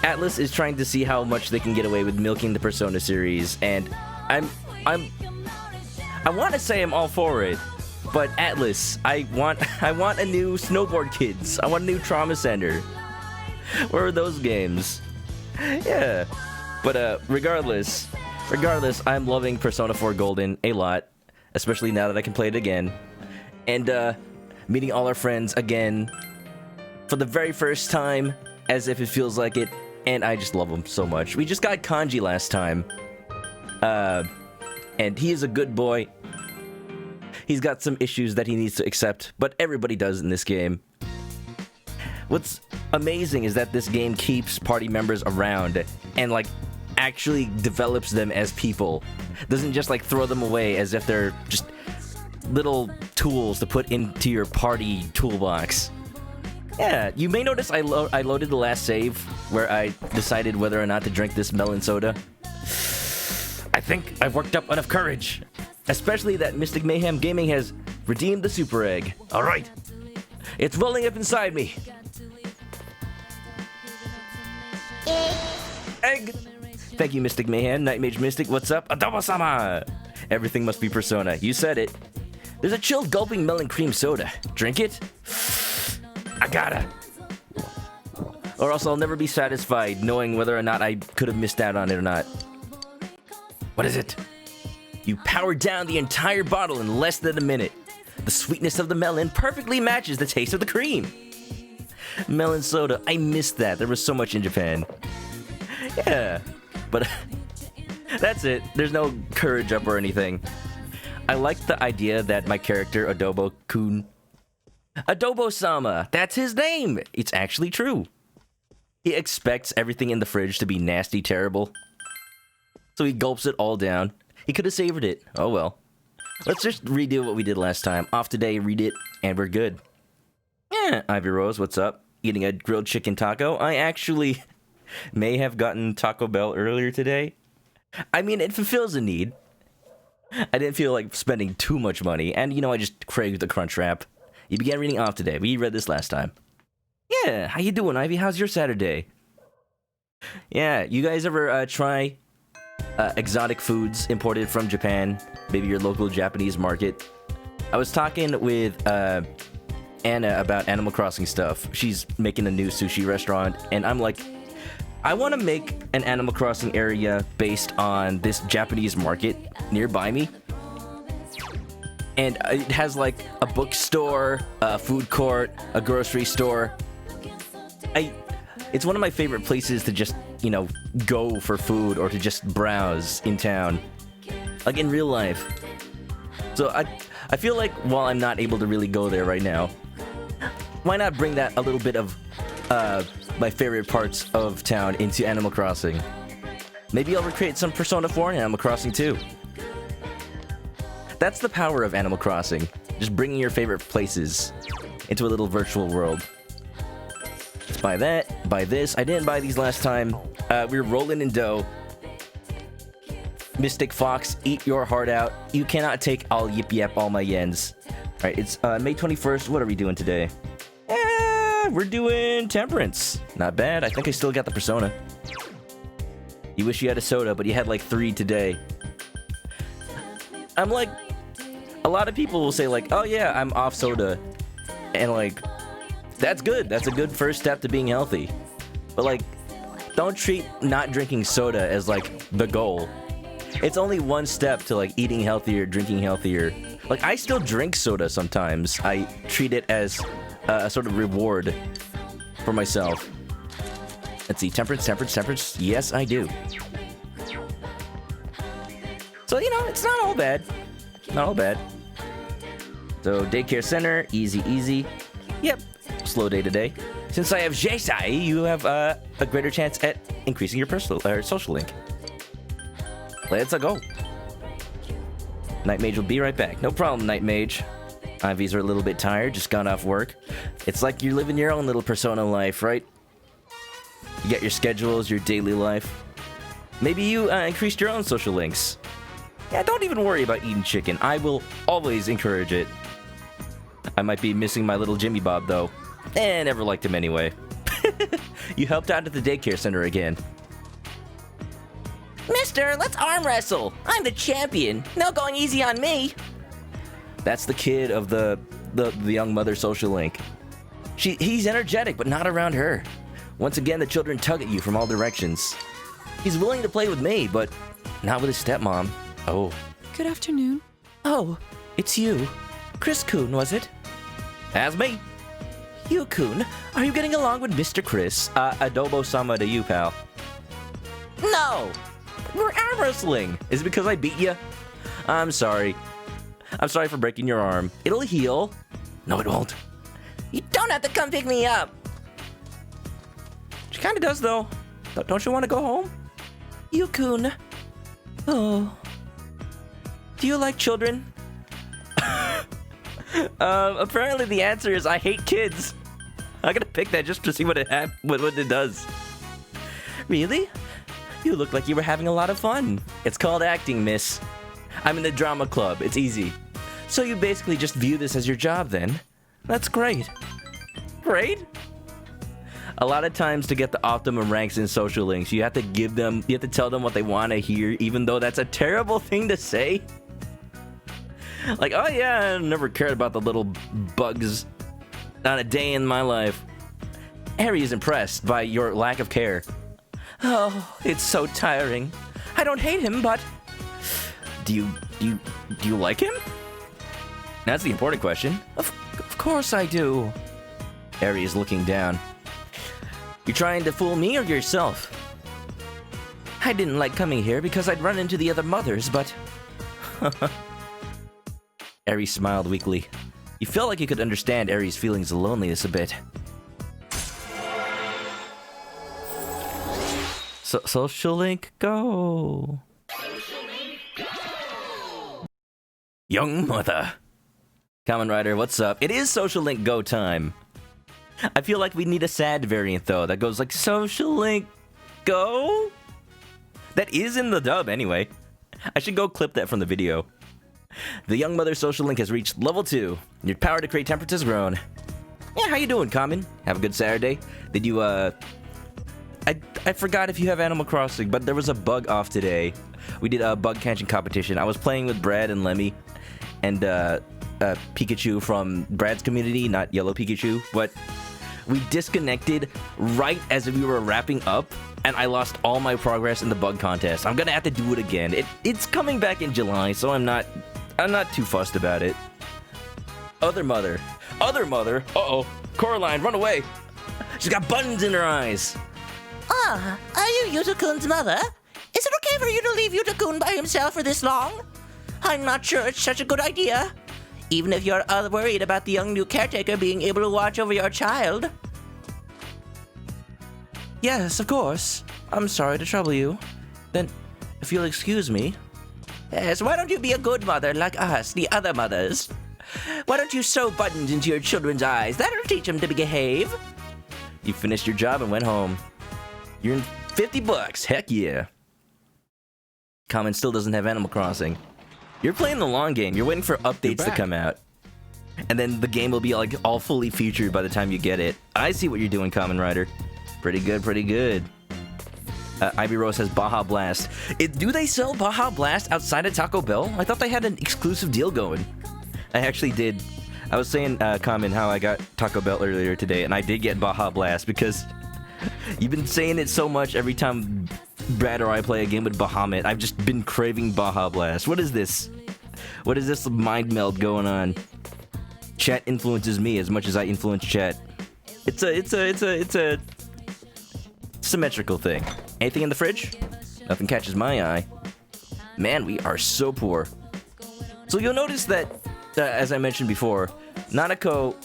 Atlas is trying to see how much they can get away with milking the Persona series, and I want to say I'm all for it, but Atlas, I want a new Snowboard Kids. I want a new Trauma Center. Where are those games? Yeah, but regardless, I'm loving Persona 4 Golden a lot, especially now that I can play it again, and meeting all our friends again for the very first time, as if it feels like it, and I just love them so much. We just got Kanji last time, and he is a good boy. He's got some issues that he needs to accept, but everybody does in this game. What's amazing is that this game keeps party members around and, like, actually develops them as people. Doesn't just, like, throw them away as if they're just little tools to put into your party toolbox. Yeah, you may notice I loaded the last save where I decided whether or not to drink this melon soda. I think I've worked up enough courage. Especially that Mystic Mayhem Gaming has redeemed the Super Egg. Alright, it's rolling up inside me. Egg! Thank you, Mystic Mayhem, Night Mage Mystic, what's up? Adobo-sama! Everything must be Persona, you said it. There's a chilled gulping melon cream soda. Drink it? I gotta. Or else I'll never be satisfied knowing whether or not I could have missed out on it or not. What is it? You powered down the entire bottle in less than a minute. The sweetness of the melon perfectly matches the taste of the cream. Melon soda, I missed that. There was so much in Japan. Yeah, but that's it. There's no courage up or anything. I like the idea that my character, Adobo-kun... Adobo-sama, that's his name! It's actually true. He expects everything in the fridge to be nasty terrible. So he gulps it all down. He could have savored it. Oh well. Let's just redo what we did last time. Off today, read it, and we're good. Yeah, Ivy Rose, what's up? Eating a grilled chicken taco? I actually may have gotten Taco Bell earlier today. I mean, it fulfills a need. I didn't feel like spending too much money, and you know, I just craved the crunch wrap. You began reading Off today. We read this last time. Yeah, how you doing, Ivy? How's your Saturday? Yeah, you guys ever try exotic foods imported from Japan? Maybe your local Japanese market? I was talking with Anna about Animal Crossing stuff. She's making a new sushi restaurant, and I'm like, I want to make an Animal Crossing area based on this Japanese market nearby me. And it has like a bookstore, a food court, a grocery store. It's one of my favorite places to just, you know, go for food or to just browse in town. Like in real life. So I feel like while I'm not able to really go there right now, why not bring that a little bit of my favorite parts of town into Animal Crossing? Maybe I'll recreate some Persona 4 in Animal Crossing too. That's the power of Animal Crossing. Just bringing your favorite places into a little virtual world. Let's buy that, buy this. I didn't buy these last time. We were rolling in dough. Mystic Fox, eat your heart out. You cannot take all yip all my yens. Alright, it's May 21st. What are we doing today? We're doing Temperance. Not bad. I think I still got the Persona. You wish you had a soda, but you had like 3 today. I'm like, a lot of people will say like, oh yeah, I'm off soda. And like, that's good. That's a good first step to being healthy. But like, don't treat not drinking soda as like the goal. It's only one step to like eating healthier, drinking healthier. Like, I still drink soda sometimes. I treat it as a sort of reward for myself. Let's see, temperance. Yes, I do. So, you know, it's not all bad. Not all bad. So, daycare center, easy. Yep, slow day today. Since I have Jesai, you have a greater chance at increasing your personal social link. Let's go. Night Mage will be right back. No problem, Night Mage. Ivies are a little bit tired, just got off work. It's like you're living your own little Persona life, right? You got your schedules, your daily life. Maybe you increased your own social links. Yeah, don't even worry about eating chicken. I will always encourage it. I might be missing my little Jimmy Bob, though. Never liked him anyway. You helped out at the daycare center again. Mister, let's arm wrestle. I'm the champion. No going easy on me. That's the kid of the young mother social link. He's energetic, but not around her. Once again, the children tug at you from all directions. He's willing to play with me, but not with his stepmom. Oh. Good afternoon. Oh, it's you. Chris-kun, was it? That's me. You-kun, Are you getting along with Mr. Chris? Adobo-sama to you, pal. no. We're arm wrestling. Is it because I beat you? I'm sorry. I'm sorry for breaking your arm. It'll heal. No, it won't. You don't have to come pick me up. She kind of does, though. Don't you want to go home? You-kun. Oh. Do you like children? Apparently the answer is I hate kids. I'm gonna pick that just to see what it does. Really? You look like you were having a lot of fun. It's called acting, miss. I'm in the drama club. It's easy. So you basically just view this as your job then? That's great. Great? A lot of times to get the optimum ranks in social links, you have to tell them what they want to hear, even though that's a terrible thing to say. Like, oh yeah, I never cared about the little bugs. Not a day in my life. Harry is impressed by your lack of care. Oh, it's so tiring. I don't hate him, but do you like him? That's the important question. Of course I do. Harry is looking down. You trying to fool me or yourself? I didn't like coming here because I'd run into the other mothers, but... Aries smiled weakly. You felt like you could understand Aries' feelings of loneliness a bit. Social link, go! Young mother. Kamen Rider, what's up? It is social link go time. I feel like we need a sad variant though that goes like social link go? That is in the dub anyway. I should go clip that from the video. The young mother social link has reached level 2. Your power to create temperatures has grown. Yeah, how you doing, Kamen? Have a good Saturday? Did you I forgot if you have Animal Crossing, but there was a bug off today. We did a bug catching competition. I was playing with Brad and Lemmy and Pikachu from Brad's community, not Yellow Pikachu, but we disconnected right as we were wrapping up, and I lost all my progress in the bug contest. I'm gonna have to do it again. It's coming back in July, so I'm not too fussed about it. Other mother. Uh-oh. Coraline, run away. She's got buttons in her eyes. Ah, are you Yuta-kun's mother? Is it okay for you to leave Yuta-kun by himself for this long? I'm not sure it's such a good idea. Even if you're worried about the young new caretaker being able to watch over your child. Yes, of course. I'm sorry to trouble you. Then, if you'll excuse me. Yes, why don't you be a good mother like us, the other mothers? Why don't you sew buttons into your children's eyes? That'll teach them to behave. You finished your job and went home. You're in $50. Heck yeah. Kamen still doesn't have Animal Crossing. You're playing the long game. You're waiting for updates to come out. And then the game will be like all fully featured by the time you get it. I see what you're doing, Kamen Rider. Pretty good. Ivy Rose has Baja Blast. Do they sell Baja Blast outside of Taco Bell? I thought they had an exclusive deal going. I actually did. I was saying, Kamen, how I got Taco Bell earlier today, and I did get Baja Blast because you've been saying it so much every time Brad or I play a game with Bahamut. I've just been craving Baja Blast. What is this? What is this mind meld going on? Chat influences me as much as I influence chat. It's a symmetrical thing. Anything in the fridge? Nothing catches my eye. Man, we are so poor. So you'll notice that, as I mentioned before, Nanako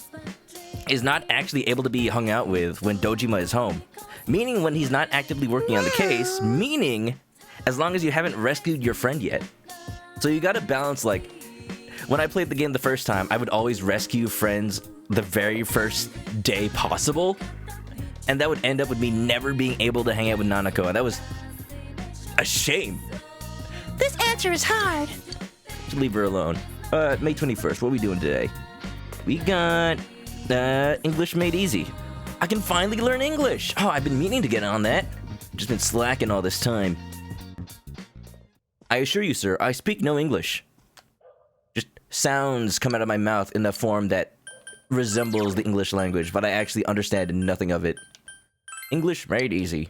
is not actually able to be hung out with when Dojima is home. Meaning when he's not actively working on the case, meaning as long as you haven't rescued your friend yet. So you gotta balance, like, when I played the game the first time, I would always rescue friends the very first day possible. And that would end up with me never being able to hang out with Nanako, and that was a shame. This answer is hard. Just leave her alone. May 21st, what are we doing today? We got English Made Easy. I can finally learn English. Oh, I've been meaning to get on that. Just been slacking all this time. I assure you, sir, I speak no English. Just sounds come out of my mouth in the form that resembles the English language, but I actually understand nothing of it. English made easy.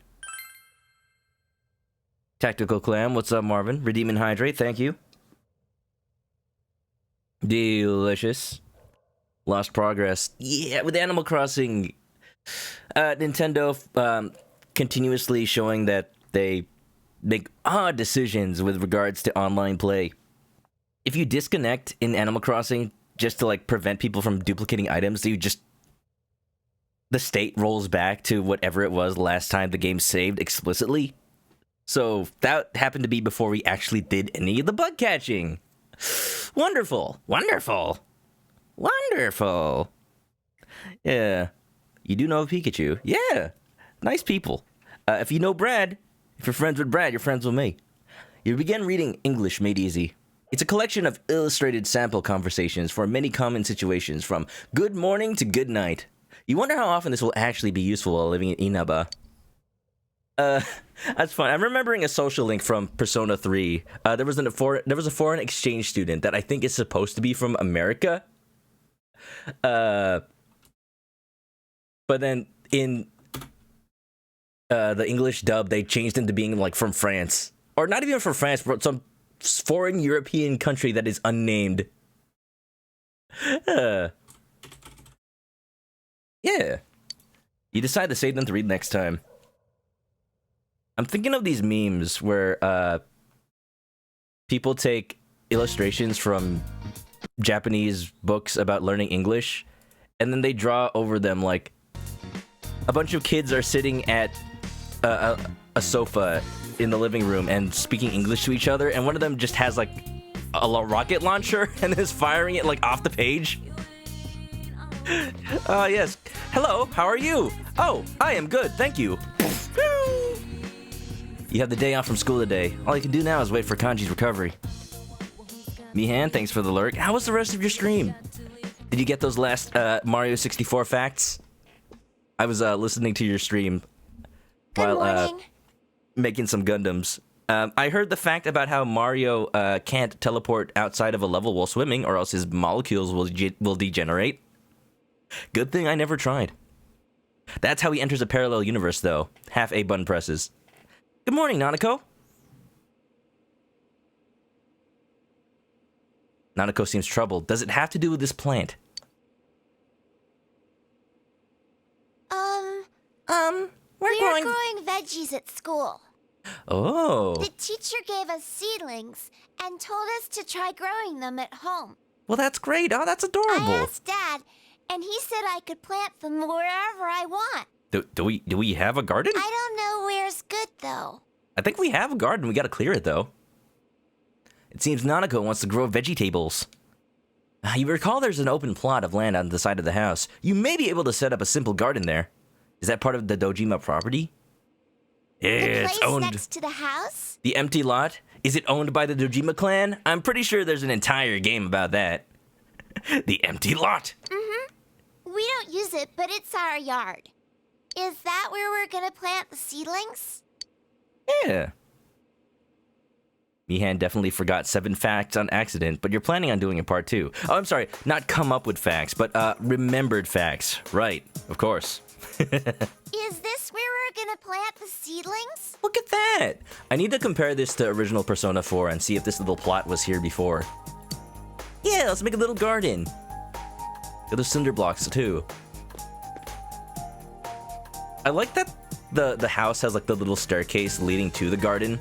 Tactical Clam, what's up, Marvin? Redeem and Hydrate, thank you. Delicious. Lost progress. Yeah, with Animal Crossing, Nintendo continuously showing that they make odd decisions with regards to online play. If you disconnect in Animal Crossing just to like prevent people from duplicating items, the state rolls back to whatever it was last time the game saved explicitly. So that happened to be before we actually did any of the bug catching. Wonderful. Wonderful. Wonderful. Yeah. You do know Pikachu. Yeah. Nice people. If you know Brad, if you're friends with Brad, you're friends with me. You begin reading English Made Easy. It's a collection of illustrated sample conversations for many common situations, from good morning to good night. You wonder how often this will actually be useful while living in Inaba. That's fun. I'm remembering a social link from Persona 3. There was a foreign exchange student that I think is supposed to be from America. But then in the English dub, they changed him to being like from France, or not even from France, but some foreign European country that is unnamed. Yeah. You decide to save them to read next time. I'm thinking of these memes where people take illustrations from Japanese books about learning English, and then they draw over them like a bunch of kids are sitting at a sofa in the living room and speaking English to each other, and one of them just has like a rocket launcher and is firing it like off the page. Yes. Hello, how are you? Oh, I am good, thank you. You have the day off from school today. All you can do now is wait for Kanji's recovery. Mihan, thanks for the lurk. How was the rest of your stream? Did you get those last Mario 64 facts? I was listening to your stream while making some Gundams. I heard the fact about how Mario can't teleport outside of a level while swimming, or else his molecules will degenerate. Good thing I never tried. That's how he enters a parallel universe, though. Half A button presses. Good morning, Nanako. Nanako seems troubled. Does it have to do with this plant? We're growing veggies at school. Oh. The teacher gave us seedlings and told us to try growing them at home. Well, that's great. Oh, that's adorable. I asked Dad, and he said I could plant them wherever I want. Do we have a garden? I don't know where's good, though. I think we have a garden. We gotta clear it, though. It seems Nanako wants to grow vegetables. You recall there's an open plot of land on the side of the house. You may be able to set up a simple garden there. Is that part of the Dojima property? Yeah, The it's place owned. next to the house? The empty lot? Is it owned by the Dojima clan? I'm pretty sure there's an entire game about that. The empty lot. Mm-hmm. We don't use it, but it's our yard. Is that where we're gonna plant the seedlings? Yeah. Mihan definitely forgot 7 facts on accident, but you're planning on doing a part 2. Oh, I'm sorry, not come up with facts, but remembered facts. Right, of course. Is this where we're gonna plant the seedlings? Look at that! I need to compare this to original Persona 4 and see if this little plot was here before. Yeah, let's make a little garden. Got the cinder blocks too. I like that the house has like the little staircase leading to the garden.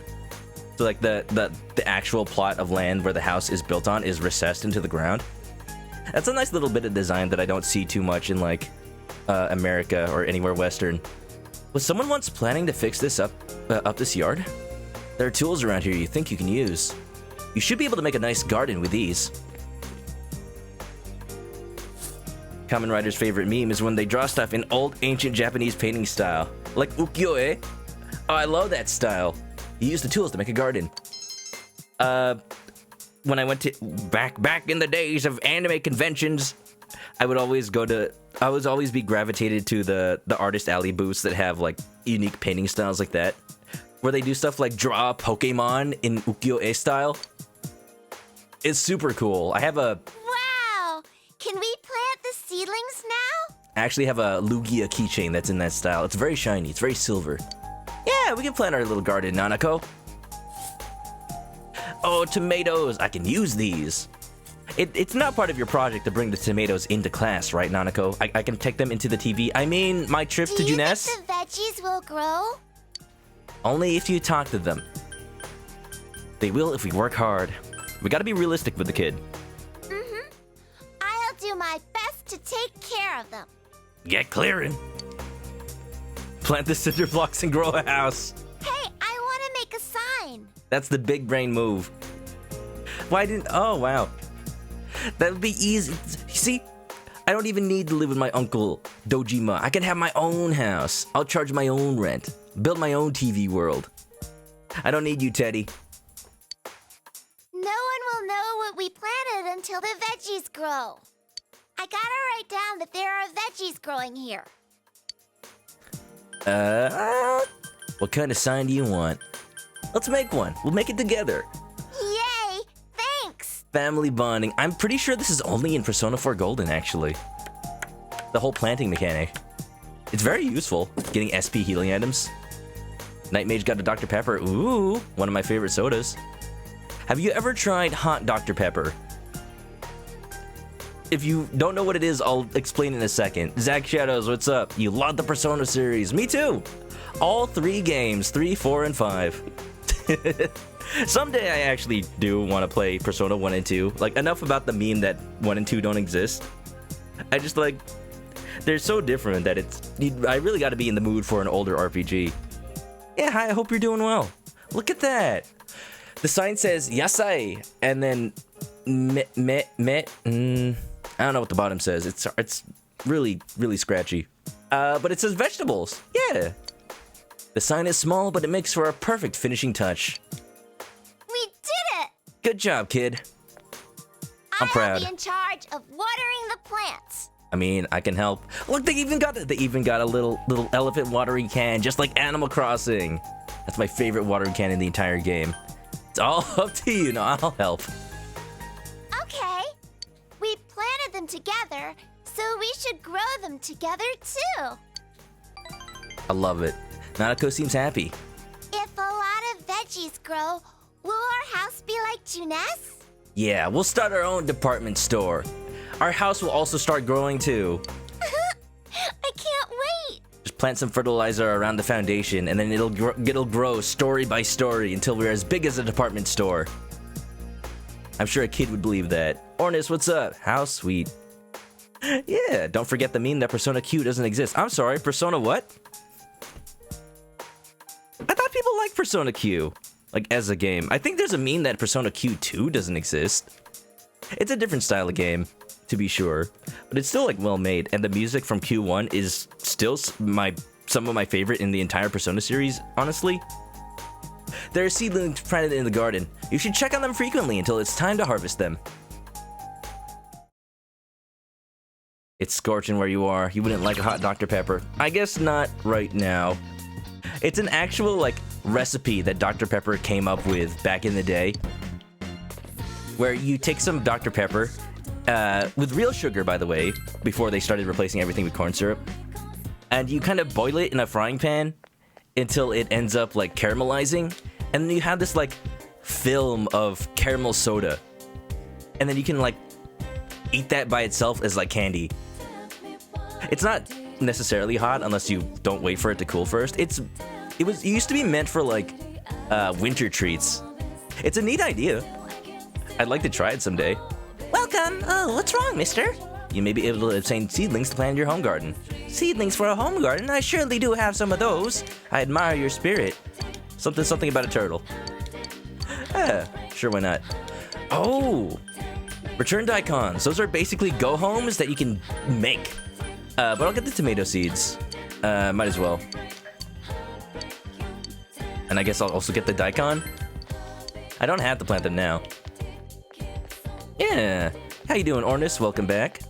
So like the actual plot of land where the house is built on is recessed into the ground. That's a nice little bit of design that I don't see too much in like America or anywhere Western. Was someone once planning to fix this up this yard? There are tools around here you think you can use. You should be able to make a nice garden with these. Kamen Rider's favorite meme is when they draw stuff in old ancient Japanese painting style, like ukiyo-e. Oh, I love that style. You use the tools to make a garden. When I went to back in the days of anime conventions, I would always go to I was always be gravitated to the artist alley booths that have like unique painting styles like that, where they do stuff like draw Pokemon in ukiyo-e style. It's super cool. I have a... Wow! Can we plant the seedlings now? I actually have a Lugia keychain that's in that style. It's very shiny. It's very silver. Yeah, we can plant our little garden, Nanako. Oh, tomatoes. I can use these. It's not part of your project to bring the tomatoes into class, right, Nanako? I can take them into the TV. I mean, my trip to Junes. Do you think the veggies will grow? Only if you talk to them. They will if we work hard. We gotta be realistic with the kid. Mm-hmm. I'll do my best to take care of them. Get clearing. Plant the cinder blocks and grow a house. Hey, I want to make a sign. That's the big brain move. Why didn't... Oh, wow. That would be easy. You see, I don't even need to live with my uncle, Dojima. I can have my own house. I'll charge my own rent. Build my own TV world. I don't need you, Teddy. No one will know what we planted until the veggies grow. I gotta write down that there are veggies growing here. What kind of sign do you want? Let's make one. We'll make it together. Yay! Thanks! Family bonding. I'm pretty sure this is only in Persona 4 Golden, actually. The whole planting mechanic. It's very useful, getting SP healing items. Night Mage got a Dr. Pepper. Ooh, one of my favorite sodas. Have you ever tried hot Dr. Pepper? If you don't know what it is, I'll explain in a second. Zach Shadows, what's up? You love the Persona series. Me too. All 3 games, 3, 4, and 5. Someday I actually do want to play Persona 1 and 2. Like, enough about the meme that 1 and 2 don't exist. I just like... They're so different that I really got to be in the mood for an older RPG. Yeah, hi, I hope you're doing well. Look at that. The sign says yasai, and then I don't know what the bottom says. It's really, really scratchy. But it says vegetables. Yeah. The sign is small, but it makes for a perfect finishing touch. We did it! Good job, kid. I'm proud. I'll be in charge of watering the plants. I mean, I can help. Look, they even got a little elephant watering can, just like Animal Crossing. That's my favorite watering can in the entire game. It's all up to you. No, I'll help. Okay. We planted them together, so we should grow them together too. I love it. Nanako seems happy. If a lot of veggies grow, will our house be like Junes? Yeah, we'll start our own department store. Our house will also start growing too. I can't wait. Just plant some fertilizer around the foundation, and then it'll grow story by story until we're as big as a department store. I'm sure a kid would believe that. Ornis, what's up? How sweet. Yeah, don't forget the meme that Persona Q doesn't exist. I'm sorry, Persona what? I thought people liked Persona Q, like as a game. I think there's a meme that Persona Q2 doesn't exist. It's a different style of game, to be sure, but it's still like well made, and the music from Q1 is still some of my favorite in the entire Persona series, honestly. There are seedlings planted in the garden. You should check on them frequently until it's time to harvest them. It's scorching where you are. You wouldn't like a hot Dr. Pepper. I guess not right now. It's an actual, like, recipe that Dr. Pepper came up with back in the day, where you take some Dr. Pepper, with real sugar, by the way, before they started replacing everything with corn syrup, and you kind of boil it in a frying pan until it ends up, like, caramelizing, and then you have this, like, film of caramel soda, and then you can, like, eat that by itself as, like, candy. It's not necessarily hot unless you don't wait for it to cool first. It used to be meant for, like, winter treats. It's a neat idea. I'd like to try it someday. Welcome. Oh, what's wrong, mister? You may be able to obtain seedlings to plant in your home garden. Seedlings for a home garden? I surely do have some of those. I admire your spirit. Something about a turtle. Sure, why not? Oh! Returned icons. Those are basically go-homes that you can make. But I'll get the tomato seeds. Might as well. And I guess I'll also get the daikon. I don't have to plant them now. Yeah. How you doing, Ornis? Welcome back.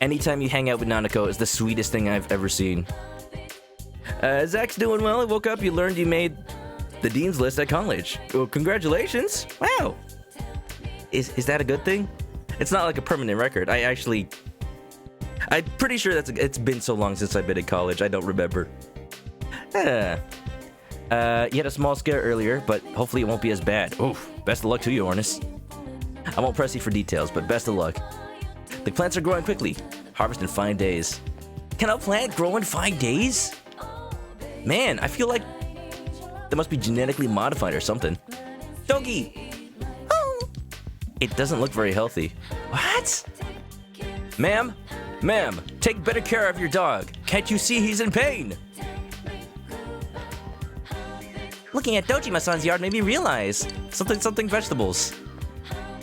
Anytime you hang out with Nanako is the sweetest thing I've ever seen. Zach's doing well. I woke up, you learned you made the dean's list at college. Well, congratulations. Wow. Is that a good thing? It's not like a permanent record. I'm pretty sure it's been so long since I've been in college, I don't remember. You had a small scare earlier, but hopefully it won't be as bad. Oof, best of luck to you, Ornis. I won't press you for details, but best of luck. The plants are growing quickly. Harvest in 5 days. Can a plant grow in 5 days? Man, I feel like they must be genetically modified or something. Doggy! Oh! It doesn't look very healthy. What? Ma'am, take better care of your dog. Can't you see he's in pain? Looking at Dojima-san's yard made me realize Something vegetables.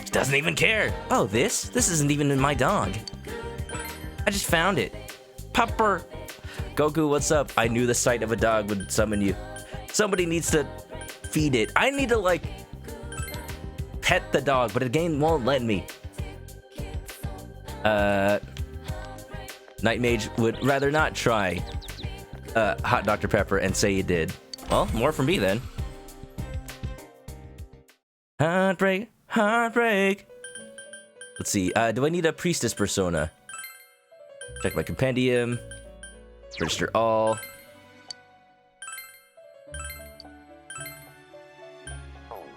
she doesn't even care. Oh, this isn't even my dog. I just found it. Pupper. Goku, what's up? I knew the sight of a dog would summon you. Somebody needs to feed it. I need to, like, pet the dog, but the game won't let me. Night Mage would rather not try Hot Dr. Pepper and say you did. Well, more from me then. Heartbreak. Let's see, do I need a priestess persona? Check my compendium. Register all.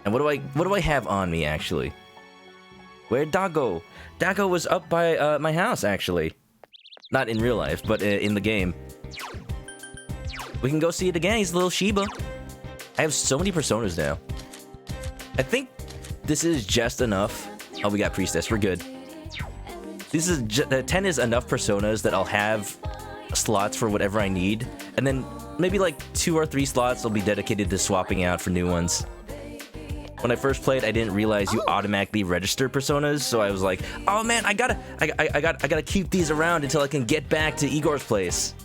And what do I have on me actually? Where'd Dago? Dago was up by my house actually. Not in real life, but in the game. We can go see it again. He's a little Shiba. I have so many personas now. I think this is just enough. Oh, we got priestess. We're good. This is 10 is enough personas that I'll have slots for whatever I need, and then maybe like 2 or 3 slots will be dedicated to swapping out for new ones. When I first played, I didn't realize you automatically register personas, so I was like, "Oh man, I gotta keep these around until I can get back to Igor's place."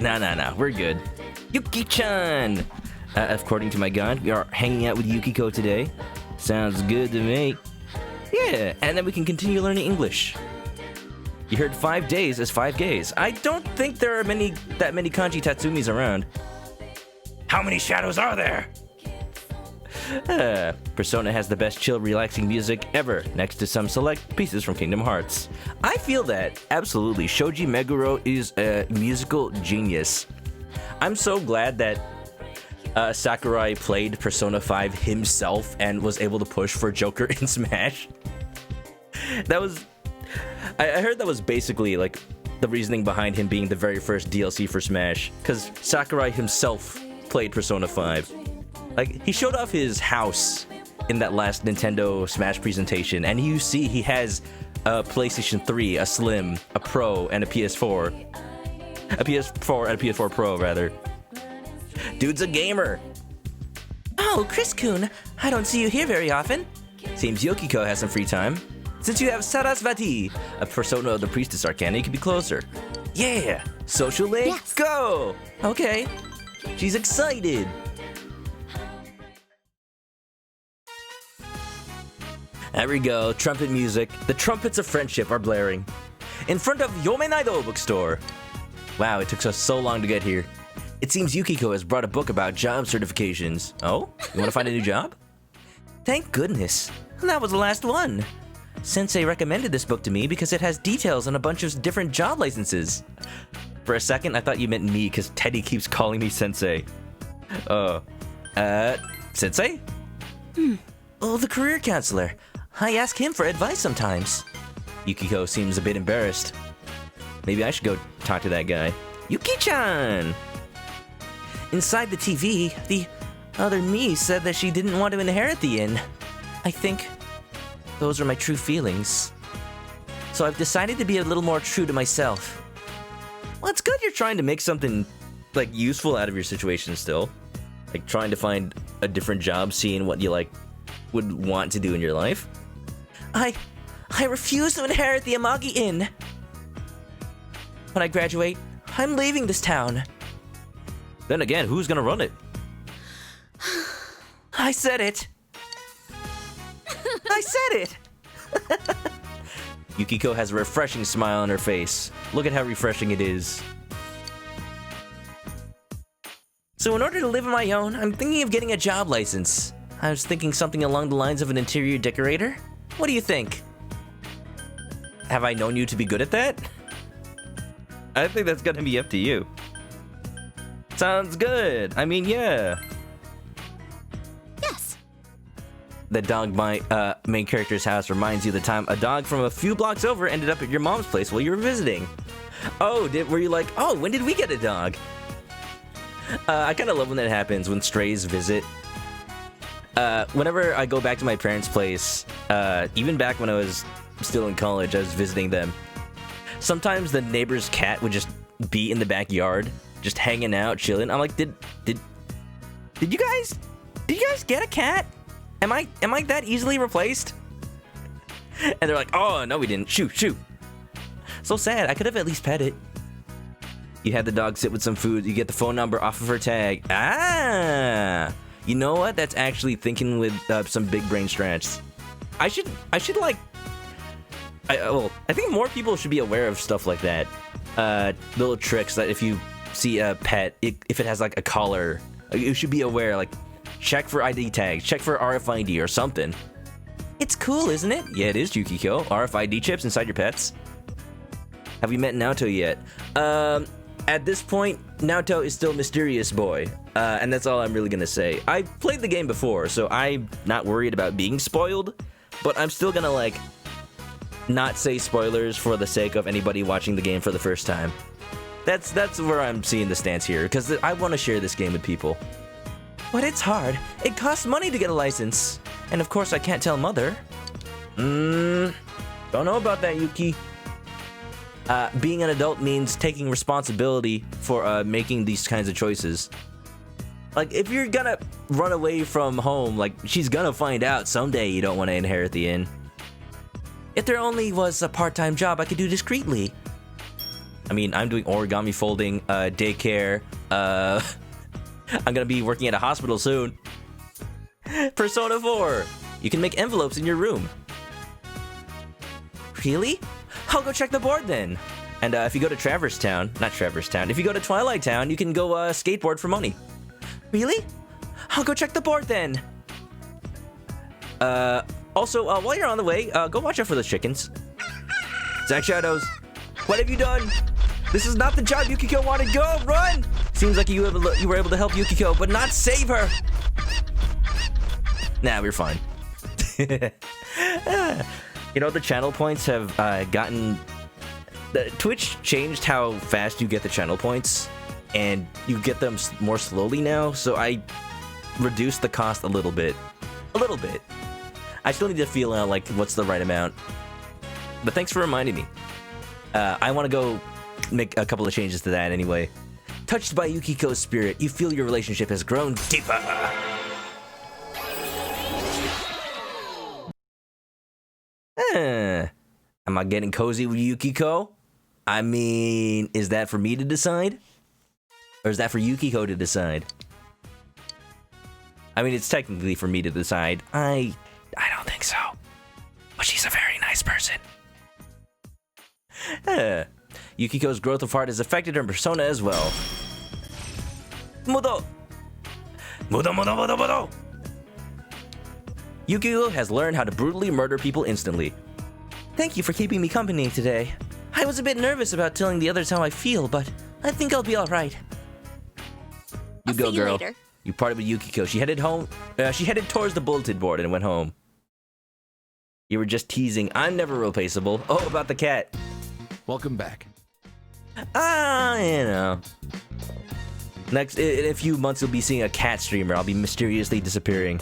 Nah, we're good. Yuki-chan! According to my guide, we are hanging out with Yukiko today. Sounds good to me. Yeah, and then we can continue learning English. You heard 5 days is 5 gays. I don't think there are that many kanji tatsumis around. How many shadows are there? Persona has the best chill, relaxing music ever, next to some select pieces from Kingdom Hearts. I feel that, absolutely. Shoji Meguro is a musical genius. I'm so glad that Sakurai played Persona 5 himself and was able to push for Joker in Smash. I heard that was basically like the reasoning behind him being the very first DLC for Smash, because Sakurai himself played Persona 5. Like, he showed off his house in that last Nintendo Smash presentation, and you see he has a PlayStation 3, a Slim, a Pro, and a PS4. A PS4 and a PS4 Pro, rather. Dude's a gamer. Oh, Chris-kun, I don't see you here very often. Seems Yukiko has some free time. Since you have Sarasvati, a persona of the Priestess Arcana, you can be closer. Yeah! Social link? Yes. Go! Okay. She's excited. There we go, trumpet music. The trumpets of friendship are blaring. In front of Yomenaido bookstore. Wow, it took us so long to get here. It seems Yukiko has brought a book about job certifications. Oh? You want to find a new job? Thank goodness. That was the last one. Sensei recommended this book to me because it has details on a bunch of different job licenses. For a second, I thought you meant me because Teddy keeps calling me Sensei. Sensei? Oh, the career counselor. I ask him for advice sometimes. Yukiko seems a bit embarrassed. Maybe I should go talk to that guy. Yuki-chan! Inside the TV, the other me said that she didn't want to inherit the inn. I think those are my true feelings. So I've decided to be a little more true to myself. Well, it's good you're trying to make something, like, useful out of your situation still. Like, trying to find a different job, seeing what you, like, would want to do in your life. I refuse to inherit the Amagi Inn. When I graduate, I'm leaving this town. Then again, who's gonna run it? I said it. I said it. Yukiko has a refreshing smile on her face. Look at how refreshing it is. So in order to live on my own, I'm thinking of getting a job license. I was thinking something along the lines of an interior decorator. What do you think? Have I known you to be good at that? I think that's gonna be up to you. Sounds good. I mean, yeah. Yes. The dog by main character's house reminds you of the time a dog from a few blocks over ended up at your mom's place while you were visiting. Oh, were you like, oh, when did we get a dog? I kind of love when that happens, when strays visit. Whenever I go back to my parents' place, even back when I was still in college, I was visiting them. Sometimes the neighbor's cat would just be in the backyard, just hanging out, chilling. I'm like, did you guys get a cat? Am I that easily replaced? And they're like, oh no, we didn't. Shoo. So sad. I could have at least pet it. You had the dog sit with some food. You get the phone number off of her tag. Ah, you know what? That's actually thinking with some big brain strats. I should like. I think more people should be aware of stuff like that. Little tricks that if you see a pet, if it has like a collar, you should be aware. Like, check for ID tags, check for RFID or something. It's cool, isn't it? Yeah, it is, Yukiko. RFID chips inside your pets. Have we met Naoto yet? At this point, Naoto is still Mysterious Boy, and that's all I'm really gonna say. I played the game before, so I'm not worried about being spoiled, but I'm still gonna, like, not say spoilers for the sake of anybody watching the game for the first time. That's where I'm seeing the stance here, because I want to share this game with people. But it's hard. It costs money to get a license. And of course I can't tell Mother. Don't know about that, Yuki. Being an adult means taking responsibility for making these kinds of choices. Like, if you're gonna run away from home, like, she's gonna find out someday you don't want to inherit the inn. If there only was a part-time job I could do discreetly. I mean, I'm doing origami folding, daycare, I'm gonna be working at a hospital soon. Persona 4! You can make envelopes in your room. Really? I'll go check the board then. And if you go to if you go to Twilight Town, you can go skateboard for money. Really? I'll go check the board then. Also, while you're on the way, go watch out for those chickens. Zack Shadows, what have you done? This is not the job Yukiko wanted. Go, run! Seems like you were able to help Yukiko, but not save her. Nah, we're fine. You know, the channel points have gotten... Twitch changed how fast you get the channel points, and you get them more slowly now, so I reduced the cost a little bit. A little bit. I still need to feel out, like, what's the right amount. But thanks for reminding me. I want to go make a couple of changes to that anyway. Touched by Yukiko's spirit, you feel your relationship has grown deeper. Am I getting cozy with Yukiko? I mean, is that for me to decide? Or is that for Yukiko to decide? I mean, it's technically for me to decide. I don't think so. But she's a very nice person. Yukiko's growth of heart has affected her persona as well. Mudo! Yukiko has learned how to brutally murder people instantly. Thank you for keeping me company today. I was a bit nervous about telling the others how I feel, but I think I'll be alright. You go, girl. Later. You parted with Yukiko. She headed home. She headed towards the bulletin board and went home. You were just teasing. I'm never replaceable. Oh, about the cat. Welcome back. You know. Next, in a few months, you'll be seeing a cat streamer. I'll be mysteriously disappearing.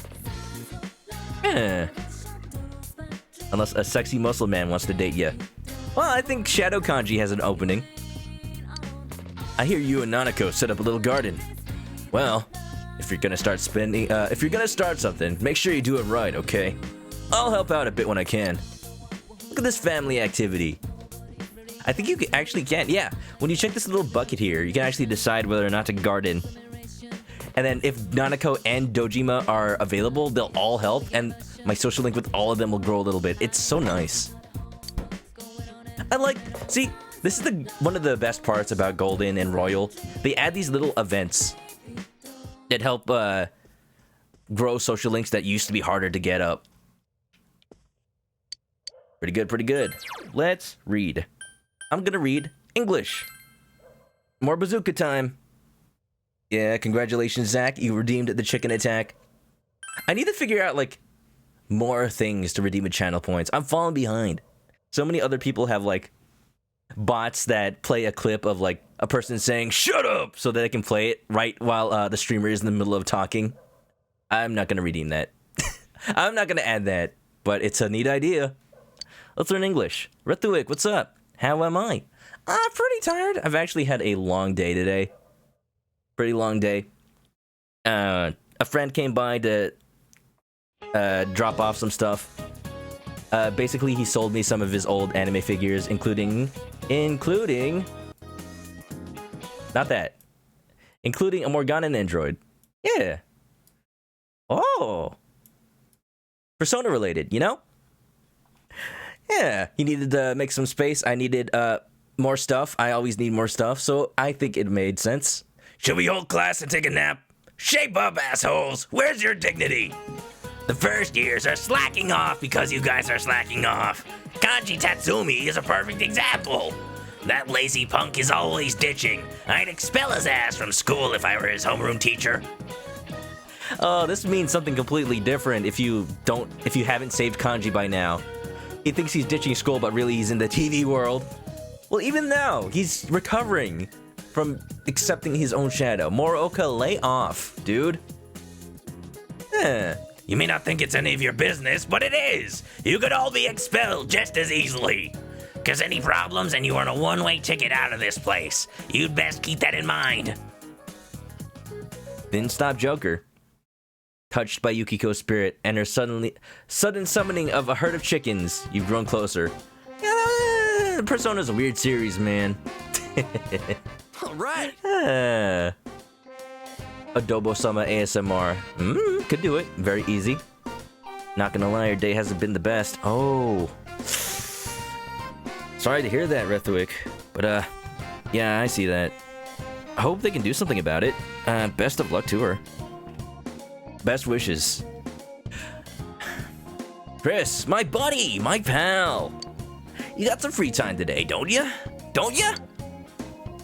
Unless a sexy muscle man wants to date you. Well, I think Shadow Kanji has an opening. I hear you and Nanako set up a little garden. Well, if you're gonna start something, make sure you do it right, okay? I'll help out a bit when I can. Look at this family activity. I think you actually can, yeah. When you check this little bucket here, you can actually decide whether or not to garden. And then if Nanako and Dojima are available, they'll all help, and my social link with all of them will grow a little bit. It's so nice. See, This is one of the best parts about Golden and Royal. They add these little events that help grow social links that used to be harder to get up. Pretty good, pretty good. Let's read. I'm gonna read English. More bazooka time. Yeah, congratulations, Zach. You redeemed the chicken attack. I need to figure out, like, more things to redeem with channel points. I'm falling behind. So many other people have, like, bots that play a clip of, like, a person saying, "Shut up!" so that they can play it right while the streamer is in the middle of talking. I'm not gonna redeem that. I'm not gonna add that, but it's a neat idea. Let's learn English. Rethuik, what's up? How am I? I'm pretty tired. I've actually had a long day today. Pretty long day. A friend came by to drop off some stuff. Basically, he sold me some of his old anime figures, including... Not that. Including a Morgana android. Yeah. Oh. Persona related, you know? Yeah, he needed to make some space. I needed more stuff. I always need more stuff, so I think it made sense. Should we hold class and take a nap? Shape up, assholes! Where's your dignity? The first years are slacking off because you guys are slacking off. Kanji Tatsumi is a perfect example. That lazy punk is always ditching. I'd expel his ass from school if I were his homeroom teacher. Oh, this means something completely different if you haven't saved Kanji by now. He thinks he's ditching school, but really he's in the TV world. Well, even now, he's recovering from accepting his own shadow. Morooka, lay off, dude. You may not think it's any of your business, but it is. You could all be expelled just as easily. Cause any problems and you earn a one-way ticket out of this place. You'd best keep that in mind. Didn't stop Joker. Touched by Yukiko's spirit and her sudden summoning of a herd of chickens, you've grown closer. Yeah, Persona's a weird series, man. All right. Adobo-sama ASMR. Could do it. Very easy. Not gonna lie, your day hasn't been the best. Oh. Sorry to hear that, Rethuik. But, yeah, I see that. I hope they can do something about it. Best of luck to her. Best wishes. Chris, my buddy, my pal. You got some free time today, don't ya? Don't ya?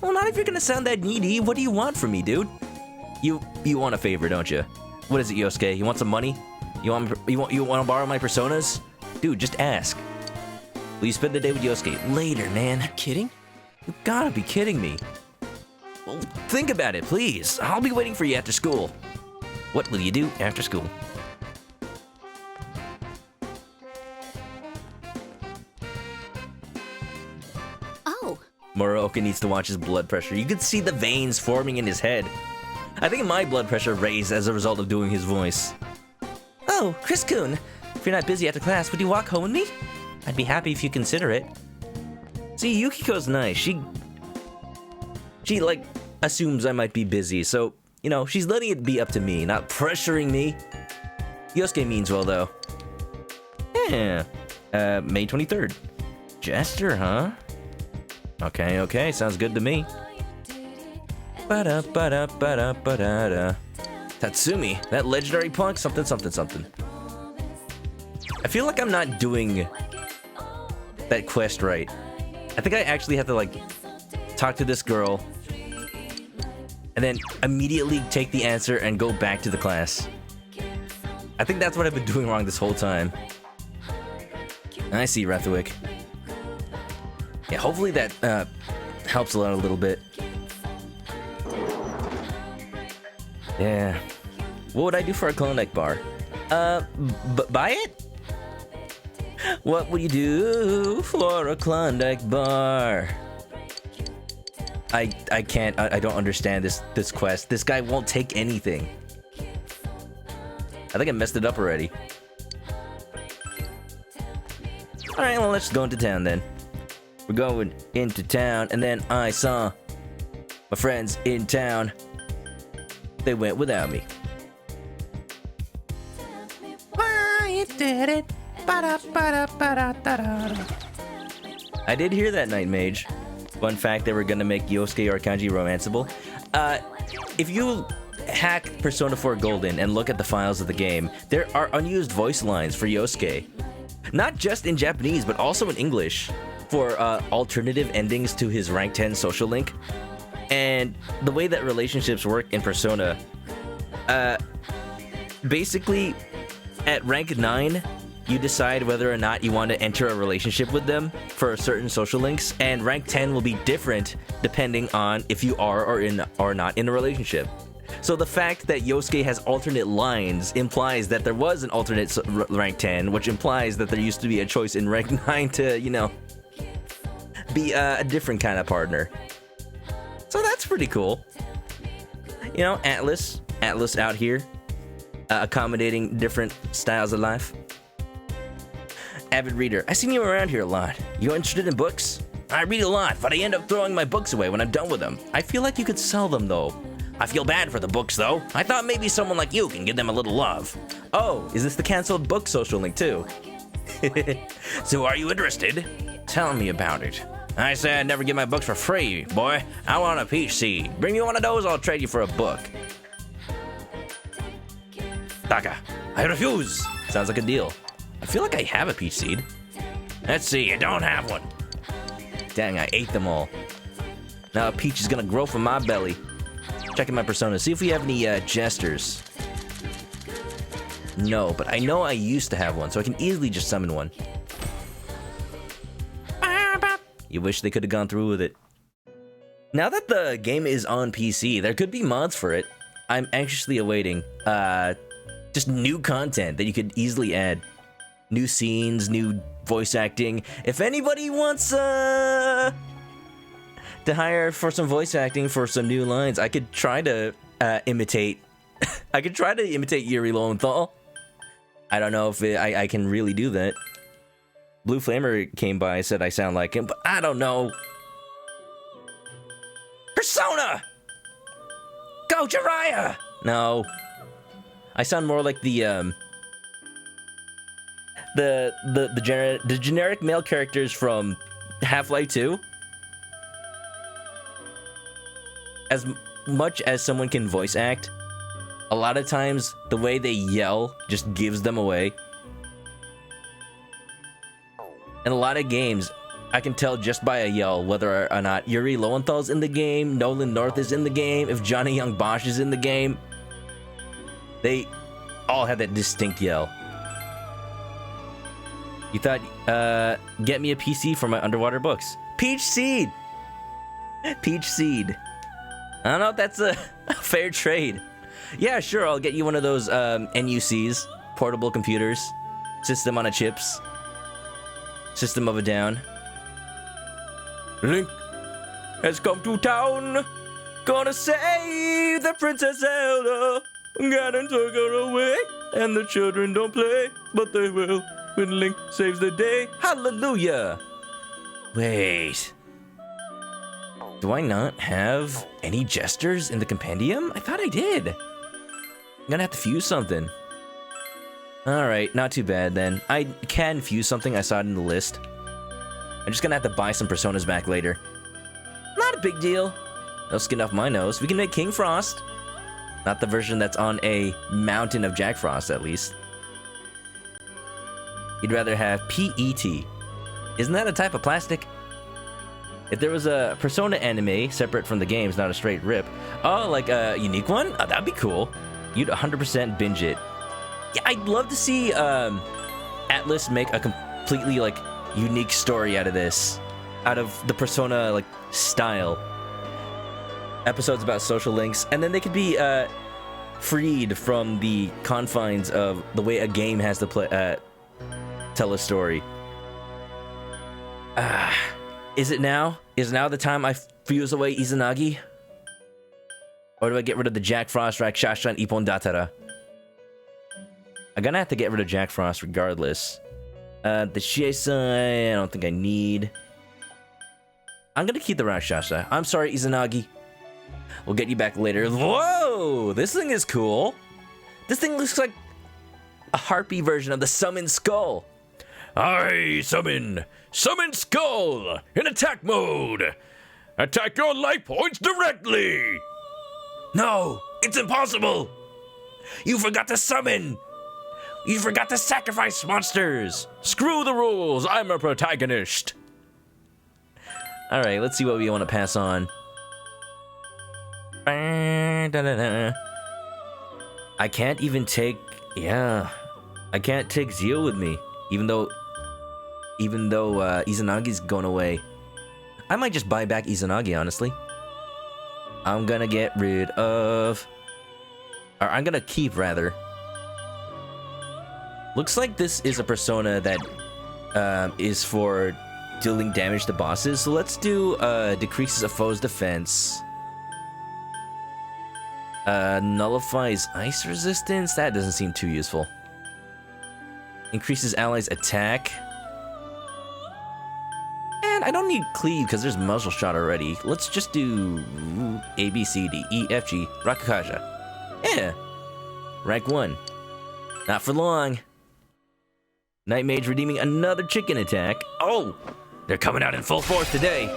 Well, not if you're gonna sound that needy. What do you want from me, dude? You want a favor, don't you? What is it, Yosuke? You want some money? You want to borrow my personas? Dude, just ask. Will you spend the day with Yosuke? Later, man. You kidding? You gotta be kidding me. Well, think about it, please. I'll be waiting for you after school. What will you do after school? Oh. Morooka needs to watch his blood pressure. You could see the veins forming in his head. I think my blood pressure raised as a result of doing his voice. Oh, Chris-kun, if you're not busy after class, would you walk home with me? I'd be happy if you consider it. See, Yukiko's nice. She like, assumes I might be busy, so, you know, she's letting it be up to me, not pressuring me. Yosuke means well, though. Yeah. May 23rd. Jester, huh? Okay, sounds good to me. Ba-da-ba-da-ba-da-ba-da-da. Tatsumi, that legendary punk, something. I feel like I'm not doing that quest right. I think I actually have to, like, talk to this girl and then immediately take the answer and go back to the class. I think that's what I've been doing wrong this whole time. I see, Rethuik. Yeah, hopefully that helps a little bit. Yeah. What would I do for a Klondike bar? Buy it? What would you do for a Klondike bar? I can't. I don't understand this quest. This guy won't take anything. I think I messed it up already. Alright, well, let's go into town then. We're going into town, and then I saw my friends in town. They went without me. Why you did it? I did hear that, Night Mage. Fun fact, they were gonna make Yosuke or Kanji romanceable. If you hack Persona 4 Golden and look at the files of the game, there are unused voice lines for Yosuke. Not just in Japanese, but also in English for alternative endings to his rank 10 social link. And the way that relationships work in Persona, basically at rank 9, you decide whether or not you want to enter a relationship with them for certain social links, and rank 10 will be different depending on if you are or not in a relationship. So the fact that Yosuke has alternate lines implies that there was an alternate rank 10, which implies that there used to be a choice in rank 9 to, you know, be a different kind of partner. So that's pretty cool. You know, Atlas out here, accommodating different styles of life. Avid reader, I seen you around here a lot. You interested in books? I read a lot, but I end up throwing my books away when I'm done with them. I feel like you could sell them though. I feel bad for the books though. I thought maybe someone like you can give them a little love. Oh, is this the canceled book social link too? So are you interested? Tell me about it. I say I'd never get my books for free, boy. I want a peach seed. Bring me one of those, I'll trade you for a book. Taka, I refuse. Sounds like a deal. I feel like I have a peach seed. Let's see, I don't have one. Dang, I ate them all. Now a peach is gonna grow from my belly. Checking my persona, see if we have any jesters. No, but I know I used to have one, so I can easily just summon one. You wish they could have gone through with it. Now that the game is on PC, there could be mods for it. I'm anxiously awaiting just new content that you could easily add. New scenes, new voice acting. If anybody wants to hire for some voice acting for some new lines, I could try to imitate. I could try to imitate Yuri Lowenthal. I don't know if I can really do that. Blue Flamer came by and said I sound like him, but I don't know. Persona! Go Jiraiya! No. I sound more like the generic male characters from Half-Life 2. As much as someone can voice act, a lot of times the way they yell just gives them away. In a lot of games, I can tell just by a yell whether or not Yuri Lowenthal's in the game, Nolan North is in the game, if Johnny Young Bosch is in the game. They all have that distinct yell. You thought, get me a PC for my underwater books. Peach Seed! Peach Seed. I don't know if that's a fair trade. Yeah, sure, I'll get you one of those NUCs, portable computers, system on a chips, system of a down. Link has come to town, gonna save the Princess Zelda. Ganon took her away, and the children don't play, but they will when Link saves the day. Hallelujah! Wait. Do I not have any gestures in the compendium? I thought I did. I'm gonna have to fuse something. Alright, not too bad then. I can fuse something, I saw it in the list. I'm just gonna have to buy some Personas back later. Not a big deal. No skin off my nose. We can make King Frost. Not the version that's on a mountain of Jack Frost, at least. You'd rather have PET. Isn't that a type of plastic? If there was a Persona anime separate from the games, not a straight rip. Oh, like a unique one? Oh, that'd be cool. You'd 100% binge it. Yeah, I'd love to see Atlas make a completely like unique story out of this, out of the Persona like style. Episodes about social links, and then they could be freed from the confines of the way a game has to play, tell a story. Is it now? Is now the time I fuse away Izanagi? Or do I get rid of the Jack Frost, Rakshasha, and Ippon Datara? I'm gonna have to get rid of Jack Frost regardless. The Shiesai, I don't think I need. I'm gonna keep the Rakshasha. I'm sorry, Izanagi. We'll get you back later. Whoa! This thing is cool. This thing looks like a harpy version of the Summon Skull. I summon Skull in attack mode. Attack your life points directly! No, it's impossible! You forgot to summon! You forgot to sacrifice monsters! Screw the rules, I'm a protagonist! Alright, let's see what we want to pass on. I can't even take... Yeah. I can't take Zio with me. Even though Izanagi's going away. I might just buy back Izanagi, honestly. I'm gonna get rid of... Or I'm gonna keep, rather. Looks like this is a persona that is for dealing damage to bosses. So let's do decreases a foe's defense. Nullifies ice resistance? That doesn't seem too useful. Increases allies' attack. And I don't need cleave because there's muzzle shot already. Let's just do A, B, C, D, E, F, G, Rakukaja. Yeah. Rank 1. Not for long. Night Mage redeeming another chicken attack. Oh! They're coming out in full force today.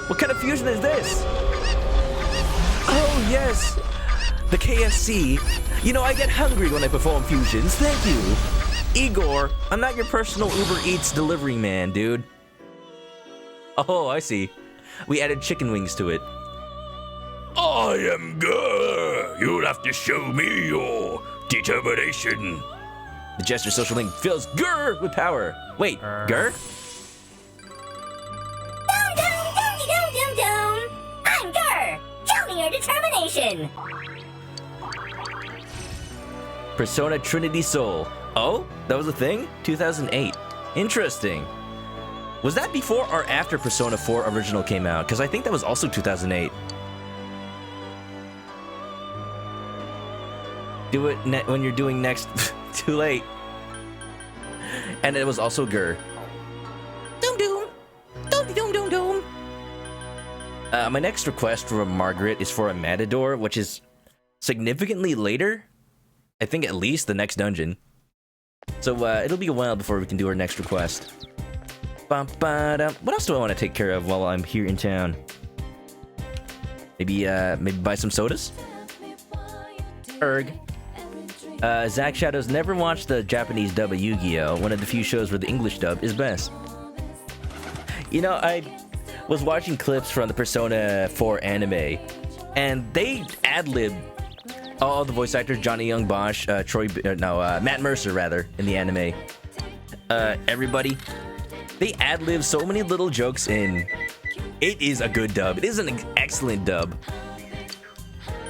What kind of fusion is this? Oh, yes! The KFC. You know, I get hungry when I perform fusions. Thank you. Igor, I'm not your personal Uber Eats delivery man, dude. Oh, I see. We added chicken wings to it. I am Gur. You'll have to show me your determination. The gesture social link fills Gur with power. Wait, Gur? Dum. I'm Gur. Show me your determination. Persona Trinity Soul. Oh, that was a thing? 2008. Interesting. Was that before or after Persona 4 Original came out? Because I think that was also 2008. Do it when you're doing next. Too late. And it was also Gur. Doom doom. Doom doom doom doom. My next request from Margaret is for a Matador, which is significantly later. I think at least the next dungeon. So it'll be a while before we can do our next request. What else do I want to take care of while I'm here in town? Maybe buy some sodas? Erg. Zack Shadows never watched the Japanese dub of Yu-Gi-Oh! One of the few shows where the English dub is best. You know, I was watching clips from the Persona 4 anime, and they ad-libbed all the voice actors, Johnny Young Bosch, Matt Mercer, rather, in the anime. Everybody. They ad-lib so many little jokes in. It is a good dub. It is an excellent dub.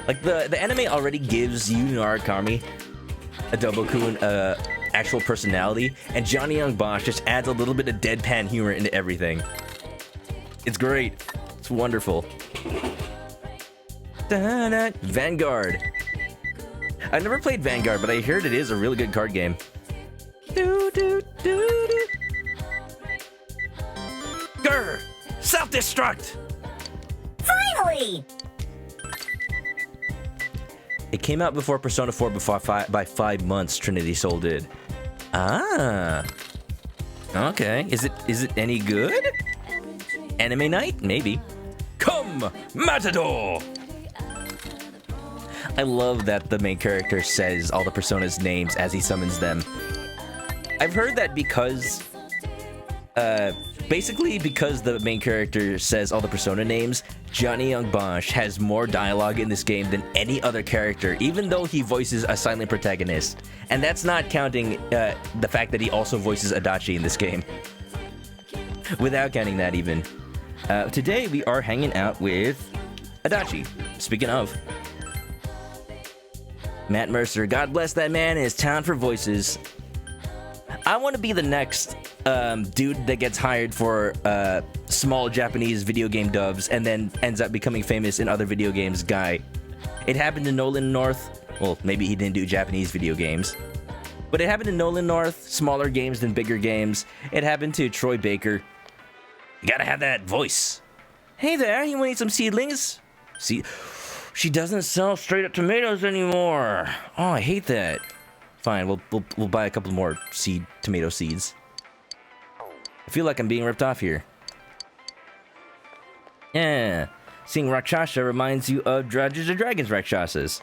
Like, the anime already gives Yu Narakami, Adobo-kun, actual personality, and Johnny Young Bosch just adds a little bit of deadpan humor into everything. It's great. It's wonderful. Da-da. Vanguard. I've never played Vanguard, but I heard it is a really good card game. Grr! Self-destruct! Finally! It came out before Persona 4 by 5 months, Trinity Soul did. Ah. Okay. Is it any good? Anime night? Maybe. Come, Matador! I love that the main character says all the Persona's names as he summons them. I've heard that because... basically because the main character says all the Persona names, Johnny Young Bosch has more dialogue in this game than any other character, even though he voices a silent protagonist. And that's not counting the fact that he also voices Adachi in this game. Without counting that even. Today we are hanging out with Adachi. Speaking of. Matt Mercer, God bless that man and his talent for voices. I want to be the next dude that gets hired for small Japanese video game dubs and then ends up becoming famous in other video games guy. It happened to Nolan North. Well, maybe he didn't do Japanese video games. But it happened to Nolan North, smaller games than bigger games. It happened to Troy Baker. You gotta have that voice. Hey there, you want to eat some seedlings? See, she doesn't sell straight up tomatoes anymore. Oh, I hate that. Fine, we'll buy a couple more tomato seeds. I feel like I'm being ripped off here. Yeah. Seeing Rakshasa reminds you of Dungeons and Dragons Rakshasas.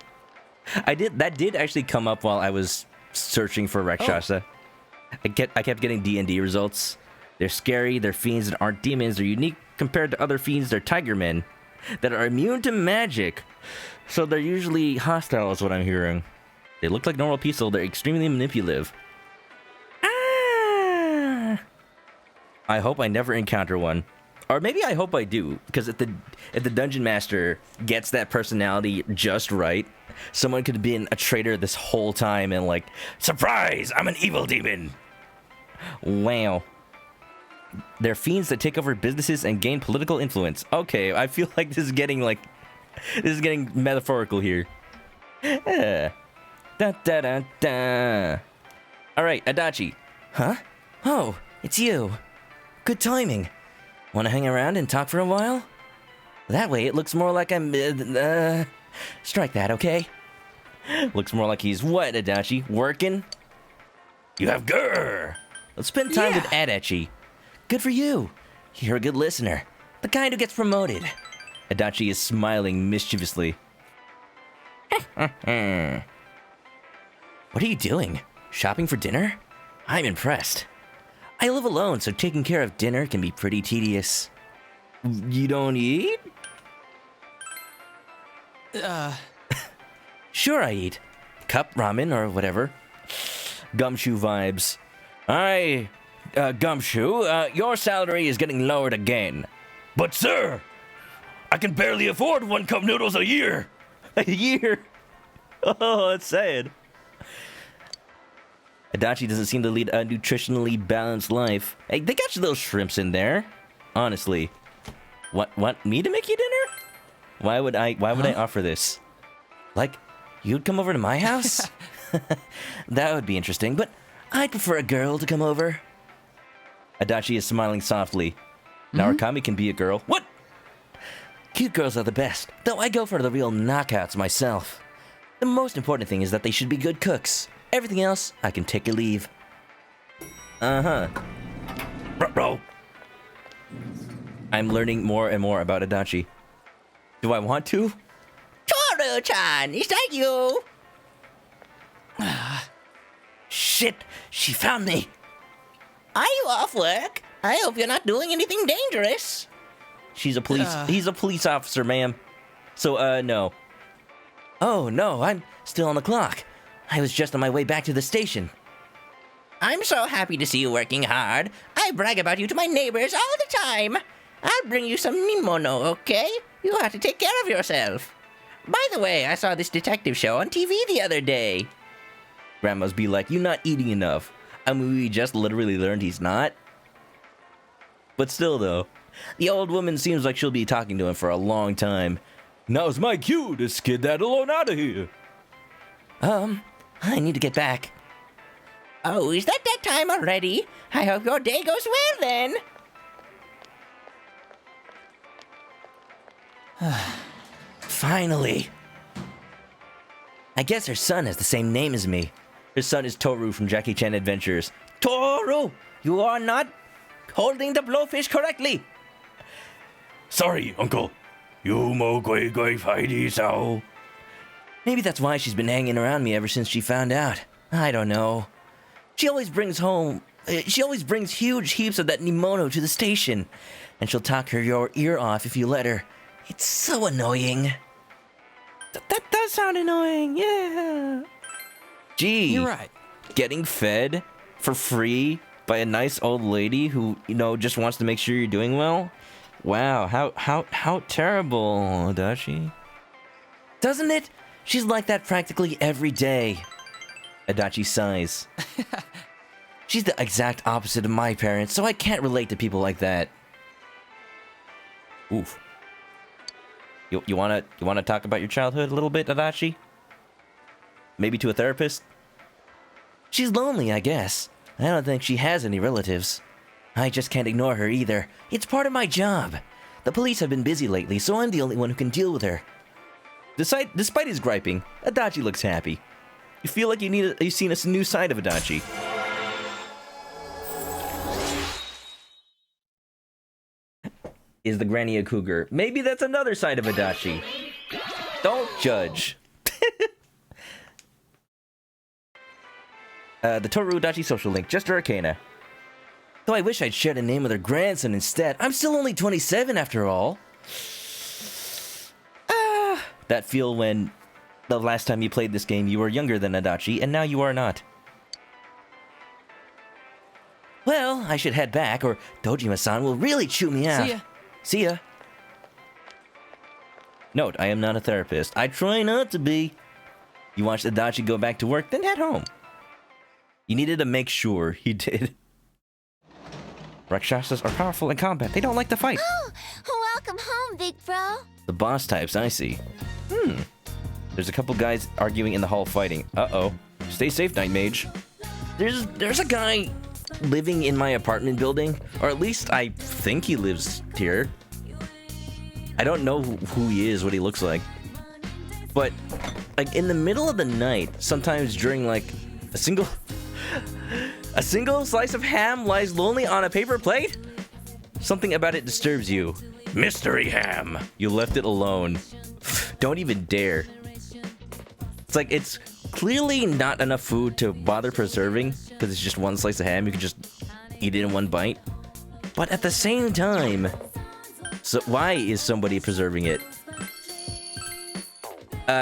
That did actually come up while I was searching for Rakshasa. I kept getting D&D results. They're scary, they're fiends that aren't demons, they're unique compared to other fiends, they're tiger men that are immune to magic. So they're usually hostile is what I'm hearing. They look like normal people, they're extremely manipulative. Ah! I hope I never encounter one. Or maybe I hope I do, because if the dungeon master gets that personality just right, someone could have been a traitor this whole time and like, surprise, I'm an evil demon. Wow. They're fiends that take over businesses and gain political influence. Okay, I feel like this is getting metaphorical here. Da da da da. All right, Adachi. Huh? Oh, it's you. Good timing. Want to hang around and talk for a while? That way it looks more like I'm... strike that, okay? Looks more like he's what, Adachi? Working? You have grrr! Let's spend time with Adachi. Good for you. You're a good listener. The kind who gets promoted. Adachi is smiling mischievously. What are you doing? Shopping for dinner? I'm impressed. I live alone, so taking care of dinner can be pretty tedious. You don't eat? Sure I eat. Cup ramen or whatever. Gumshoe vibes. Gumshoe, your salary is getting lowered again. But sir, I can barely afford 1 cup noodles a year. A year? Oh, that's sad. Adachi doesn't seem to lead a nutritionally balanced life. Hey, they got you little shrimps in there. Honestly. Want me to make you dinner? Why would I offer this? Like, you'd come over to my house? That would be interesting, but I'd prefer a girl to come over. Adachi is smiling softly. Narukami can be a girl. What? Cute girls are the best, though I go for the real knockouts myself. The most important thing is that they should be good cooks. Everything else, I can take or leave. Uh-huh. Bro. I'm learning more and more about Adachi. Do I want to? Toru-chan, is that you? Shit, she found me. Are you off work? I hope you're not doing anything dangerous. He's a police officer, ma'am. So, no. Oh, no, I'm still on the clock. I was just on my way back to the station. I'm so happy to see you working hard. I brag about you to my neighbors all the time. I'll bring you some nimono, okay? You have to take care of yourself. By the way, I saw this detective show on TV the other day. Grandma's be like, you're not eating enough. I mean, we just literally learned he's not. But still, though, the old woman seems like she'll be talking to him for a long time. Now's my cue to skid that alone out of here. I need to get back. Oh, is that time already? I hope your day goes well, then. Finally. I guess her son has the same name as me. Her son is Toru from Jackie Chan Adventures. Toru! You are not holding the blowfish correctly. Sorry, uncle. You mo gui gui fighty sao. Maybe that's why she's been hanging around me ever since she found out. I don't know. She always brings huge heaps of that nimono to the station. And she'll talk your ear off if you let her. It's so annoying. That does sound annoying, yeah. Gee. You're right. Getting fed for free by a nice old lady who, just wants to make sure you're doing well? Wow, how terrible, Adachi. Doesn't it? She's like that practically every day. Adachi sighs. She's the exact opposite of my parents, so I can't relate to people like that. Oof. You wanna talk about your childhood a little bit, Adachi? Maybe to a therapist? She's lonely, I guess. I don't think she has any relatives. I just can't ignore her either. It's part of my job. The police have been busy lately, so I'm the only one who can deal with her. Despite his griping, Adachi looks happy. You feel like you've seen a new side of Adachi. is the granny a cougar? Maybe that's another side of Adachi. Don't judge. The Toru Adachi social link, just Arcana. Though I wish I'd shared the name of their grandson instead. I'm still only 27 after all. That feel when the last time you played this game you were younger than Adachi, and now you are not. Well, I should head back, or Dojima-san will really chew me out. See ya. See ya. Note, I am not a therapist. I try not to be. You watched Adachi go back to work, then head home. You needed to make sure he did. Rakshasas are powerful in combat. They don't like to fight. Oh, welcome home, big bro. The boss types, I see. There's a couple guys arguing in the hall fighting. Uh-oh. Stay safe, Night Mage. There's a guy living in my apartment building, or at least I think he lives here. I don't know who he is, what he looks like. But, like, in the middle of the night, sometimes during, like, a single slice of ham lies lonely on a paper plate? Something about it disturbs you. Mystery ham! You left it alone. Don't even dare. It's like, it's clearly not enough food to bother preserving, because it's just one slice of ham, you can just eat it in one bite. But at the same time, so why is somebody preserving it?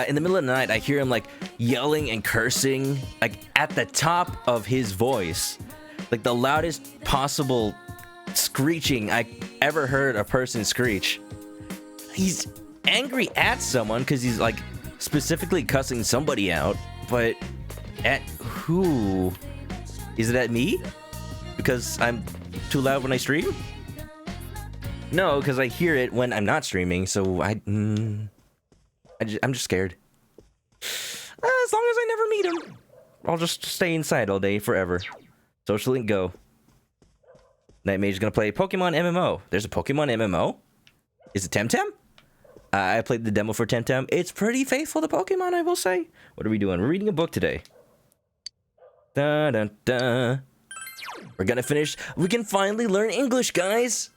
In the middle of the night, I hear him, like, yelling and cursing, like, at the top of his voice. Like, the loudest possible screeching I ever heard a person screech. He's angry at someone, because he's, like, specifically cussing somebody out, but at who? Is it at me? Because I'm too loud when I stream? No, because I hear it when I'm not streaming, so I'm just scared. As long as I never meet him, I'll just stay inside all day forever. Social Link go. Night Mage is gonna play Pokemon MMO. There's a Pokemon MMO? Is it Temtem? I played the demo for Temtem. It's pretty faithful to Pokemon, I will say. What are we doing? We're reading a book today. Da da da. We're gonna finish. We can finally learn English, guys.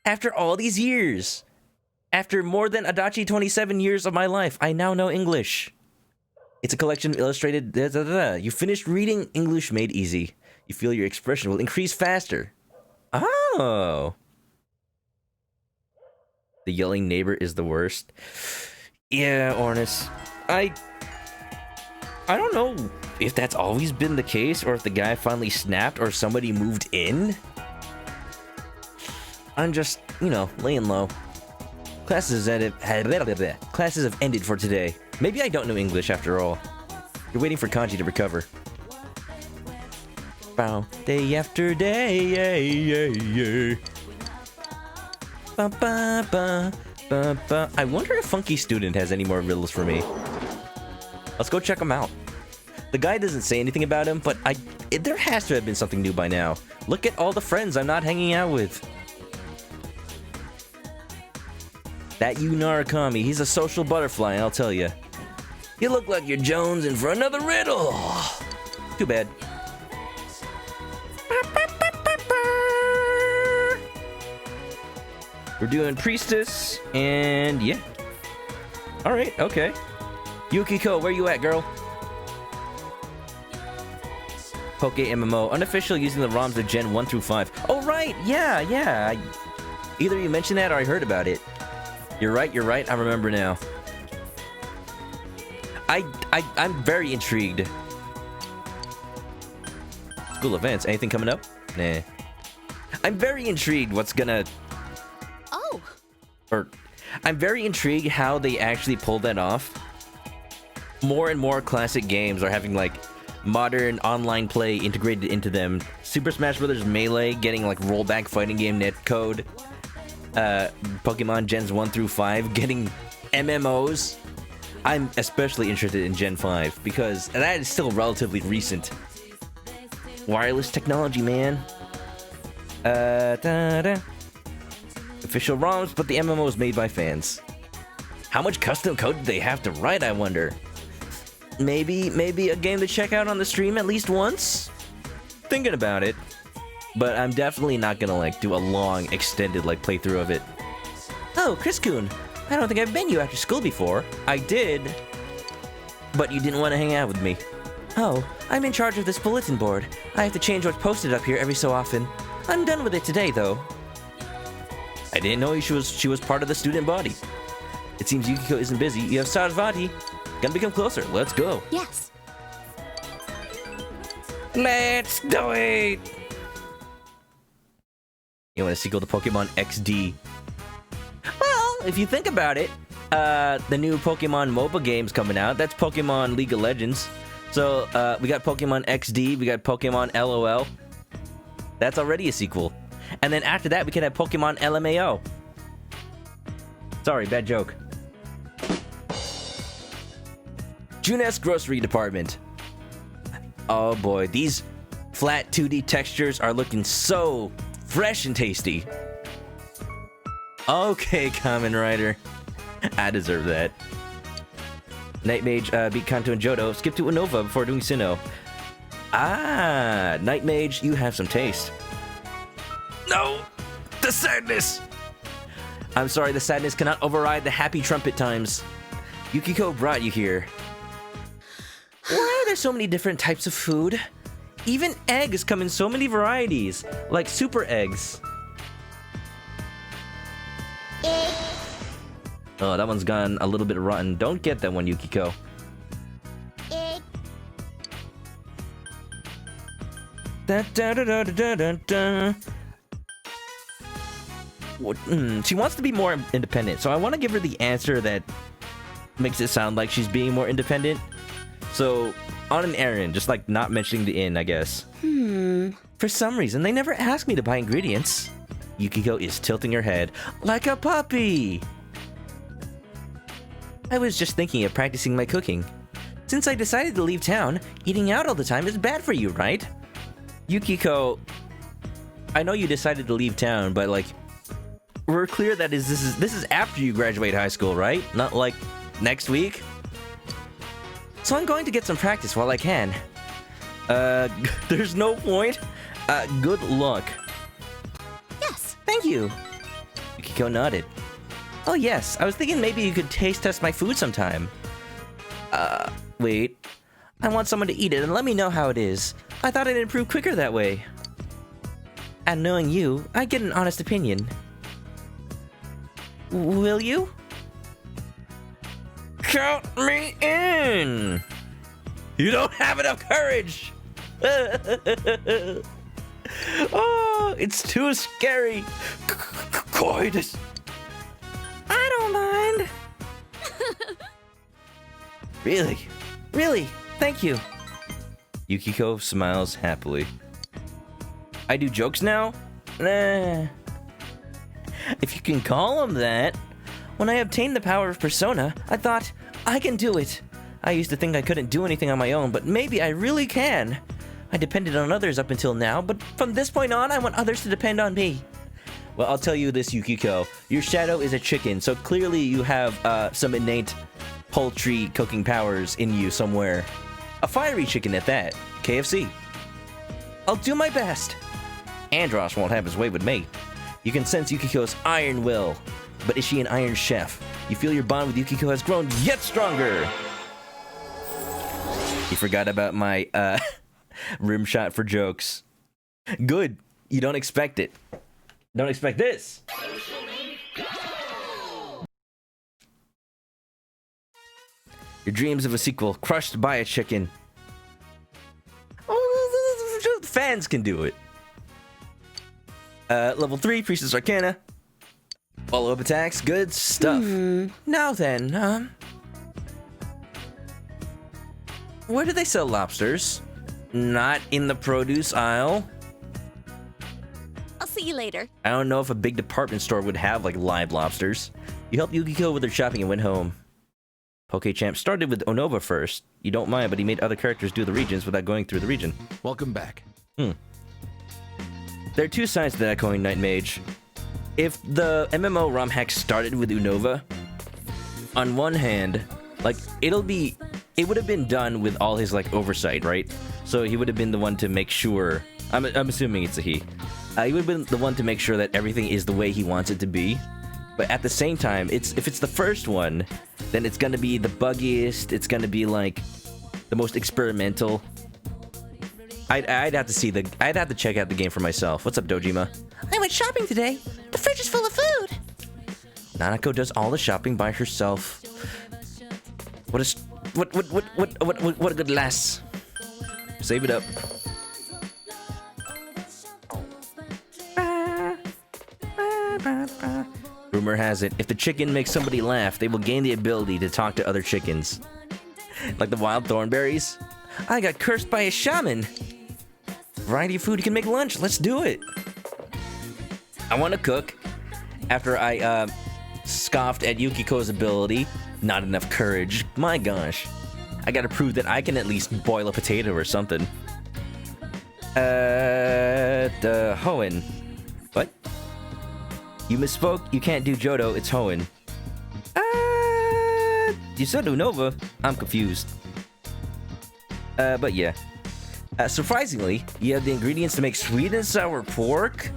After all these years. After more than Adachi 27 years of my life, I now know English. It's a collection of illustrated... You finished reading English Made Easy. You feel your expression will increase faster. Oh. The yelling neighbor is the worst. Yeah, Ornis. I don't know if that's always been the case, or if the guy finally snapped, or somebody moved in. I'm just, you know, laying low. Classes have ended for today. Maybe I don't know English after all. You're waiting for Kanji to recover. Bow. Day after day, yeah, yeah, yeah. Ba, ba, ba, ba, ba. I wonder if Funky Student has any more riddles for me. Let's go check him out. The guy doesn't say anything about him, but there has to have been something new by now. Look at all the friends I'm not hanging out with. That Yu Narukami, he's a social butterfly, I'll tell you. You look like you're jonesing for another riddle. Too bad. We're doing Priestess, and yeah. Alright, okay. Yukiko, where you at, girl? Poke MMO, unofficial using the ROMs of Gen 1 through 5. Oh, right, yeah. Either you mentioned that or I heard about it. You're right, I remember now. I'm very intrigued. School events, anything coming up? Nah. I'm very intrigued what's gonna... Oh. I'm very intrigued how they actually pulled that off. More and more classic games are having, like, modern online play integrated into them. Super Smash Bros. Melee getting, like, rollback fighting game netcode. Pokemon Gens 1 through 5 getting MMOs. I'm especially interested in Gen 5 because that is still relatively recent. Wireless technology, man. Official ROMs, but the MMO is made by fans. How much custom code do they have to write, I wonder? Maybe a game to check out on the stream at least once? Thinking about it. but I'm definitely not gonna like do a long, extended like playthrough of it. Oh, Chris-kun, I don't think I've been you after school before. I did, but you didn't want to hang out with me. Oh, I'm in charge of this bulletin board. I have to change what's posted up here every so often. I'm done with it today, though. I didn't know she was part of the student body. It seems Yukiko isn't busy. You have Sarasvati. Gonna become closer. Let's go. Yes. Let's do it! You want a sequel to Pokemon XD? Well, if you think about it, the new Pokemon MOBA game's coming out. That's Pokemon League of Legends. So, we got Pokemon XD, we got Pokemon LOL. That's already a sequel. And then after that, we can have Pokemon LMAO. Sorry, bad joke. Junes Grocery Department. Oh boy, these flat 2D textures are looking so fresh and tasty. Okay, Kamen Rider. I deserve that. Night Mage beat Kanto and Johto. Skip to Unova before doing Sinnoh. Ah, Night Mage, you have some taste. No! The sadness! I'm sorry, the sadness cannot override the happy trumpet times. Yukiko brought you here. Why are there so many different types of food? Even eggs come in so many varieties, like super eggs. Egg. Oh, that one's gone a little bit rotten. Don't get that one, Yukiko. Egg. Da, da, da, da, da, da, da. What, she wants to be more independent, so I want to give her the answer that makes it sound like she's being more independent. So, on an errand, just like not mentioning the inn, I guess. For some reason, they never asked me to buy ingredients. Yukiko is tilting her head like a puppy. I was just thinking of practicing my cooking. Since I decided to leave town, eating out all the time is bad for you, right? Yukiko, I know you decided to leave town, but like, we're clear that this is after you graduate high school, right? Not like next week? So I'm going to get some practice while I can. There's no point. Good luck. Yes. Thank you. Yukiko nodded. Oh yes, I was thinking maybe you could taste test my food sometime. Wait. I want someone to eat it and let me know how it is. I thought it'd improve quicker that way. And knowing you, I get an honest opinion. Will you? Count me in! You don't have enough courage! Oh, it's too scary. Coitus. I don't mind. Really? Really? Thank you. Yukiko smiles happily. I do jokes now? Nah. If you can call them that. When I obtained the power of Persona, I thought, I can do it. I used to think I couldn't do anything on my own, but maybe I really can. I depended on others up until now, but from this point on, I want others to depend on me. Well, I'll tell you this, Yukiko. Your shadow is a chicken, so clearly you have some innate poultry cooking powers in you somewhere. A fiery chicken at that. KFC. I'll do my best. Andros won't have his way with me. You can sense Yukiko's iron will. But is she an iron chef? You feel your bond with Yukiko has grown yet stronger. You forgot about my, rim shot for jokes. Good. You don't expect it. Don't expect this. Your dreams of a sequel crushed by a chicken. Oh, fans can do it. Level 3, Priestess Arcana. Follow-up attacks, good stuff. Now then, where do they sell lobsters? Not in the produce aisle. I'll see you later. I don't know if a big department store would have, like, live lobsters. You helped Yukiko with her shopping and went home. PokeChamp started with Unova first. You don't mind, but he made other characters do the regions without going through the region. Welcome back. There are two sides to that coin, Night Mage. If the MMO ROM hack started with Unova, on one hand, like, it would have been done with all his, like, oversight, right? So he would have been the one to make sure I'm assuming it's a he. He would have been the one to make sure that everything is the way he wants it to be. But at the same time, if it's the first one, then it's gonna be the buggiest. It's gonna be like the most experimental. I'd have to check out the game for myself. What's up, Dojima? I went shopping today. The fridge is full of food. Nanako does all the shopping by herself. What a good lass. Save it up. Rumor has it, if the chicken makes somebody laugh, they will gain the ability to talk to other chickens. Like the wild thornberries. I got cursed by a shaman. Variety of food you can make lunch. Let's do it. I want to cook. After I scoffed at Yukiko's ability, not enough courage. My gosh. I gotta prove that I can at least boil a potato or something. Hoenn. What? You misspoke. You can't do Johto. It's Hoenn. You said Unova. I'm confused. But yeah. Surprisingly, you have the ingredients to make sweet and sour pork.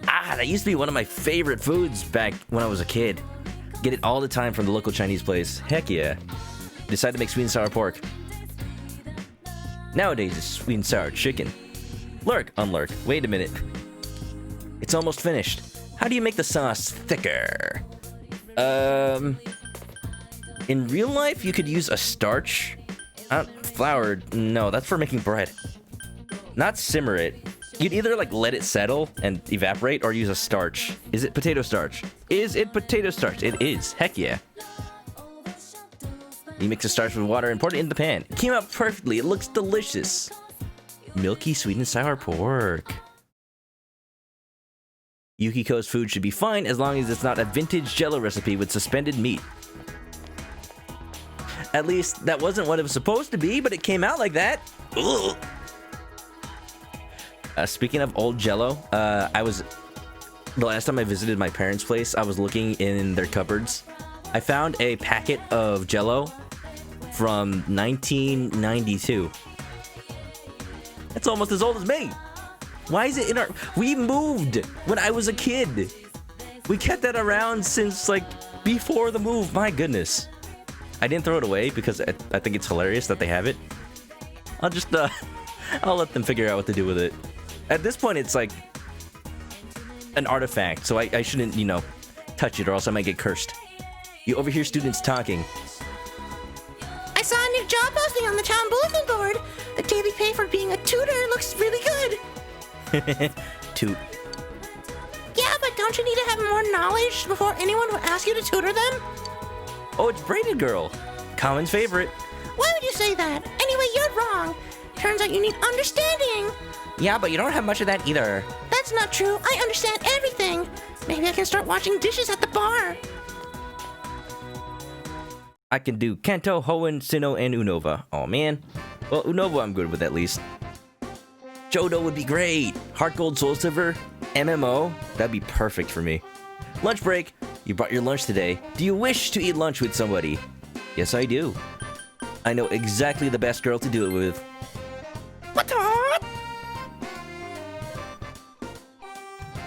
That used to be one of my favorite foods back when I was a kid. Get it all the time from the local Chinese place. Heck yeah. Decide to make sweet and sour pork. Nowadays, it's sweet and sour chicken. Lurk, unlurk. Wait a minute. It's almost finished. How do you make the sauce thicker? In real life, you could use a starch. Flour. No, that's for making bread. Not simmer it. You'd either like let it settle and evaporate or use a starch. Is it potato starch? Is it potato starch? It is. Heck yeah. You mix the starch with water and pour it in the pan. It came out perfectly. It looks delicious. Milky sweet and sour pork. Yukiko's food should be fine as long as it's not a vintage Jello recipe with suspended meat. At least that wasn't what it was supposed to be, but it came out like that. Ugh. Speaking of old Jello, the last time I visited my parents' place, I was looking in their cupboards. I found a packet of Jello from 1992. That's almost as old as me. Why is it in our... We moved when I was a kid. We kept that around since, like, before the move. My goodness. I didn't throw it away because I think it's hilarious that they have it. I'll just, I'll let them figure out what to do with it. At this point, it's like an artifact, so I shouldn't, touch it or else I might get cursed. You overhear students talking. I saw a new job posting on the town bulletin board. The daily pay for being a tutor looks really good. Toot. Yeah, but don't you need to have more knowledge before anyone will ask you to tutor them? Oh, it's Braided Girl. Common's favorite. Why would you say that? Anyway, you're wrong. Turns out you need understanding. Yeah, but you don't have much of that either. That's not true. I understand everything. Maybe I can start washing dishes at the bar. I can do Kanto, Hoenn, Sinnoh, and Unova. Oh man. Well, Unova I'm good with at least. Johto would be great. Heart Gold, Soul Silver, MMO. That'd be perfect for me. Lunch break. You brought your lunch today. Do you wish to eat lunch with somebody? Yes, I do. I know exactly the best girl to do it with. What?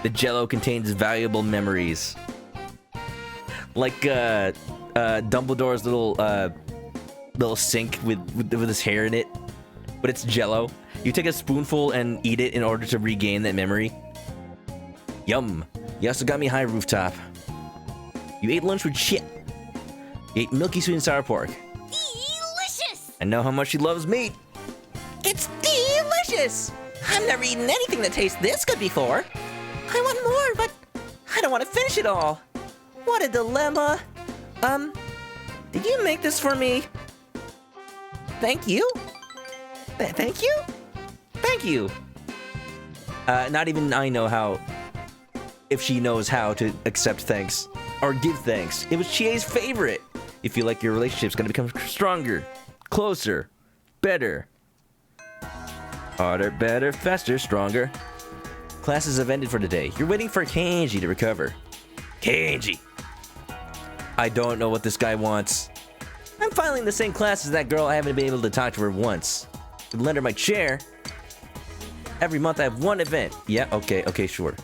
The Jello contains valuable memories. Like, Dumbledore's little sink with his hair in it. But it's Jello. You take a spoonful and eat it in order to regain that memory. Yum. You also got me high rooftop. You ate lunch with shit. You ate milky sweet and sour pork. Delicious! I know how much she loves meat. It's delicious! I've never eaten anything that tastes this good before. I want more, but I don't want to finish it all. What a dilemma. Did you make this for me? Thank you? Thank you? Thank you. Not even I know how, if she knows how to accept thanks or give thanks. It was Chie's favorite. You feel like your relationship's gonna become stronger, closer, better. Harder, better, faster, stronger. Classes have ended for today. You're waiting for Kanji to recover. Kanji! I don't know what this guy wants. I'm finally in the same class as that girl. I haven't been able to talk to her once. I lend her my chair. Every month I have one event. Yeah, okay, sure.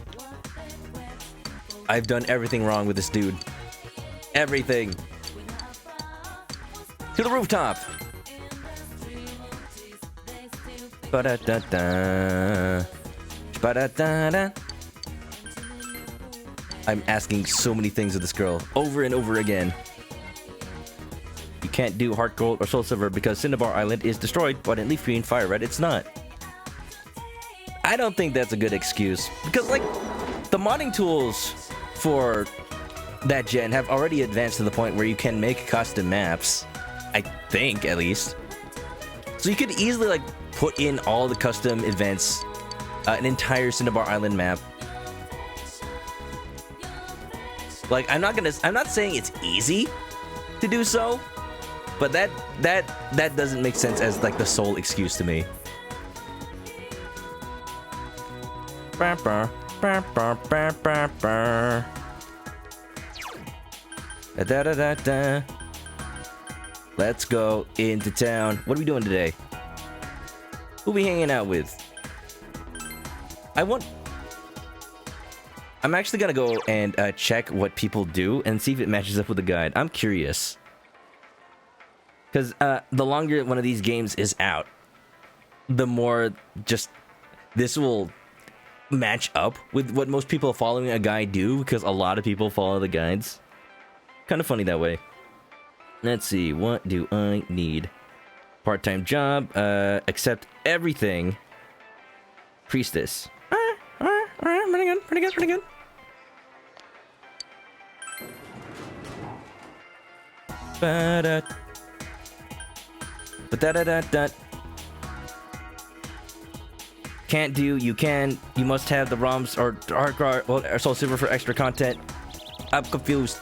I've done everything wrong with this dude. Everything. To the rooftop. Ba-da-da-da. Ba-da-da-da. I'm asking so many things of this girl over and over again. You can't do Heart Gold or Soul Silver because Cinnabar Island is destroyed, but in Leaf Green Fire Red it's not. I don't think that's a good excuse because, like, the modding tools for that gen have already advanced to the point where you can make custom maps. I think, at least. So you could easily, like, put in all the custom events, an entire Cinnabar Island map. Like, I'm not saying it's easy to do so, but that doesn't make sense as, like, the sole excuse to me. Da-da-da-da. Let's go into town. What are we doing today? Who we hanging out with? I'm actually gonna go and check what people do and see if it matches up with the guide. I'm curious. Because the longer one of these games is out, the more just this will match up with what most people following a guide do, because a lot of people follow the guides. Kind of funny that way. Let's see, what do I need? Part-time job, accept everything. Priestess. Alright, pretty good. Ba-da. Ba-da-da-da-da. Can't do, you can. You must have the ROMs or Soul Silver for extra content. I'm confused.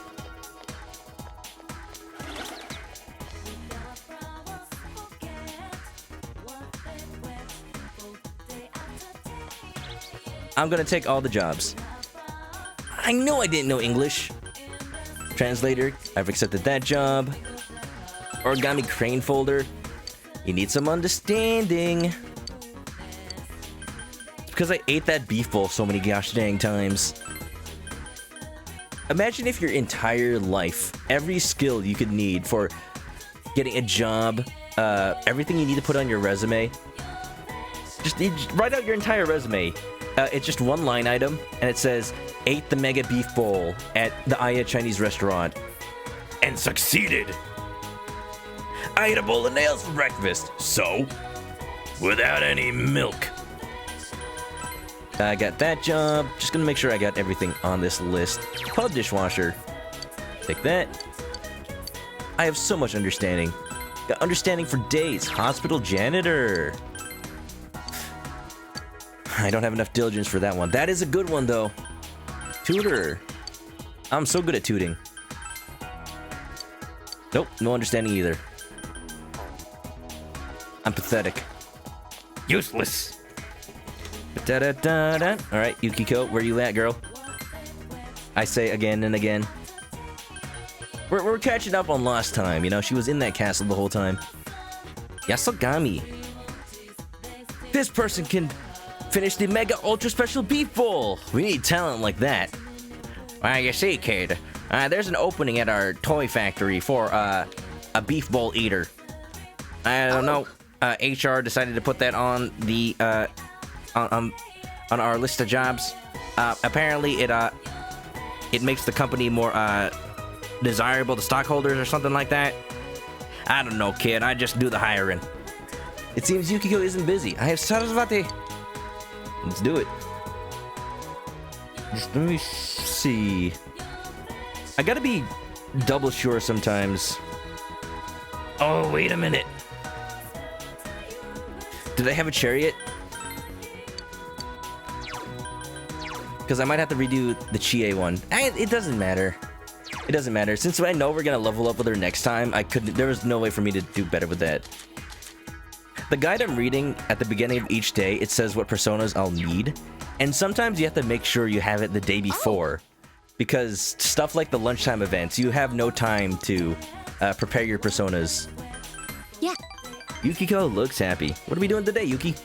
I'm gonna take all the jobs. I know I didn't know English. Translator, I've accepted that job. Origami crane folder. You need some understanding. It's because I ate that beef bowl so many gosh dang times. Imagine if your entire life, every skill you could need for getting a job, everything you need to put on your resume, just write out your entire resume. It's just one line item, and it says, ate the mega beef bowl at the Aya Chinese restaurant. And succeeded! I ate a bowl of nails for breakfast, so? Without any milk. I got that job. Just gonna make sure I got everything on this list. Pub dishwasher. Take that. I have so much understanding. Got understanding for days. Hospital janitor. I don't have enough diligence for that one. That is a good one, though. Tutor. I'm so good at tooting. Nope, no understanding either. I'm pathetic. Useless. Da-da-da-da. Alright, Yukiko, where you at, girl? I say again and again. We're catching up on lost time, you know? She was in that castle the whole time. Yasogami. This person can finish the Mega Ultra Special Beef Bowl. We need talent like that. Well, you see, kid, there's an opening at our toy factory for a beef bowl eater. I don't know. HR decided to put that on the on our list of jobs. Apparently, it makes the company more desirable to stockholders or something like that. I don't know, kid. I just do the hiring. It seems Yukiko isn't busy. I have Sarasvati. Let's do it. Just let me see. I gotta be double sure sometimes. Oh, wait a minute. Did I have a chariot? Because I might have to redo the Chie one. It doesn't matter. It doesn't matter. Since I know we're gonna level up with her next time, there was no way for me to do better with that. The guide I'm reading at the beginning of each day, it says what personas I'll need. And sometimes you have to make sure you have it the day before. Because stuff like the lunchtime events, you have no time to prepare your personas. Yeah. Yukiko looks happy. What are we doing today, Yuki?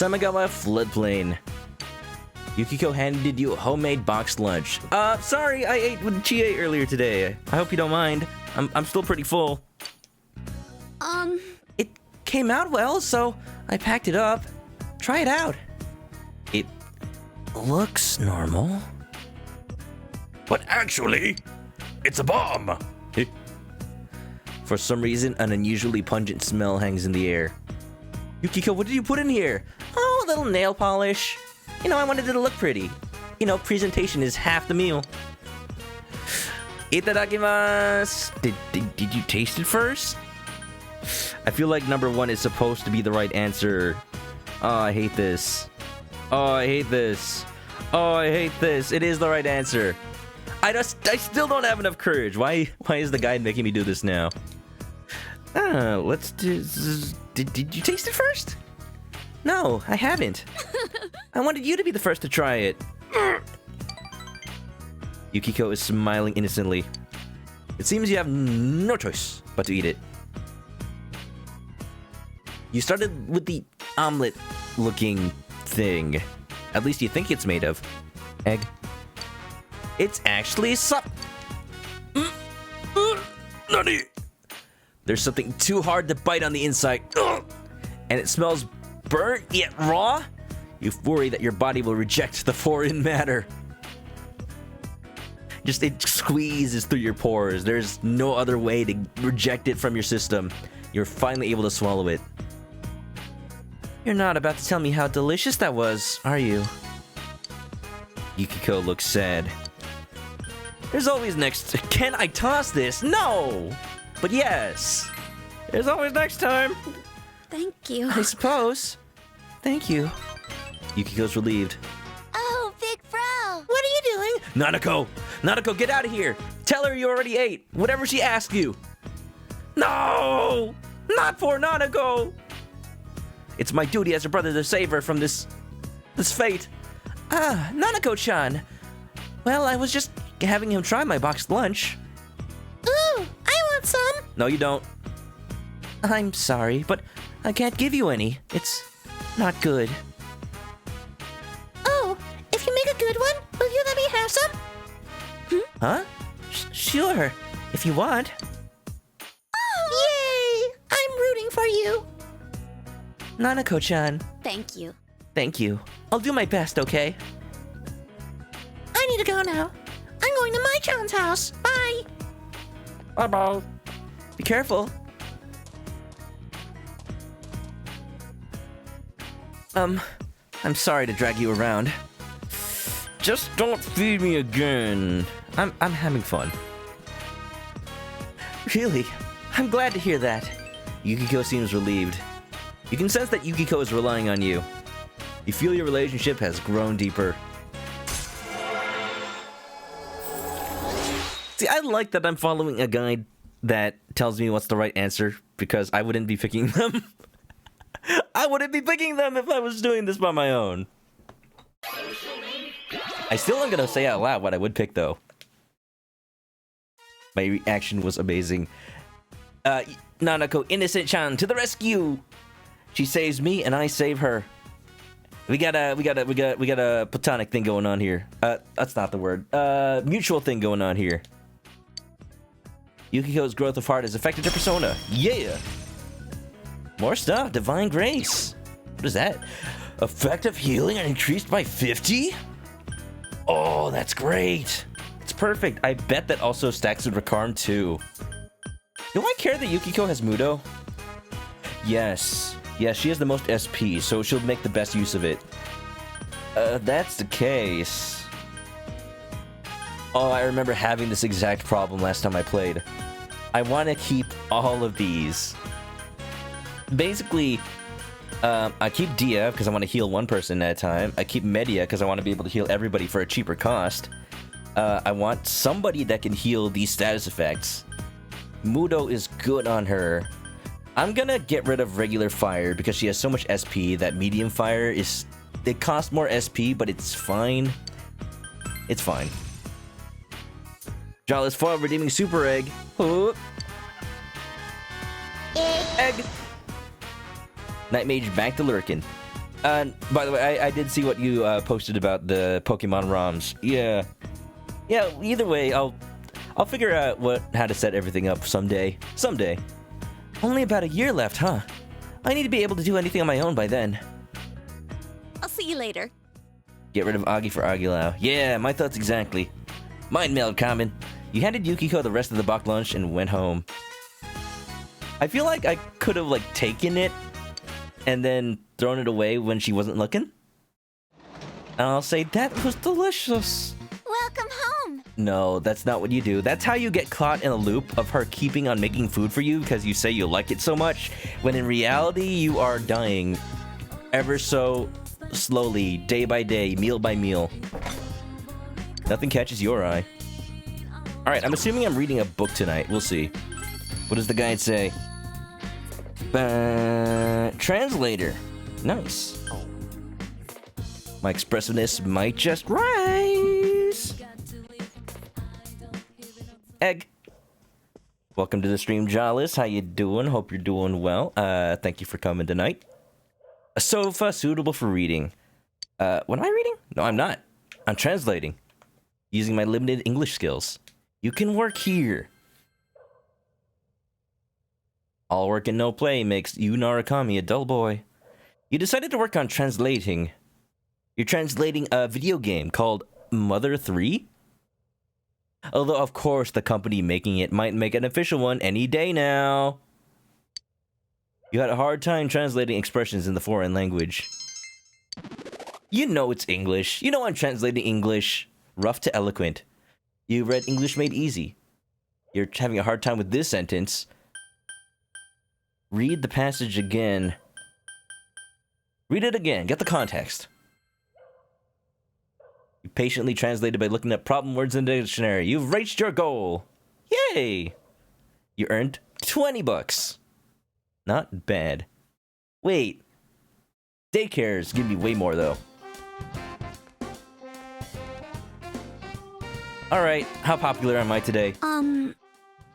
Samagawa floodplain. Yukiko handed you a homemade boxed lunch. Sorry, I ate with Chie earlier today. I hope you don't mind. I'm still pretty full. It came out well, so I packed it up. Try it out. It looks normal. But actually, it's a bomb. For some reason, an unusually pungent smell hangs in the air. Yukiko, what did you put in here? Oh, a little nail polish. You know, I wanted it to look pretty. You know, presentation is half the meal. Itadakimasu. Did you taste it first? I feel like number 1 is supposed to be the right answer. Oh, I hate this. Oh, I hate this. Oh, I hate this. It is the right answer. I still don't have enough courage. Why is the guy making me do this now? Let's do... Did you taste it first? No, I haven't. I wanted you to be the first to try it. Yukiko is smiling innocently. It seems you have no choice but to eat it. You started with the omelet-looking thing. At least you think it's made of. Egg. It's actually Nani? There's something too hard to bite on the inside. Ugh. And it smells burnt yet raw. You worry that your body will reject the foreign matter. Just it squeezes through your pores. There's no other way to reject it from your system. You're finally able to swallow it. You're not about to tell me how delicious that was, are you? Yukiko looks sad. There's always next... Can I toss this? No! But yes! There's always next time! Thank you. I suppose. Thank you. Yukiko's relieved. Oh, big bro. What are you doing? Nanako! Nanako, get out of here! Tell her you already ate, whatever she asks you! No! Not for Nanako! It's my duty as a brother to save her from this fate. Ah, Nanako-chan. Well, I was just having him try my boxed lunch. Ooh, I want some. No, you don't. I'm sorry, but I can't give you any. It's not good. Oh, if you make a good one, will you let me have some? Huh? Sure, if you want. Yay! I'm rooting for you. Nanako-chan, Thank you. thank you. I'll do my best, okay? I need to go now. I'm going to my Chan's house. Bye. Bye-bye. Be careful. I'm sorry to drag you around. Just don't feed me again. I'm having fun. Really? I'm glad to hear that. Yukiko seems relieved. You can sense that Yukiko is relying on you. You feel your relationship has grown deeper. See, I like that I'm following a guide that tells me what's the right answer, because I wouldn't be picking them. I wouldn't be picking them if I was doing this by my own. I still am gonna say out loud what I would pick, though. My reaction was amazing. Nanako, innocent-chan, to the rescue! She saves me, and I save her. We got a platonic thing going on here. That's not the word. Mutual thing going on here. Yukiko's growth of heart has affected her persona. Yeah! More stuff. Divine Grace. What is that? Effective healing increased by 50? Oh, that's great. It's perfect. I bet that also stacks with Rakarm too. Do I care that Yukiko has Mudo? Yes. Yeah, she has the most SP, so she'll make the best use of it. That's the case. Oh, I remember having this exact problem last time I played. I want to keep all of these. Basically, I keep Dia because I want to heal one person at a time. I keep Media because I want to be able to heal everybody for a cheaper cost. I want somebody that can heal these status effects. Mudo is good on her. I'm gonna get rid of regular fire because she has so much SP that medium fire is... It costs more SP, but it's fine. It's fine. Jolly's Foil redeeming Super Egg. Oh. Egg! Night Mage back to Lurkin. By the way, I did see what you posted about the Pokemon ROMs. Yeah. Either way, I'll figure out how to set everything up someday. Someday. Only about a year left, huh? I need to be able to do anything on my own by then. I'll see you later. Get rid of Agi for Agilao. Yeah, my thoughts exactly. Mind meld, Common. You handed Yukiko the rest of the box lunch and went home. I feel like I could have taken it and then thrown it away when she wasn't looking. And I'll say that was delicious. Welcome home. No, that's not what you do. That's how you get caught in a loop of her keeping on making food for you because you say you like it so much, when in reality you are dying ever so slowly, day by day, meal by meal. Nothing catches your eye. Alright, I'm assuming I'm reading a book tonight. We'll see. What does the guide say? Translator. Nice. My expressiveness might just rise. Egg. Welcome to the stream, Jollis. How you doing? Hope you're doing well. Thank you for coming tonight. A sofa suitable for reading. What am I reading? No, I'm not. I'm translating. Using my limited English skills. You can work here. All work and no play makes you Narukami a dull boy. You decided to work on translating. You're translating a video game called Mother 3? Although, of course, the company making it might make an official one any day now. You had a hard time translating expressions in the foreign language. You know it's English. You know I'm translating English. Rough to eloquent. You read English Made Easy. You're having a hard time with this sentence. Read the passage again. Read it again. Get the context. You patiently translated by looking at problem words in the dictionary. You've reached your goal. Yay! You earned 20 bucks. Not bad. Wait. Daycares give me way more, though. Alright, how popular am I today? Can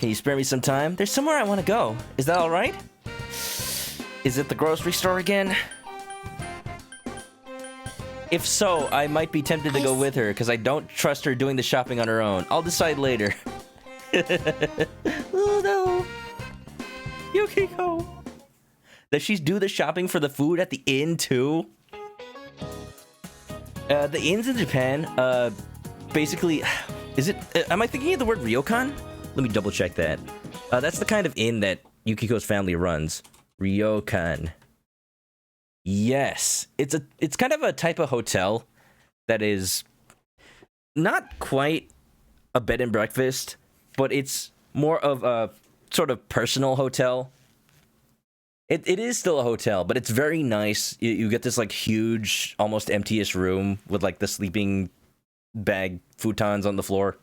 you spare me some time? There's somewhere I want to go. Is that alright? Is it the grocery store again? If so, I might be tempted to go with her, because I don't trust her doing the shopping on her own. I'll decide later. Oh no. Yukiko. Does she do the shopping for the food at the inn, too? The inns in Japan, basically... Is it... am I thinking of the word ryokan? Let me double check that. That's the kind of inn that Yukiko's family runs. Ryokan. Yes. It's kind of a type of hotel that is not quite a bed and breakfast, but it's more of a sort of personal hotel. It is still a hotel, but it's very nice. You get this huge, almost empty-ish room with the sleeping bag futons on the floor.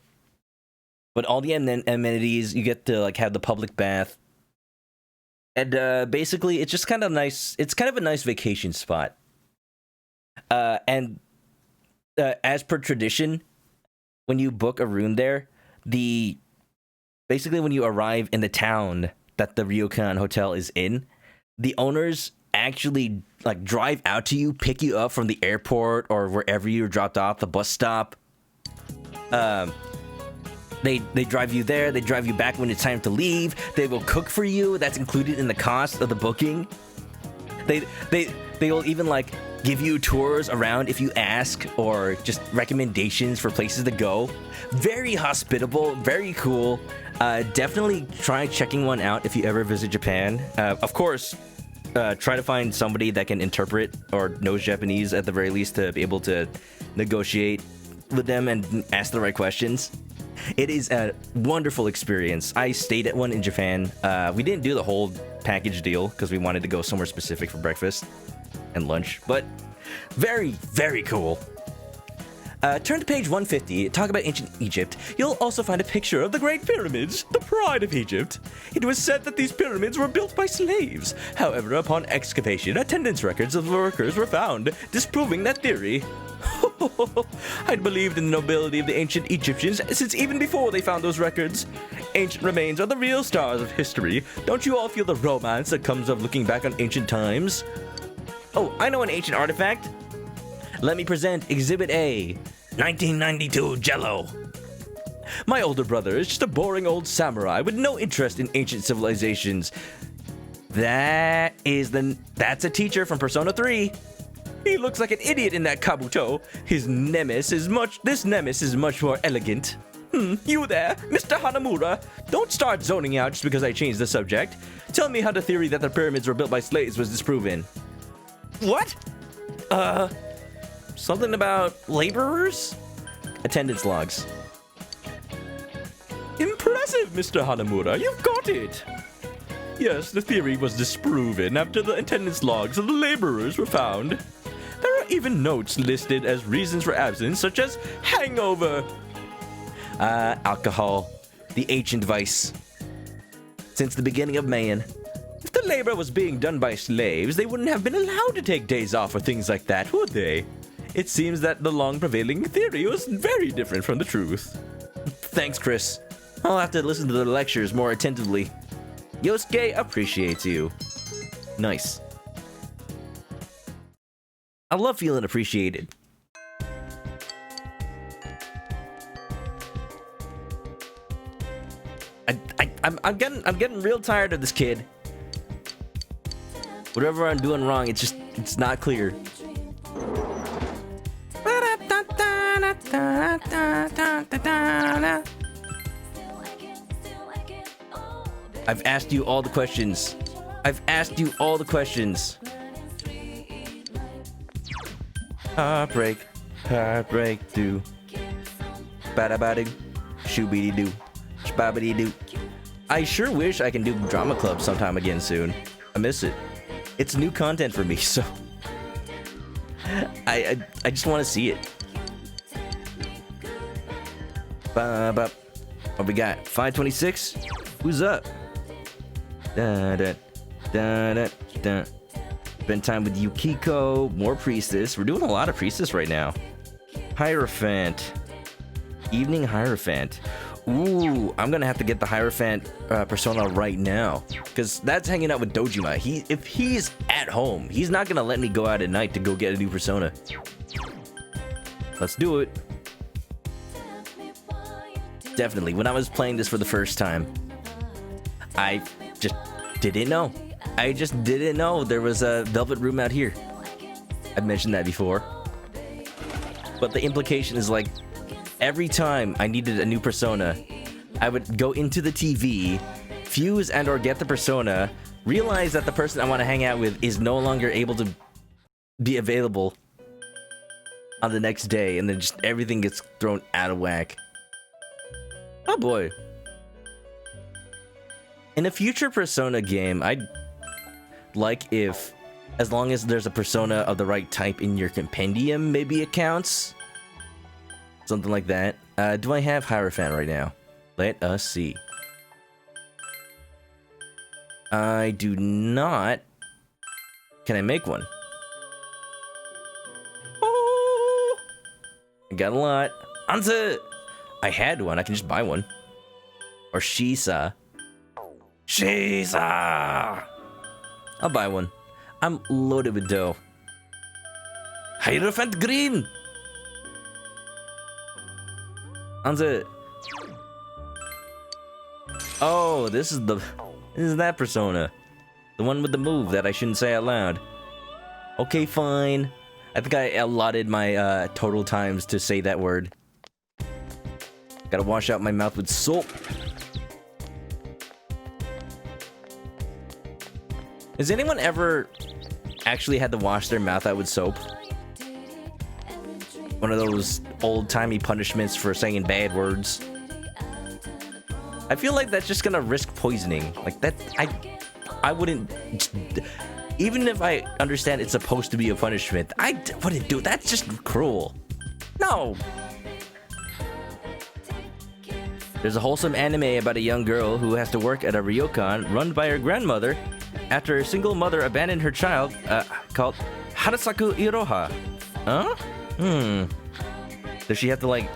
But all the amenities, you get to have the public bath. And basically, it's just kind of nice. It's kind of a nice vacation spot. And as per tradition, when you book a room there, basically when you arrive in the town that the Ryokan Hotel is in, the owners actually drive out to you, pick you up from the airport or wherever you were dropped off, the bus stop. They drive you there, they drive you back when it's time to leave, they will cook for you, that's included in the cost of the booking. They will even give you tours around if you ask, or just recommendations for places to go. Very hospitable, very cool. Definitely try checking one out if you ever visit Japan. Of course, try to find somebody that can interpret or knows Japanese at the very least to be able to negotiate with them and ask the right questions. It is a wonderful experience. I stayed at one in Japan. We didn't do the whole package deal because we wanted to go somewhere specific for breakfast and lunch, but very, very cool. Turn to page 150, talk about ancient Egypt. You'll also find a picture of the Great Pyramids, the pride of Egypt. It was said that these pyramids were built by slaves. However, upon excavation, attendance records of the workers were found, disproving that theory. I'd believed in the nobility of the ancient Egyptians since even before they found those records. Ancient remains are the real stars of history. Don't you all feel the romance that comes of looking back on ancient times? Oh, I know an ancient artifact. Let me present Exhibit A, 1992 Jello. My older brother is just a boring old samurai with no interest in ancient civilizations. That's a teacher from Persona 3. He looks like an idiot in that kabuto. This nemesis is much more elegant. You there, Mr. Hanamura. Don't start zoning out just because I changed the subject. Tell me how the theory that the pyramids were built by slaves was disproven. What? Something about laborers? Attendance logs. Impressive, Mr. Hanamura. You've got it. Yes, the theory was disproven after the attendance logs of the laborers were found. There are even notes listed as reasons for absence, such as hangover. Alcohol, the ancient vice. Since the beginning of man, if the labor was being done by slaves, they wouldn't have been allowed to take days off or things like that, would they? It seems that the long prevailing theory was very different from the truth. Thanks, Chris. I'll have to listen to the lectures more attentively. Yosuke appreciates you. Nice. I love feeling appreciated. I'm getting real tired of this kid. Whatever I'm doing wrong, it's not clear. I've asked you all the questions. Heartbreak, do. Bada-bada, shoo-beady-doo, shbabity-doo. I sure wish I can do drama club sometime again soon. I miss it. It's new content for me, so I just want to see it. What we got? 526? Who's up? Spend time with Yukiko. More priestess. We're doing a lot of priestess right now. Hierophant. Evening Hierophant. Ooh, I'm gonna have to get the Hierophant persona right now, because that's hanging out with Dojima. If he's at home, he's not gonna let me go out at night to go get a new persona. Let's do it. Definitely. When I was playing this for the first time, I just didn't know. I just didn't know there was a Velvet Room out here. I've mentioned that before. But the implication is like, every time I needed a new persona, I would go into the TV, fuse and or get the persona, realize that the person I want to hang out with is no longer able to be available on the next day, and then just everything gets thrown out of whack. Oh boy. In a future Persona game, I'd like if, as long as there's a persona of the right type in your compendium, maybe it counts. Something like that. Do I have Hierophant right now? Let us see. I do not. Can I make one? Oh! I got a lot. Answer! I had one. I can just buy one. Or Shisa. Shisa! I'll buy one. I'm loaded with dough. Hierophant Green! Answer. Oh, this is that persona. The one with the move that I shouldn't say out loud. Okay, fine. I think I allotted my total times to say that word. Gotta wash out my mouth with soap. Has anyone ever actually had to wash their mouth out with soap? One of those old-timey punishments for saying bad words. I feel like that's just gonna risk poisoning. Like that, I wouldn't. Even if I understand it's supposed to be a punishment, I wouldn't do it. That's just cruel. No. There's a wholesome anime about a young girl who has to work at a ryokan run by her grandmother after a single mother abandoned her child, called Harasaku Iroha. Huh? Does she have to, like,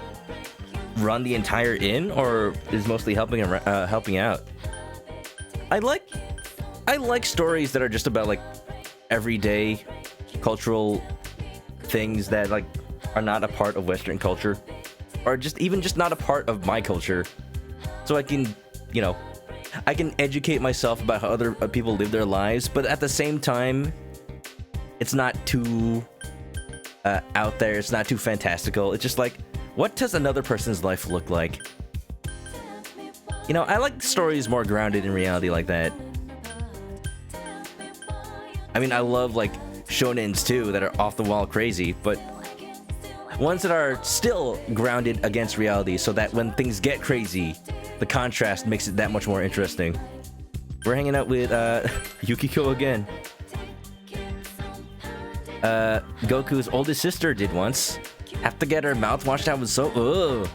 run the entire inn, or is mostly helping out? I like stories that are just about, like, everyday cultural things that like are not a part of Western culture, or just not a part of my culture, so I can, you know, I can educate myself about how other people live their lives, but at the same time, it's not too out there. It's not too fantastical. It's just like, what does another person's life look like? You know, I like stories more grounded in reality like that. I mean, I love like shonens too that are off the wall crazy, but ones that are still grounded against reality, so that when things get crazy, the contrast makes it that much more interesting. We're hanging out with Yukiko again. Goku's oldest sister did once. Have to get her mouth washed out with soap. Ugh.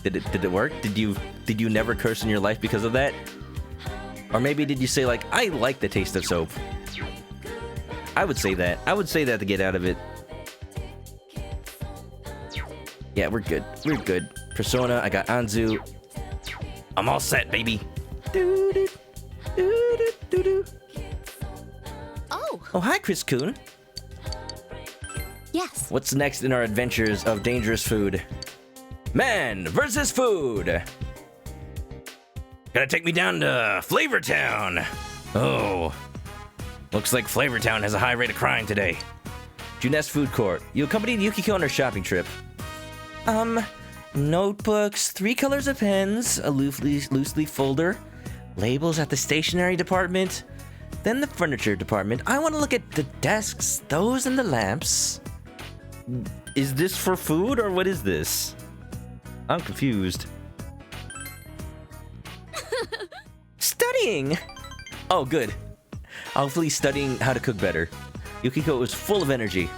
Did it work? Did you never curse in your life because of that? Or maybe did you say like, I like the taste of soap? I would say that. I would say that to get out of it. Yeah, we're good. We're good. Persona, I got Anzu. I'm all set, baby. Oh, hi, Chris-kun. Yes. What's next in our adventures of dangerous food? Man versus food! Gonna take me down to Flavor Town. Oh. Looks like Flavor Town has a high rate of crime today. Juness Food Court. You accompanied Yukiko on her shopping trip. Notebooks, 3 colors of pens, a loose leaf folder, labels at the stationery department, then the furniture department. I want to look at the desks, those and the lamps. Is this for food or what is this? I'm confused. Studying! Oh, good. Hopefully studying how to cook better. Yukiko was full of energy.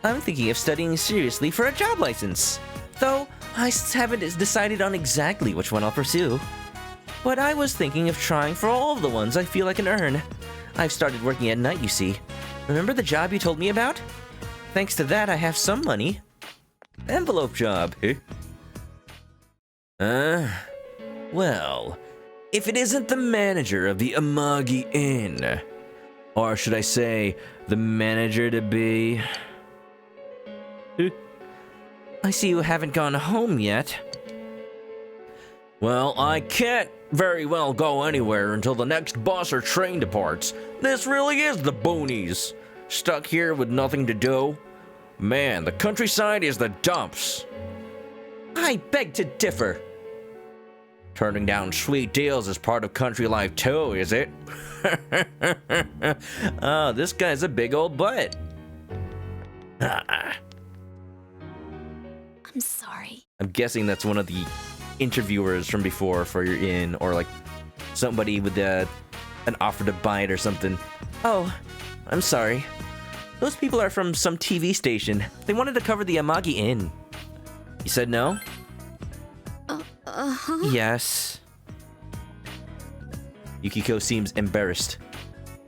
I'm thinking of studying seriously for a job license. Though, I haven't decided on exactly which one I'll pursue. But I was thinking of trying for all of the ones I feel I can earn. I've started working at night, you see. Remember the job you told me about? Thanks to that, I have some money. Envelope job, eh? Well, if it isn't the manager of the Amagi Inn, or should I say, the manager-to-be... I see you haven't gone home yet. Well, I can't very well go anywhere until the next bus or train departs. This really is the boonies. Stuck here with nothing to do. Man, the countryside is the dumps. I beg to differ. Turning down sweet deals is part of country life too, is it? Oh, this guy's a big old butt. I'm sorry. I'm guessing that's one of the interviewers from before for your inn, or like somebody with an offer to buy it or something. Oh, I'm sorry. Those people are from some TV station. They wanted to cover the Amagi Inn. You said no? Yes. Yukiko seems embarrassed.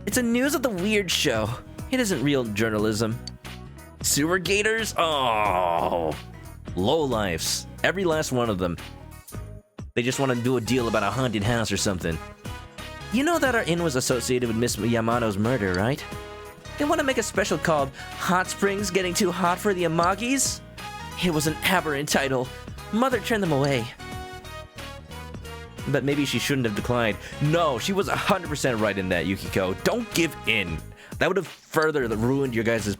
It's a news of the weird show. It isn't real journalism. Sewer gators? Oh. Lowlifes. Every last one of them. They just want to do a deal about a haunted house or something. You know that our inn was associated with Miss Yamano's murder, right? They want to make a special called Hot Springs Getting Too Hot for the Amagis? It was an aberrant title. Mother turned them away. But maybe she shouldn't have declined. No, she was 100% right in that, Yukiko. Don't give in. That would have further ruined your guys'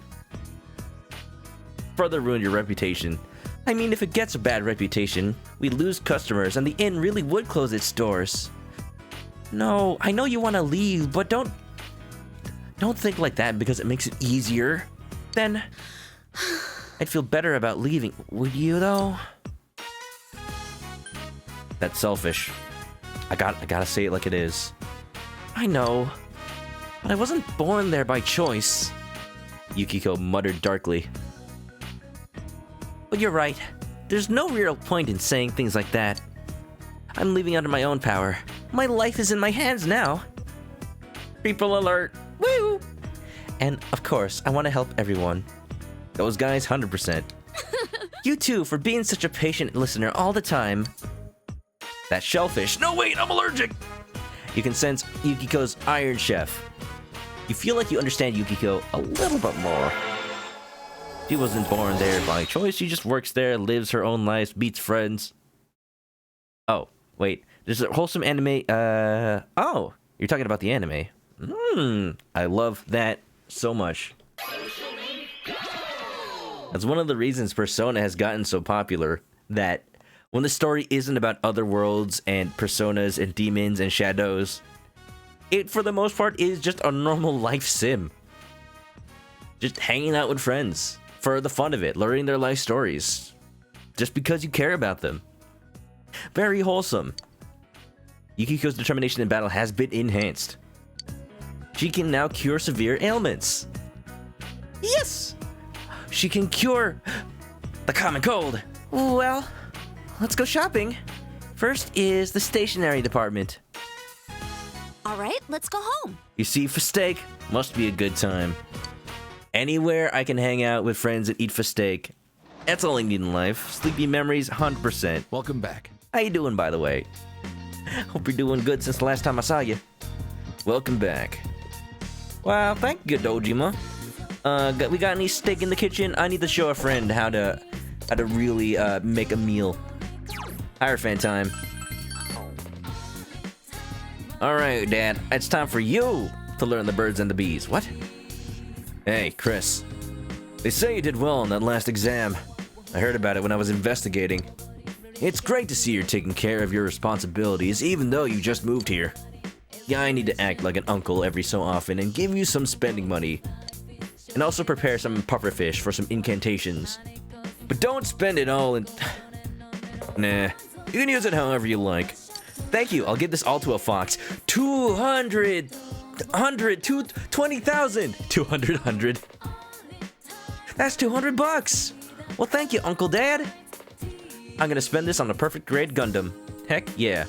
your reputation. I mean, if it gets a bad reputation, we'd lose customers and the inn really would close its doors. No, I know you want to leave, but don't think like that because it makes it easier. Then I'd feel better about leaving. Would you though? That's selfish. I gotta say it like it is. I know, but I wasn't born there by choice. Yukiko muttered darkly. But you're right. There's no real point in saying things like that. I'm leaving under my own power. My life is in my hands now. People alert. Woo! And of course, I want to help everyone. Those guys, 100%. You too, for being such a patient listener all the time. That shellfish. No, wait, I'm allergic. You can sense Yukiko's Iron Chef. you feel like you understand Yukiko a little bit more. She wasn't born there by choice, she just works there, lives her own life, meets friends. Oh, wait, there's a wholesome anime, oh, you're talking about the anime. I love that so much. That's one of the reasons Persona has gotten so popular, that when the story isn't about other worlds and personas and demons and shadows, it, for the most part, is just a normal life sim. Just hanging out with friends for the fun of it, learning their life stories, just because you care about them. Very wholesome. Yukiko's determination in battle has been enhanced. She can now cure severe ailments. Yes! She can cure the common cold. Well, let's go shopping. First is the stationery department. All right, let's go home. You see, for steak, must be a good time. Anywhere I can hang out with friends and eat for steak. That's all I need in life. Sleepy memories, 100%. Welcome back. How you doing, by the way? Hope you're doing good since the last time I saw you. Welcome back. Well, thank you, Dojima. We got any steak in the kitchen? I need to show a friend how to really make a meal. Hierophant time. Alright, Dad, it's time for you to learn the birds and the bees. What? Hey, Chris. They say you did well on that last exam. I heard about it when I was investigating. It's great to see you're taking care of your responsibilities, even though you just moved here. Yeah, I need to act like an uncle every so often and give you some spending money. And also prepare some pufferfish for some incantations. But don't spend it all in... Nah, you can use it however you like. Thank you, I'll give this all to a fox. 200... 20,000! 200. That's $200! Well, thank you, Uncle Dad. I'm gonna spend this on a perfect grade Gundam. Heck yeah.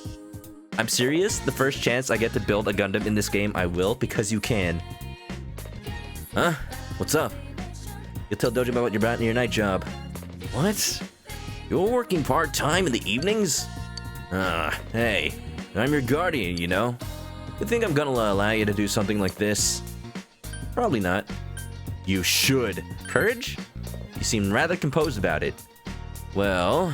I'm serious, the first chance I get to build a Gundam in this game, I will, because you can. Huh? What's up? You'll tell Dojima what you're about in your night job. What? You're working part-time in the evenings? Hey, I'm your guardian, you know? You think I'm gonna allow you to do something like this? Probably not. You should. Courage? You seem rather composed about it. Well,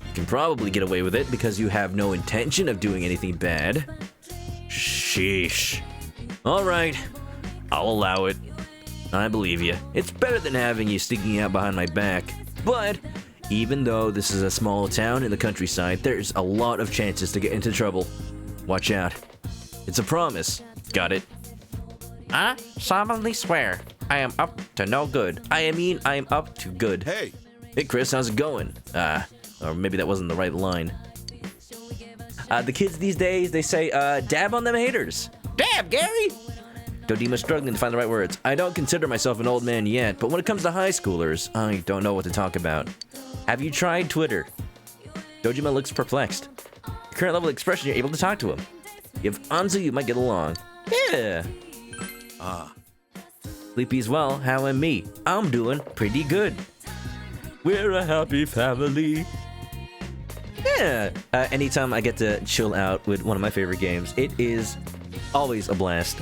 you can probably get away with it because you have no intention of doing anything bad. Sheesh. Alright, I'll allow it. I believe you. It's better than having you sneaking out behind my back. But, even though this is a small town in the countryside, there's a lot of chances to get into trouble. Watch out. It's a promise. Got it? I solemnly swear, I am up to no good. I am up to good. Hey! Hey Chris, how's it going? Or maybe that wasn't the right line. The kids these days, they say, dab on them haters. Dab, Gary! Dojima's struggling to find the right words. I don't consider myself an old man yet, but when it comes to high schoolers, I don't know what to talk about. Have you tried Twitter? Dojima looks perplexed. The current level of expression, you're able to talk to him. If Anzu, you might get along. Yeah. Sleepy's well, how am me? I'm doing pretty good. We're a happy family. Yeah. Anytime I get to chill out with one of my favorite games, it is always a blast.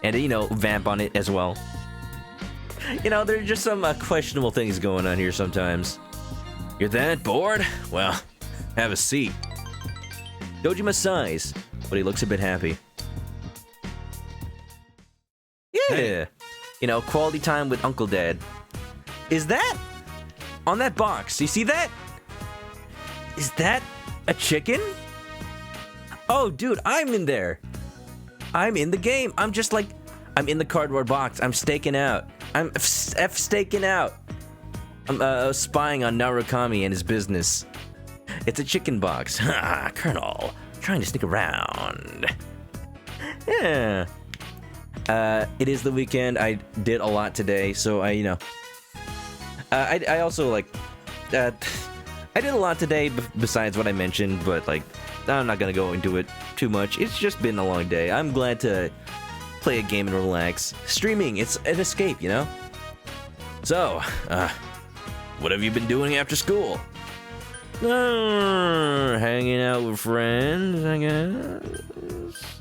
And, you know, vamp on it as well. You know, there are just some questionable things going on here sometimes. You're that bored? Well, have a seat. Dojima sighs, but he looks a bit happy. Yeah. You know, quality time with Uncle Dad. Is that... on that box, you see that? Is that a chicken? Oh, dude, I'm in there. I'm in the game. I'm just like... I'm in the cardboard box. I'm staking out. I'm staking out. I'm spying on Narukami and his business. It's a chicken box. Colonel, trying to sneak around. Yeah. It is the weekend. I did a lot today, so I also like... I did a lot today besides what I mentioned, but like, I'm not gonna go into it too much. It's just been a long day. I'm glad to play a game and relax. Streaming, it's an escape, you know? So, what have you been doing after school? Hanging out with friends, I guess.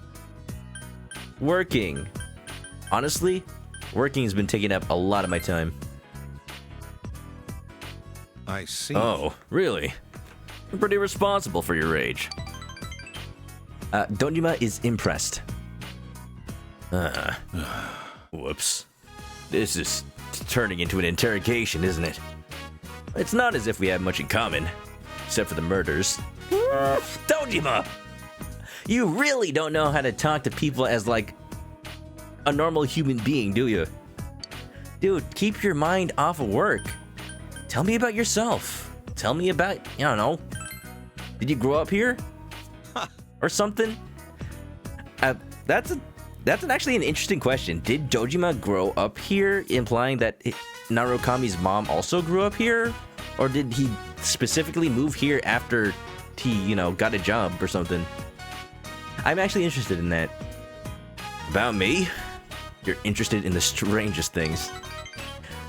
Working. Honestly, working has been taking up a lot of my time. I see. Oh, really? You're pretty responsible for your age. Dojima is impressed. Whoops. This is turning into an interrogation, isn't it? It's not as if we have much in common, except for the murders. Dojima! You really don't know how to talk to people as, like, a normal human being, do you? Dude, keep your mind off of work. Tell me about yourself. Tell me about, I don't know. Did you grow up here? Or something? That's actually an interesting question. Did Dojima grow up here, implying that Narukami's mom also grew up here? Or did he specifically move here after he, you know, got a job or something? I'm actually interested in that. About me? You're interested in the strangest things.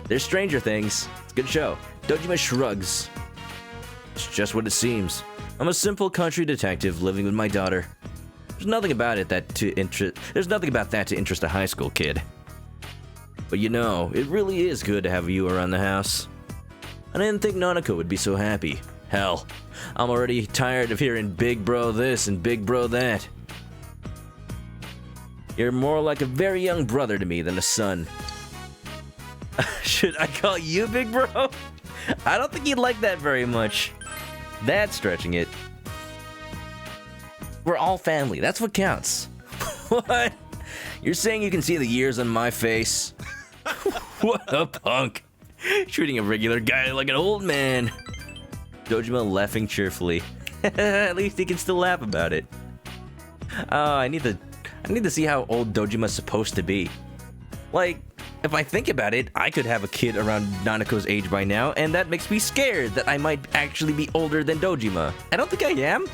There's Stranger Things. It's a good show. Dojima shrugs. It's just what it seems. I'm a simple country detective living with my daughter. There's nothing about that to interest a high school kid. But you know, it really is good to have you around the house. I didn't think Nanako would be so happy. Hell, I'm already tired of hearing big bro this and big bro that. You're more like a very young brother to me than a son. Should I call you big bro? I don't think he'd like that very much. That's stretching it. We're all family. That's what counts. What? You're saying you can see the years on my face? What a punk. Treating a regular guy like an old man. Dojima laughing cheerfully. At least he can still laugh about it. Oh, I need to see how old Dojima's supposed to be. Like, if I think about it, I could have a kid around Nanako's age by now, and that makes me scared that I might actually be older than Dojima. I don't think I am.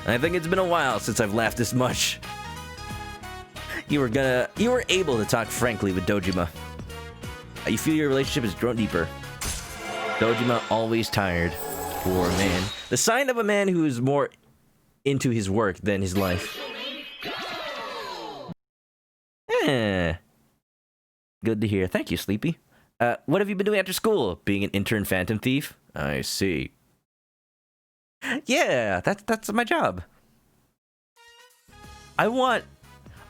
I think it's been a while since I've laughed this much. You were able to talk frankly with Dojima. You feel your relationship has grown deeper. Dojima always tired. Poor man. The sign of a man who is more into his work than his life. Good to hear. Thank you, Sleepy. What have you been doing after school? Being an intern phantom thief? I see. Yeah, that's my job. I want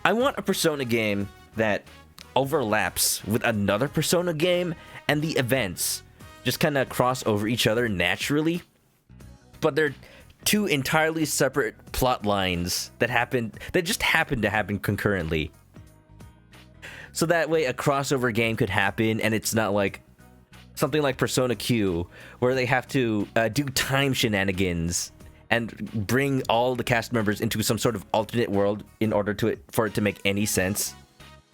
a Persona game that overlaps with another Persona game, and the events just kind of cross over each other naturally. But they're two entirely separate plot lines that just happen to happen concurrently. So that way a crossover game could happen, and it's not like something like Persona Q, where they have to do time shenanigans and bring all the cast members into some sort of alternate world in order for it to make any sense.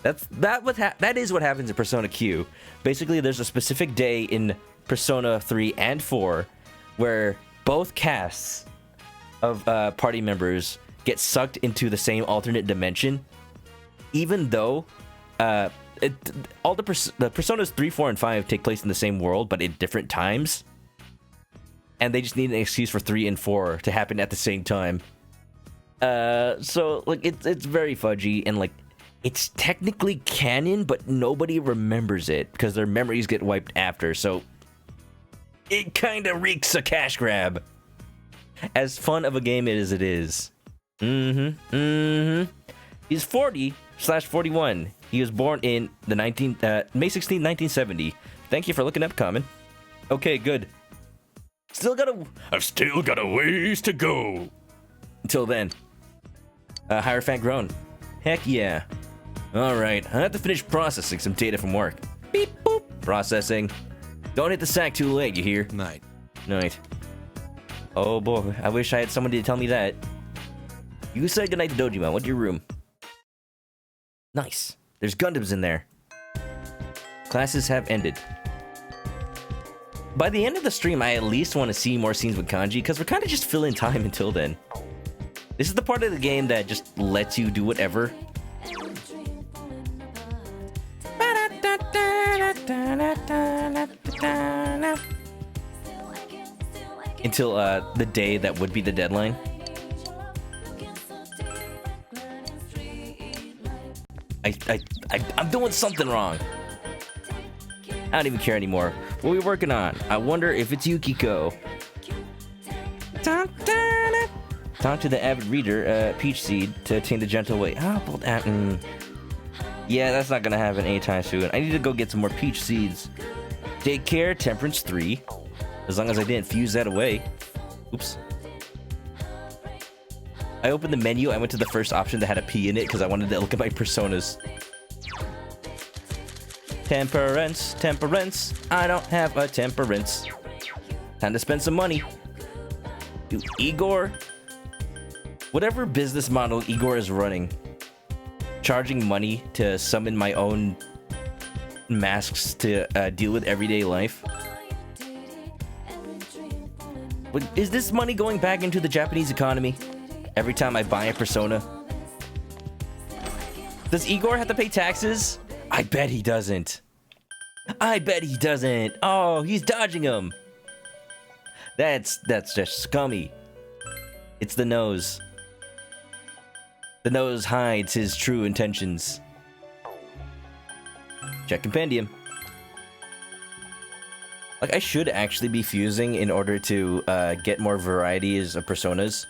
That is what happens in Persona Q. Basically, there's a specific day in Persona 3 and 4 where both casts of party members get sucked into the same alternate dimension, even though all the Personas 3, 4, and 5 take place in the same world, but at different times. And they just need an excuse for 3 and 4 to happen at the same time. So, like, it's very fudgy, and, like, it's technically canon, but nobody remembers it, because their memories get wiped after, so it kind of reeks a cash grab. As fun of a game as it is. He's 40/41. He was born in the May 16, 1970. Thank you for looking up, Common. Okay, good. I've still got a ways to go. Until then. Hierophant grown. Heck yeah. Alright, I have to finish processing some data from work. Beep boop. Processing. Don't hit the sack too late, you hear? Night. Night. Oh boy, I wish I had somebody to tell me that. You said goodnight to Dojima. What's your room? Nice. There's Gundams in there. Classes have ended. By the end of the stream, I at least want to see more scenes with Kanji, because we're kind of just filling time until then. This is the part of the game that just lets you do whatever. Until the day that would be the deadline. I'm doing something wrong. I don't even care anymore. What are we working on? I wonder if it's Yukiko. Talk to the avid reader, Peach Seed, to attain the gentle way. How about that? Yeah, that's not gonna happen anytime soon. I need to go get some more Peach Seeds. Take care, Temperance 3. As long as I didn't fuse that away. Oops. I opened the menu, I went to the first option that had a P in it because I wanted to look at my personas. Temperance, temperance. I don't have a temperance. Time to spend some money. Do Igor. Whatever business model Igor is running, charging money to summon my own masks to deal with everyday life. But is this money going back into the Japanese economy every time I buy a persona? Does Igor have to pay taxes? I bet he doesn't. I bet he doesn't. Oh, he's dodging them. That's just scummy. It's the nose. The nose hides his true intentions. Check compendium. Like, I should actually be fusing in order to get more varieties of personas.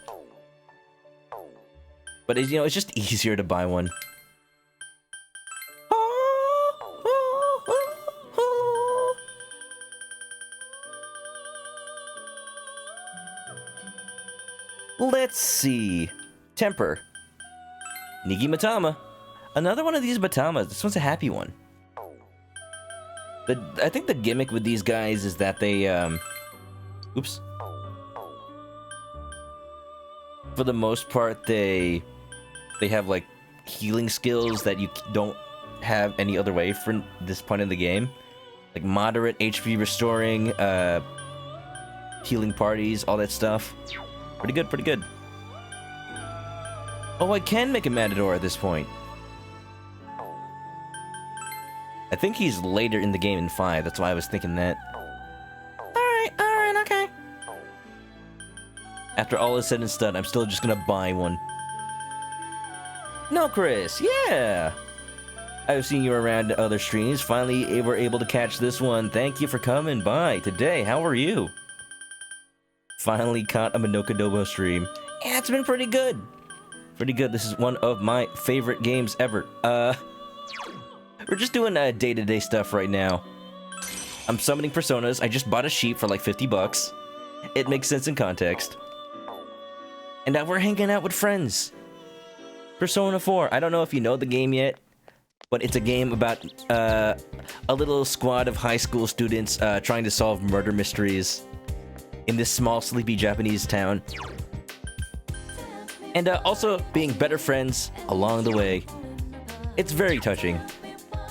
But, you know, it's just easier to buy one. Let's see. Temper. Nigi Matama. Another one of these Matamas. This one's a happy one. I think the gimmick with these guys is that they, oops. For the most part, they have, like, healing skills that you don't have any other way for this point in the game. Like, moderate HP restoring, healing parties, all that stuff. Pretty good, pretty good. Oh, I can make a Matador at this point. I think he's later in the game in 5, that's why I was thinking that. Alright, okay. After all is said and done, I'm still just gonna buy one. No, Chris, yeah! I've seen you around other streams, finally were able to catch this one. Thank you for coming by today, how are you? Finally caught a ManokAdobo stream. Yeah, it's been pretty good. Pretty good, this is one of my favorite games ever. We're just doing day-to-day stuff right now. I'm summoning personas. I just bought a sheep for like 50 bucks. It makes sense in context. And we're hanging out with friends. Persona 4. I don't know if you know the game yet, but it's a game about a little squad of high school students trying to solve murder mysteries in this small, sleepy Japanese town. And also being better friends along the way. It's very touching.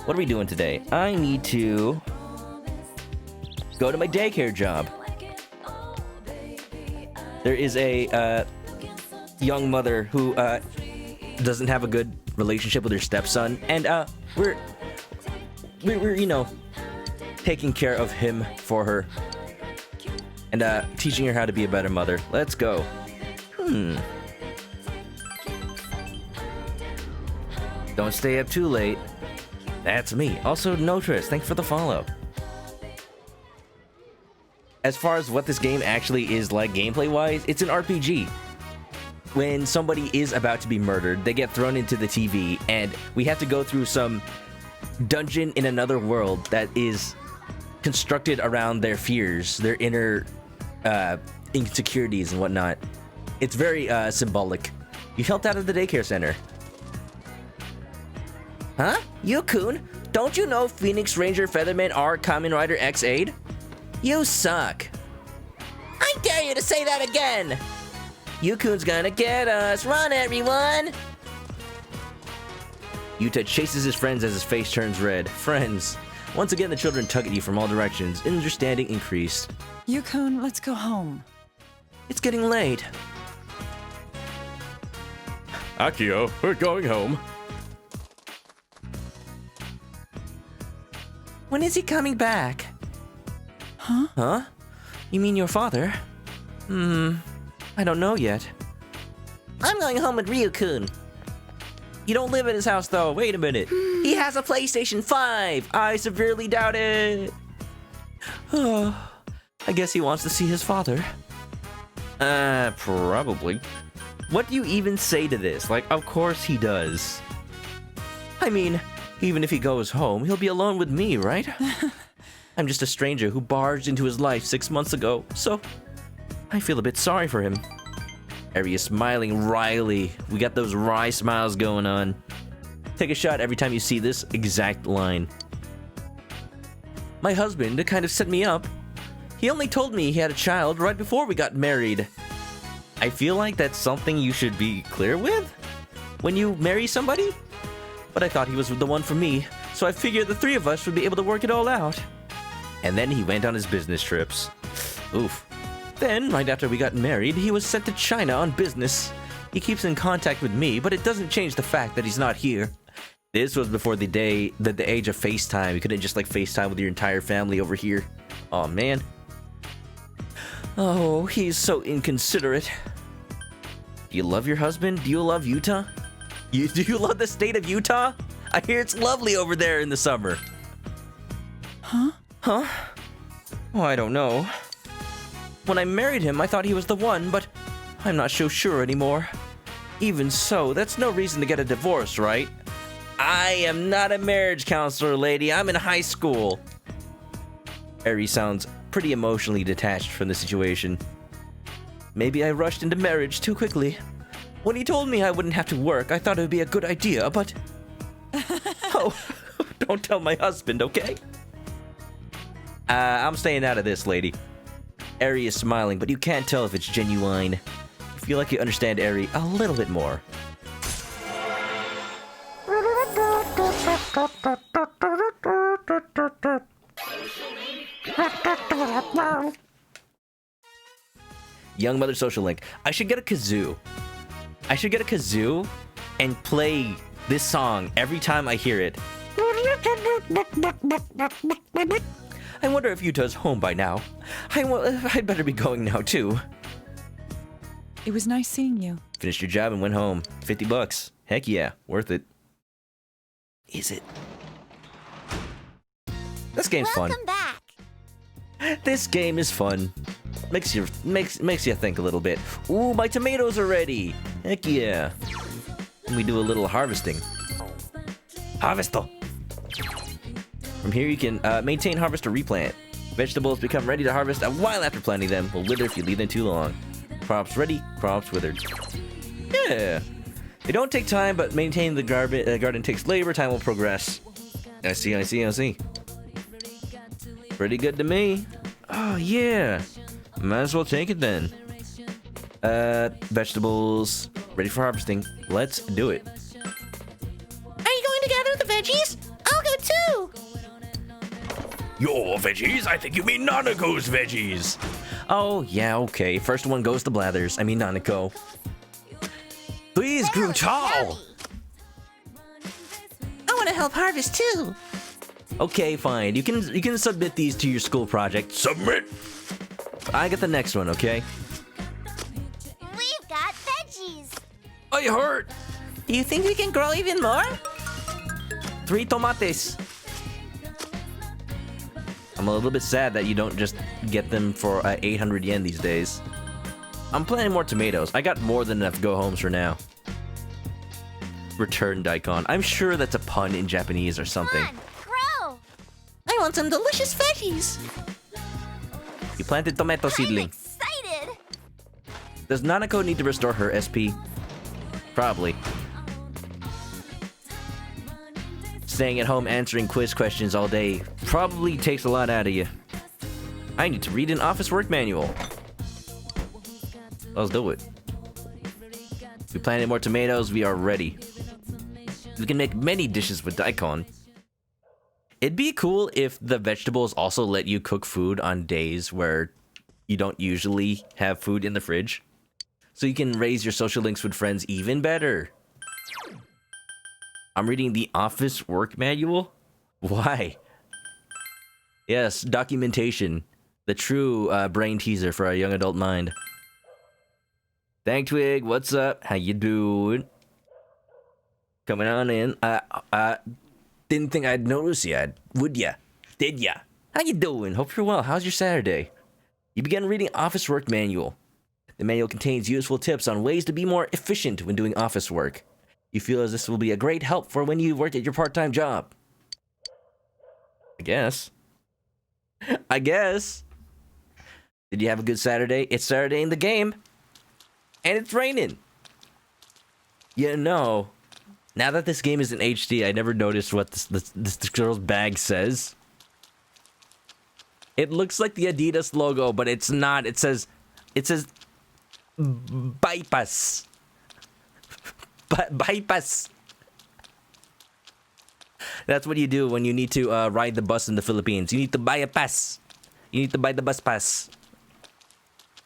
What are we doing today? I need to go to my daycare job. There is a young mother who doesn't have a good relationship with her stepson, and we're you know, taking care of him for her and teaching her how to be a better mother. Let's go. Don't stay up too late. That's me. Also, Notris, thanks for the follow. As far as what this game actually is like gameplay-wise, it's an RPG. When somebody is about to be murdered, they get thrown into the TV, and we have to go through some dungeon in another world that is constructed around their fears, their inner insecurities and whatnot. It's very symbolic. You helped out at the daycare center. Huh? Yu-kun? Don't you know Phoenix Ranger Featherman R Kamen Rider X-Aid? You suck. I dare you to say that again! Yu-kun's gonna get us! Run, everyone! Yuta chases his friends as his face turns red. Friends. Once again, the children tug at you from all directions. Understanding increased. Yu-kun, let's go home. It's getting late. Akio, we're going home. When is he coming back? Huh? Huh? You mean your father? I don't know yet. I'm going home with Ryu-kun. You don't live at his house, though. Wait a minute. He has a PlayStation 5. I severely doubt it. Oh, I guess he wants to see his father. Probably. What do you even say to this? Like, of course he does. I mean, even if he goes home, he'll be alone with me, right? I'm just a stranger who barged into his life 6 months ago, so I feel a bit sorry for him. Eri is smiling wryly. We got those wry smiles going on. Take a shot every time you see this exact line. My husband kind of set me up. He only told me he had a child right before we got married. I feel like that's something you should be clear with when you marry somebody. But I thought he was the one for me, so I figured the three of us would be able to work it all out. And then he went on his business trips. Oof. Then, right after we got married, he was sent to China on business. He keeps in contact with me, but it doesn't change the fact that he's not here. This was before the age of FaceTime. You couldn't just like FaceTime with your entire family over here. Oh man. Oh, he's so inconsiderate. Do you love your husband? Do you love Utah? Do you love the state of Utah? I hear it's lovely over there in the summer. Huh? Huh? Oh, I don't know. When I married him, I thought he was the one, but I'm not so sure anymore. Even so, that's no reason to get a divorce, right? I am not a marriage counselor, lady. I'm in high school. Eri sounds pretty emotionally detached from the situation. Maybe I rushed into marriage too quickly. When he told me I wouldn't have to work, I thought it would be a good idea, but... Oh, don't tell my husband, okay? I'm staying out of this, lady. Eri is smiling, but you can't tell if it's genuine. I feel like you understand Eri a little bit more. Young Mother Social Link. I should get a kazoo. I should get a kazoo and play this song every time I hear it. I wonder if Utah's home by now. I'd better be going now, too. It was nice seeing you. Finished your job and went home. $50. Heck yeah, worth it. Is it? This game's fun. Welcome back. This game is fun. Makes you think a little bit. Ooh, my tomatoes are ready. Heck yeah. And we do a little harvesting. Harvesto. From here you can maintain, harvest, or replant. Vegetables become ready to harvest a while after planting them. Will wither if you leave them too long. Crops ready, crops withered. Yeah. They don't take time, but maintaining the garden takes labor. Time will progress. I see. Pretty good to me. Oh, yeah. Might as well take it then. Vegetables. Ready for harvesting. Let's do it. Are you going to gather the veggies? I'll go too. Your veggies? I think you mean Nanako's veggies. Oh, yeah, okay. First one goes to Blathers. I mean Nanako. Please, grew tall. I want to help harvest too. Okay, fine. You can submit these to your school project. Submit. I get the next one, okay? We've got veggies. I hurt. Do you think we can grow even more? 3 tomates. I'm a little bit sad that you don't just get them for 800 yen these days. I'm planting more tomatoes. I got more than enough go-homes for now. Return daikon. I'm sure that's a pun in Japanese or something. Come on, grow. I want some delicious veggies. You planted tomato I'm seedling. excited. Does Nanako need to restore her SP? Probably. Staying at home answering quiz questions all day probably takes a lot out of you. I need to read an office work manual. Let's do it. We planted more tomatoes, we are ready. We can make many dishes with daikon. It'd be cool if the vegetables also let you cook food on days where you don't usually have food in the fridge. So you can raise your social links with friends even better. I'm reading the office work manual? Why? Yes, documentation. The true brain teaser for a young adult mind. Thank Twig, what's up? How you doing? Coming on in. Didn't think I'd notice yet. Would ya? Did ya? How you doing? Hope you're well. How's your Saturday? You began reading Office Work Manual. The manual contains useful tips on ways to be more efficient when doing office work. You feel as this will be a great help for when you work at your part-time job. I guess. Did you have a good Saturday? It's Saturday in the game. And it's raining. You know, now that this game is in HD, I never noticed what this girl's bag says. It looks like the Adidas logo, but it's not. It says bypass. Bypass. That's what you do when you need to ride the bus in the Philippines. You need to buy a pass. You need to buy the bus pass.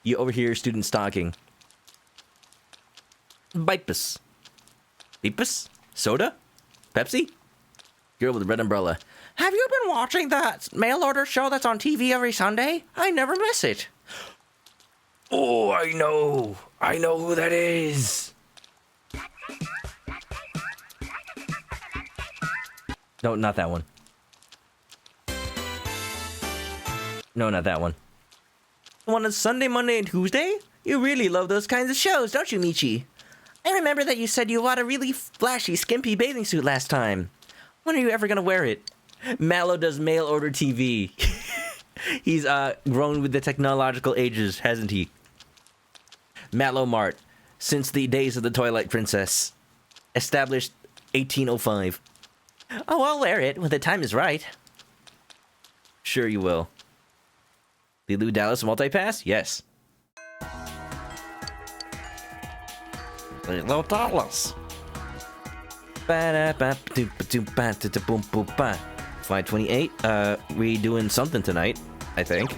You overhear students talking. Bypass. Beepus? Soda? Pepsi? Girl with a red umbrella. Have you been watching that mail order show that's on TV every Sunday? I never miss it. Oh, I know who that is. No, not that one. No, not that one. One on Sunday, Monday, and Tuesday? You really love those kinds of shows, don't you, Michi? I remember that you said you bought a really flashy, skimpy bathing suit last time. When are you ever gonna wear it? Mallow does mail order TV. He's grown with the technological ages, hasn't he? Mallow Mart, since the days of the Twilight Princess. Established 1805. Oh, I'll wear it when the time is right. Sure you will. Lilu Dallas multipass? Yes. Lilu Dallas. 528. We doing something tonight, I think.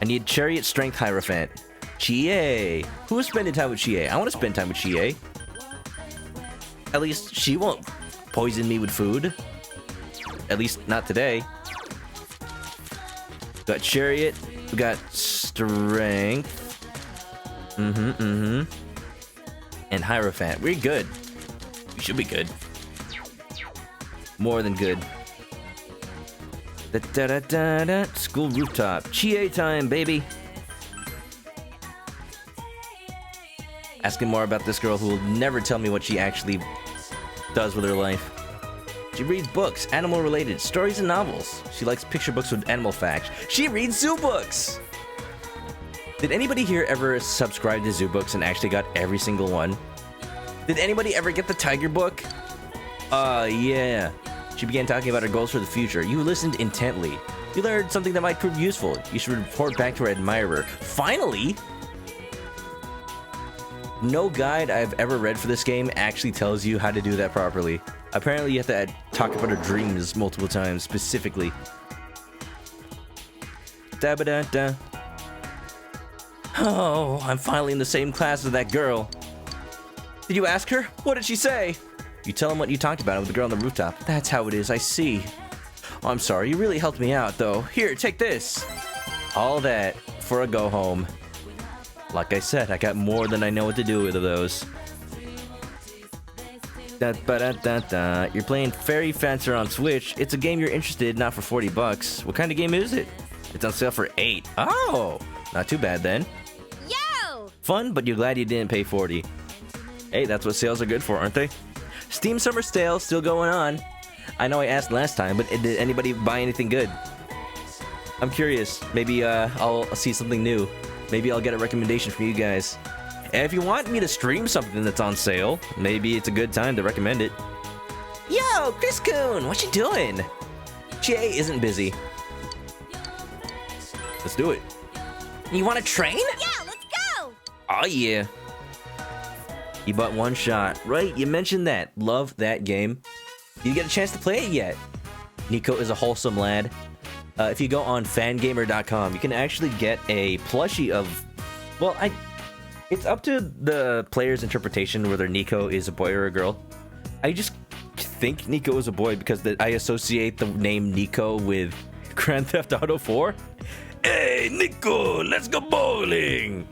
I need Chariot Strength Hierophant. Chie. Who's spending time with Chie? I want to spend time with Chie. At least she won't poison me with food. At least not today. We got Chariot. We got Strength. And Hierophant. We're good. We should be good. More than good. School rooftop. Chie time, baby. Asking more about this girl who will never tell me what she actually does with her life. She reads books, animal-related, stories and novels. She likes picture books with animal facts. She reads zoo books! Did anybody here ever subscribe to zoo books and actually got every single one? Did anybody ever get the tiger book? Yeah. She began talking about her goals for the future. You listened intently. You learned something that might prove useful. You should report back to her admirer. Finally! No guide I've ever read for this game actually tells you how to do that properly. Apparently you have to talk about her dreams multiple times, specifically. Da-ba-da-da. Oh, I'm finally in the same class as that girl. Did you ask her? What did she say? You tell him what you talked about with the girl on the rooftop. That's how it is, I see. Oh, I'm sorry, you really helped me out, though. Here, take this. All that for a go home. Like I said, I got more than I know what to do with those. Da-ba-da-da-da. You're playing Fairy Fencer on Switch. It's a game you're interested in, not for 40 bucks. What kind of game is it? It's on sale for 8. Oh, not too bad then. Yo! Fun, but you're glad you didn't pay 40. Hey, that's what sales are good for, aren't they? Steam Summer Sale still going on. I know I asked last time, but did anybody buy anything good? I'm curious. Maybe I'll see something new. Maybe I'll get a recommendation from you guys. And if you want me to stream something that's on sale, maybe it's a good time to recommend it. Yo, Chris Coon, what you doing? Jay isn't busy. Let's do it. You want to train? Yeah, let's go! Oh yeah. You bought one shot. Right, you mentioned that. Love that game. You didn't get a chance to play it yet. Nico is a wholesome lad. If you go on fangamer.com, you can actually get a plushie of... Well, it's up to the player's interpretation whether Nico is a boy or a girl. I just think Nico is a boy because I associate the name Nico with Grand Theft Auto 4. Hey, Nico, let's go bowling.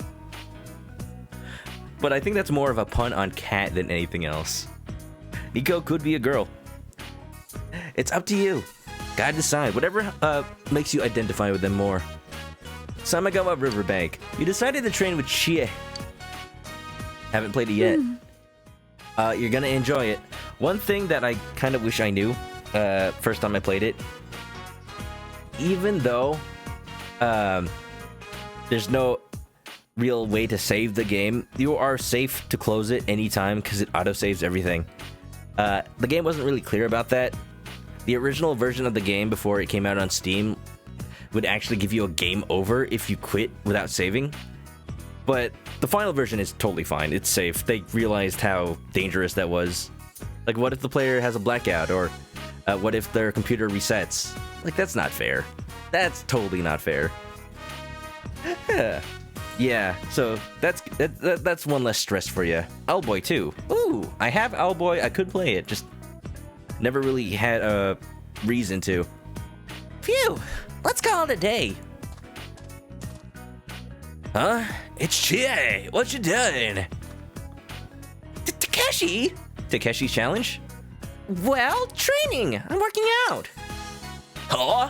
But I think that's more of a pun on cat than anything else. Nico could be a girl. It's up to you. Gotta decide. Whatever makes you identify with them more. Samagawa Riverbank. You decided to train with Chie. Haven't played it yet. You're gonna enjoy it. One thing that I kind of wish I knew first time I played it, even though there's no real way to save the game, you are safe to close it anytime because it auto-saves everything. The game wasn't really clear about that. The original version of the game before it came out on Steam would actually give you a game over if you quit without saving. But the final version is totally fine. It's safe. They realized how dangerous that was. Like, what if the player has a blackout? Or what if their computer resets? Like, that's not fair. That's totally not fair. Yeah, so that's one less stress for you. Owlboy 2. Ooh, I have Owlboy. I could play it. Just never really had a reason to. Phew! Let's call it a day. Huh? It's Chie. What you doing? Takeshi? Takeshi's challenge? Well, training. I'm working out. Huh?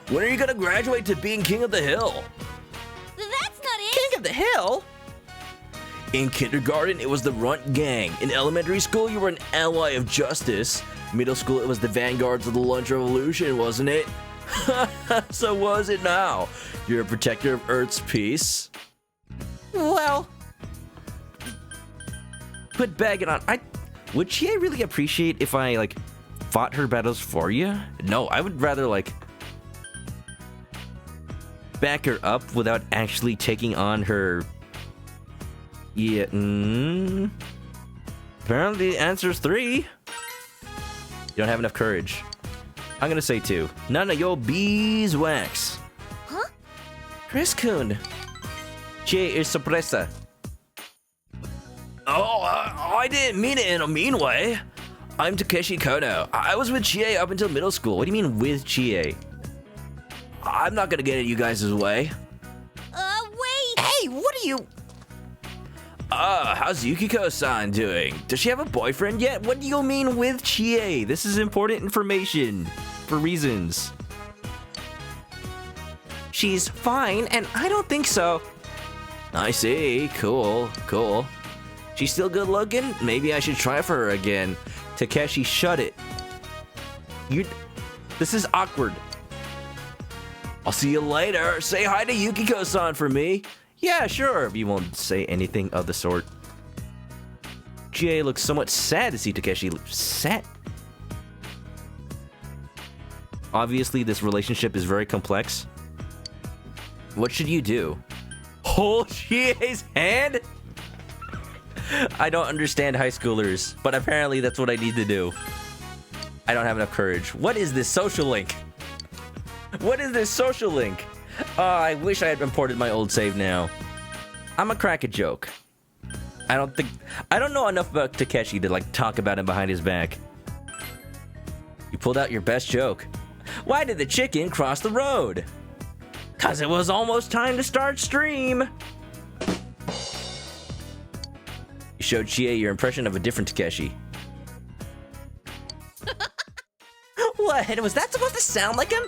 When are you gonna graduate to being king of the hill? That's not it. King of the Hill? In kindergarten, it was the Runt Gang. In elementary school, you were an ally of justice. Middle school, it was the vanguards of the Lunch Revolution, wasn't it? So was it now? You're a protector of Earth's peace? Well, Quit bagging on. Would Chie really appreciate if I, like, fought her battles for you? No, I would rather, like, back her up without actually taking on her. Yeah. Apparently the answer is 3. You don't have enough courage. I'm gonna say 2. None of your beeswax. Huh? Chris-kun. Chie is sorpresa. Oh, I didn't mean it in a mean way. I'm Takeshi Kono. I was with Chie up until middle school. What do you mean with Chie? I'm not gonna get in you guys' way. Wait. hey, what are you... How's Yukiko-san doing? Does she have a boyfriend yet? What do you mean with Chie? This is important information. For reasons. She's fine, and I don't think so. I see. Cool. She's still good looking? Maybe I should try for her again. Takeshi, shut it. This is awkward. I'll see you later. Say hi to Yukiko-san for me. Yeah, sure. You won't say anything of the sort. Chie looks somewhat sad to see Takeshi sad. Obviously, this relationship is very complex. What should you do? Hold Chie's hand? I don't understand high schoolers, but apparently that's what I need to do. I don't have enough courage. What is this social link? What is this social link? I wish I had imported my old save now. I'ma crack a joke. I don't know enough about Takeshi to like talk about him behind his back. You pulled out your best joke. Why did the chicken cross the road? 'Cause it was almost time to start stream. You showed Chie your impression of a different Takeshi. What? Was that supposed to sound like him?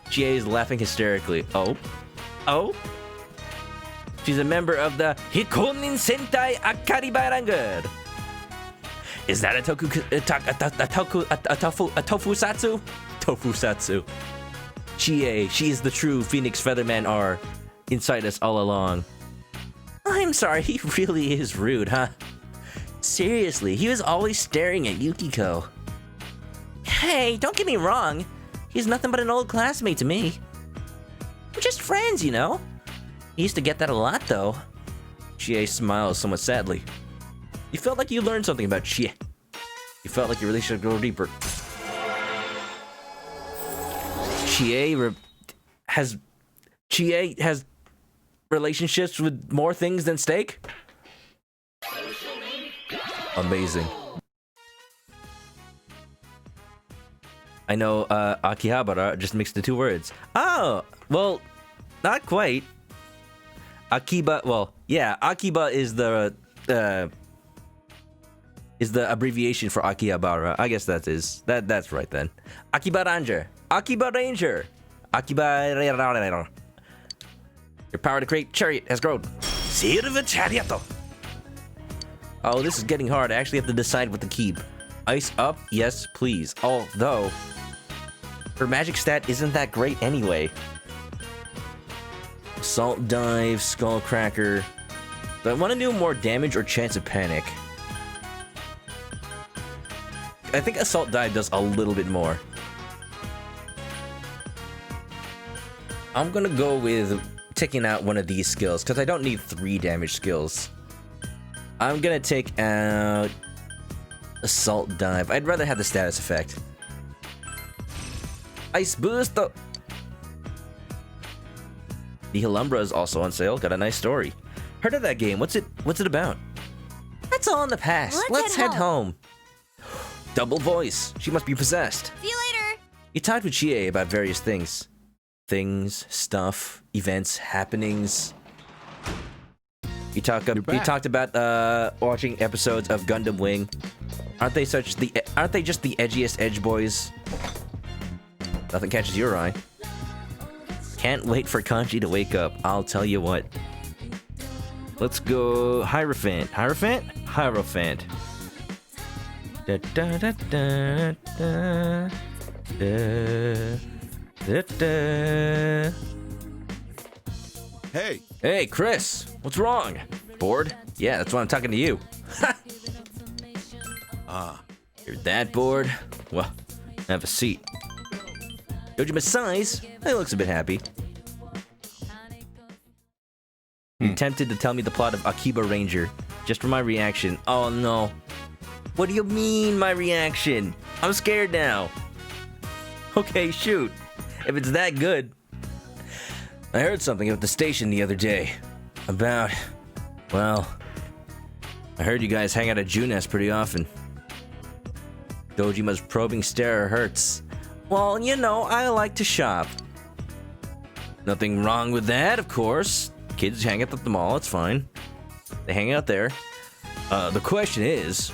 Chie is laughing hysterically. Oh? She's a member of the Hikonin Sentai Akaribarangur. Is that a tofusatsu? Tofusatsu. Chie, she is the true Phoenix Featherman R. Inside us all along. I'm sorry, he really is rude, huh? Seriously, he was always staring at Yukiko. Hey, don't get me wrong. He's nothing but an old classmate to me. We're just friends, you know? He used to get that a lot, though. Chie smiles somewhat sadly. You felt like you learned something about Chie. You felt like your relationship go deeper. Chie has relationships with more things than steak? Amazing. I know Akihabara just mixed the two words. Oh, well, not quite. Akiba, well, yeah, Akiba is the is the abbreviation for Akihabara. I guess that's right then. Akiba Ranger. Akiba Ranger. Akiba Ranger. Your power to create chariot has grown. Silver chariot. Oh, this is getting hard. I actually have to decide what to keep. Ice up? Yes, please. Although, her magic stat isn't that great anyway. Assault dive, skullcracker. Do I want to do more damage or chance of panic? I think assault dive does a little bit more. I'm gonna go with taking out one of these skills because I don't need 3 damage skills. I'm gonna take out assault dive. I'd rather have the status effect. Ice boost. The Halumbra is also on sale. Got a nice story. Heard of that game? What's it about? That's all in the past. Let's head home. Double voice. She must be possessed. See you later. You talked with Chie about various things. Things, stuff, events, happenings. You talked about watching episodes of Gundam Wing. Aren't they just the edgiest edge boys? Nothing catches your eye. Can't wait for Kanji to wake up. I'll tell you what. Let's go Hierophant. Hierophant? Hierophant. Da, da, da, da, da, da, da, da. Hey, Chris. What's wrong? Bored? Yeah, that's why I'm talking to you. You're that bored? Well, have a seat. Dojima's size? He looks a bit happy. You're tempted to tell me the plot of Akiba Ranger, just for my reaction. Oh no. What do you mean, my reaction? I'm scared now. Okay, shoot. If it's that good. I heard something at the station the other day. About... well... I heard you guys hang out at Junes pretty often. Dojima's probing stare hurts. Well, you know, I like to shop. Nothing wrong with that, of course. Kids hang out at the mall, it's fine. They hang out there. The question is,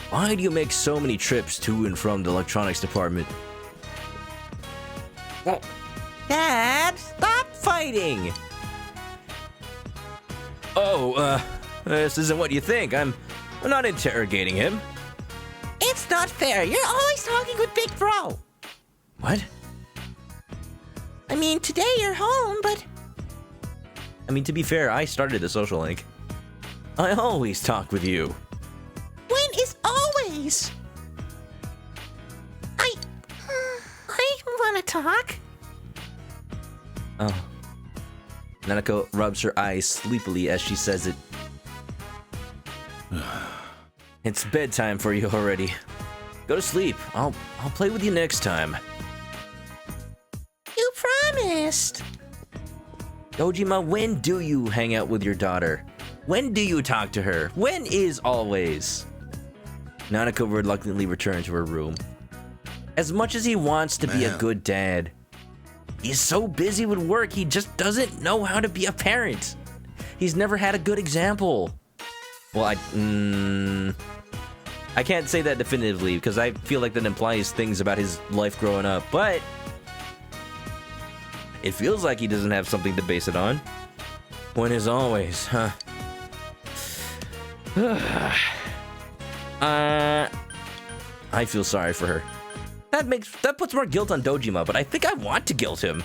why do you make so many trips to and from the electronics department? Well, Dad, stop fighting! Oh, this isn't what you think. I'm not interrogating him. It's not fair. You're always talking with Big Bro. What? I mean, today you're home, but... I mean, to be fair, I started the social link. I always talk with you. When is always? I want to talk. Oh. Nanako rubs her eyes sleepily as she says it. It's bedtime for you already. Go to sleep. I'll play with you next time. You promised. Dojima, when do you hang out with your daughter? When do you talk to her? When is always? Nanako reluctantly returned to her room. As much as he wants to be a good dad, he's so busy with work, he just doesn't know how to be a parent. He's never had a good example. Well, I can't say that definitively because I feel like that implies things about his life growing up, but it feels like he doesn't have something to base it on. When is always, huh? I feel sorry for her. That puts more guilt on Dojima, but I think I want to guilt him.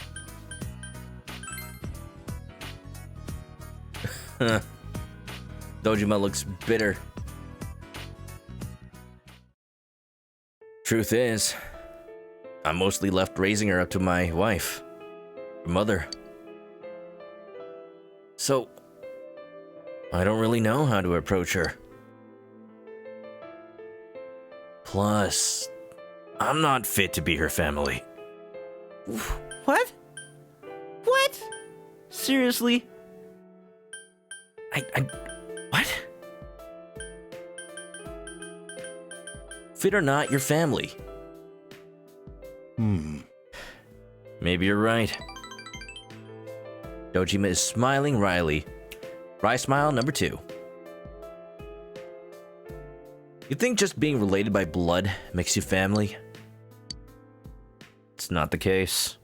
Dojima looks bitter. Truth is, I'm mostly left raising her up to my wife, her mother. So, I don't really know how to approach her. Plus, I'm not fit to be her family. What? What? Seriously? What? Fit or not, your family. Maybe you're right. Dojima is smiling wryly. Wry smile number 2. You think just being related by blood makes you family? It's not the case.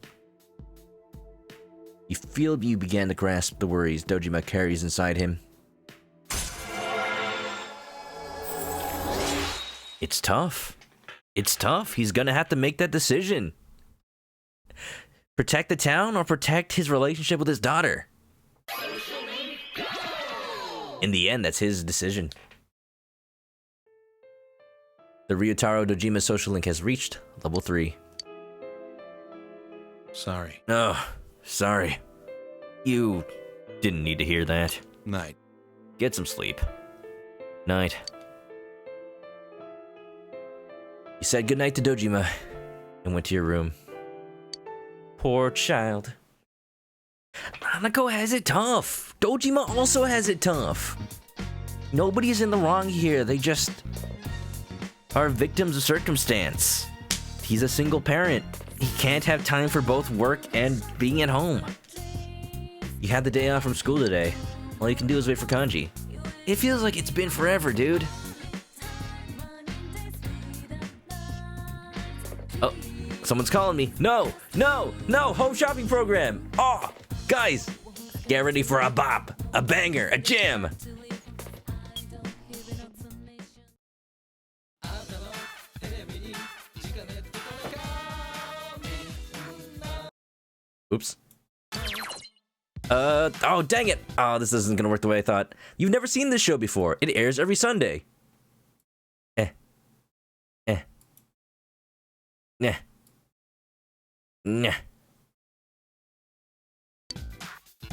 You feel you began to grasp the worries Dojima carries inside him. It's tough. It's tough. He's gonna have to make that decision. Protect the town or protect his relationship with his daughter? In the end, that's his decision. The Ryotaro Dojima social link has reached level 3. Sorry. Oh, sorry. You didn't need to hear that. Night. Get some sleep. Night. You said goodnight to Dojima and went to your room. Poor child. Hanako has it tough. Dojima also has it tough. Nobody's in the wrong here. They just are victims of circumstance. He's a single parent. He can't have time for both work and being at home. You had the day off from school today. All you can do is wait for Kanji. It feels like it's been forever, dude. Oh, someone's calling me. No, no, no, home shopping program. Oh, guys, get ready for a bop, a banger, a jam. Oops. Oh, dang it. Oh, this isn't gonna work the way I thought. You've never seen this show before. It airs every Sunday. Nah. Nah.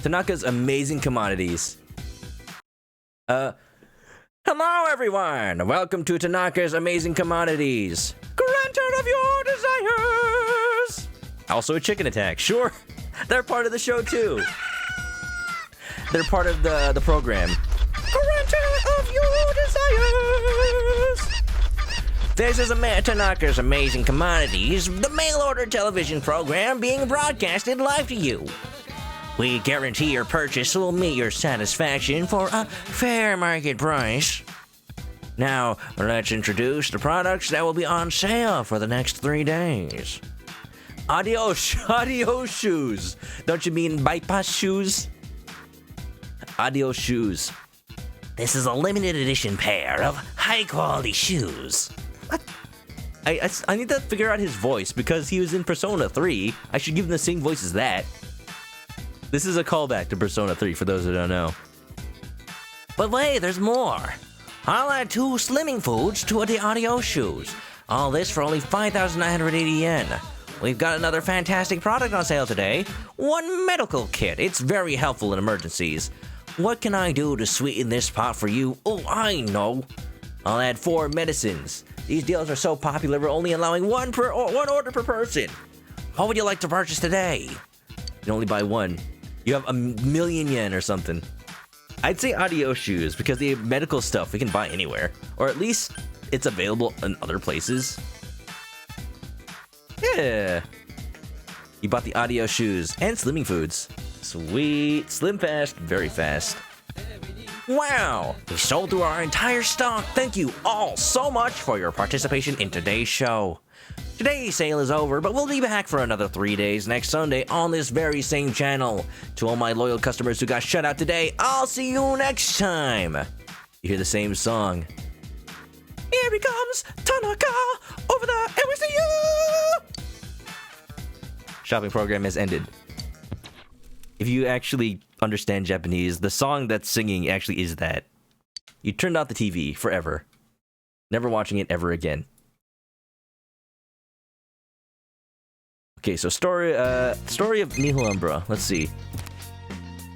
Tanaka's Amazing Commodities. Hello everyone! Welcome to Tanaka's Amazing Commodities. Grantor of your desires! Also a chicken attack, sure. They're part of the show too. They're part of the program. Grantor of your desires! This is Tanaka's Amazing Commodities, the mail-order television program being broadcasted live to you. We guarantee your purchase will meet your satisfaction for a fair market price. Now, let's introduce the products that will be on sale for the next 3 days. Audio shoes. Don't you mean bypass shoes? Audio shoes. This is a limited edition pair of high-quality shoes. What? I need to figure out his voice because he was in Persona 3. I should give him the same voice as that. This is a callback to Persona 3 for those who don't know. But wait, there's more. I'll add 2 slimming foods to the audio shoes. All this for only 5,980 yen. We've got another fantastic product on sale today. One medical kit. It's very helpful in emergencies. What can I do to sweeten this pot for you? Oh, I know. I'll add 4 medicines. These deals are so popular, we're only allowing one order per person. What would you like to purchase today? You can only buy 1. You have 1,000,000 yen or something. I'd say audio shoes because the medical stuff we can buy anywhere. Or at least it's available in other places. Yeah. You bought the audio shoes and slimming foods. Sweet. Slim fast, very fast. Wow! We sold through our entire stock. Thank you all so much for your participation in today's show. Today's sale is over, but we'll be back for another 3 days next Sunday on this very same channel. To all my loyal customers who got shut out today, I'll see you next time. You hear the same song. Here he comes, Tanaka, over there, and we see you! Shopping program has ended. If you actually understand Japanese, the song that's singing actually is that. You turned off the TV forever. Never watching it ever again. Okay, so story of Nihil Umbra. Let's see.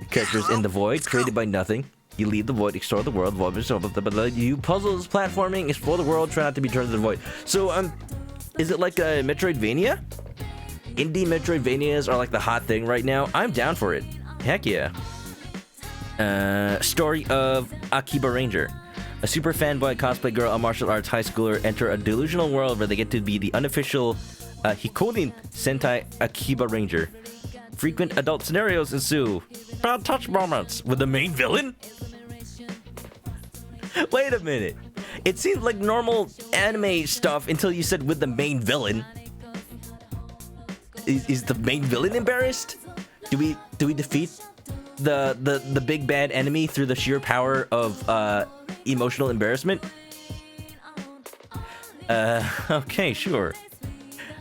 Characters in the void, created by nothing. You leave the void, explore the world, you puzzles, platforming, explore the world, try not to be turned to the void. So, is it like a Metroidvania? Indie Metroidvanias are like the hot thing right now. I'm down for it. Heck yeah. Story of Akiba Ranger. A super fanboy cosplay girl, a martial arts high schooler, enter a delusional world where they get to be the unofficial Hikorin Sentai Akiba Ranger. Frequent adult scenarios ensue. Proud touch moments with the main villain? Wait a minute. It seemed like normal anime stuff until you said with the main villain. Is the main villain embarrassed? Do we defeat the big bad enemy through the sheer power of emotional embarrassment? Okay, sure.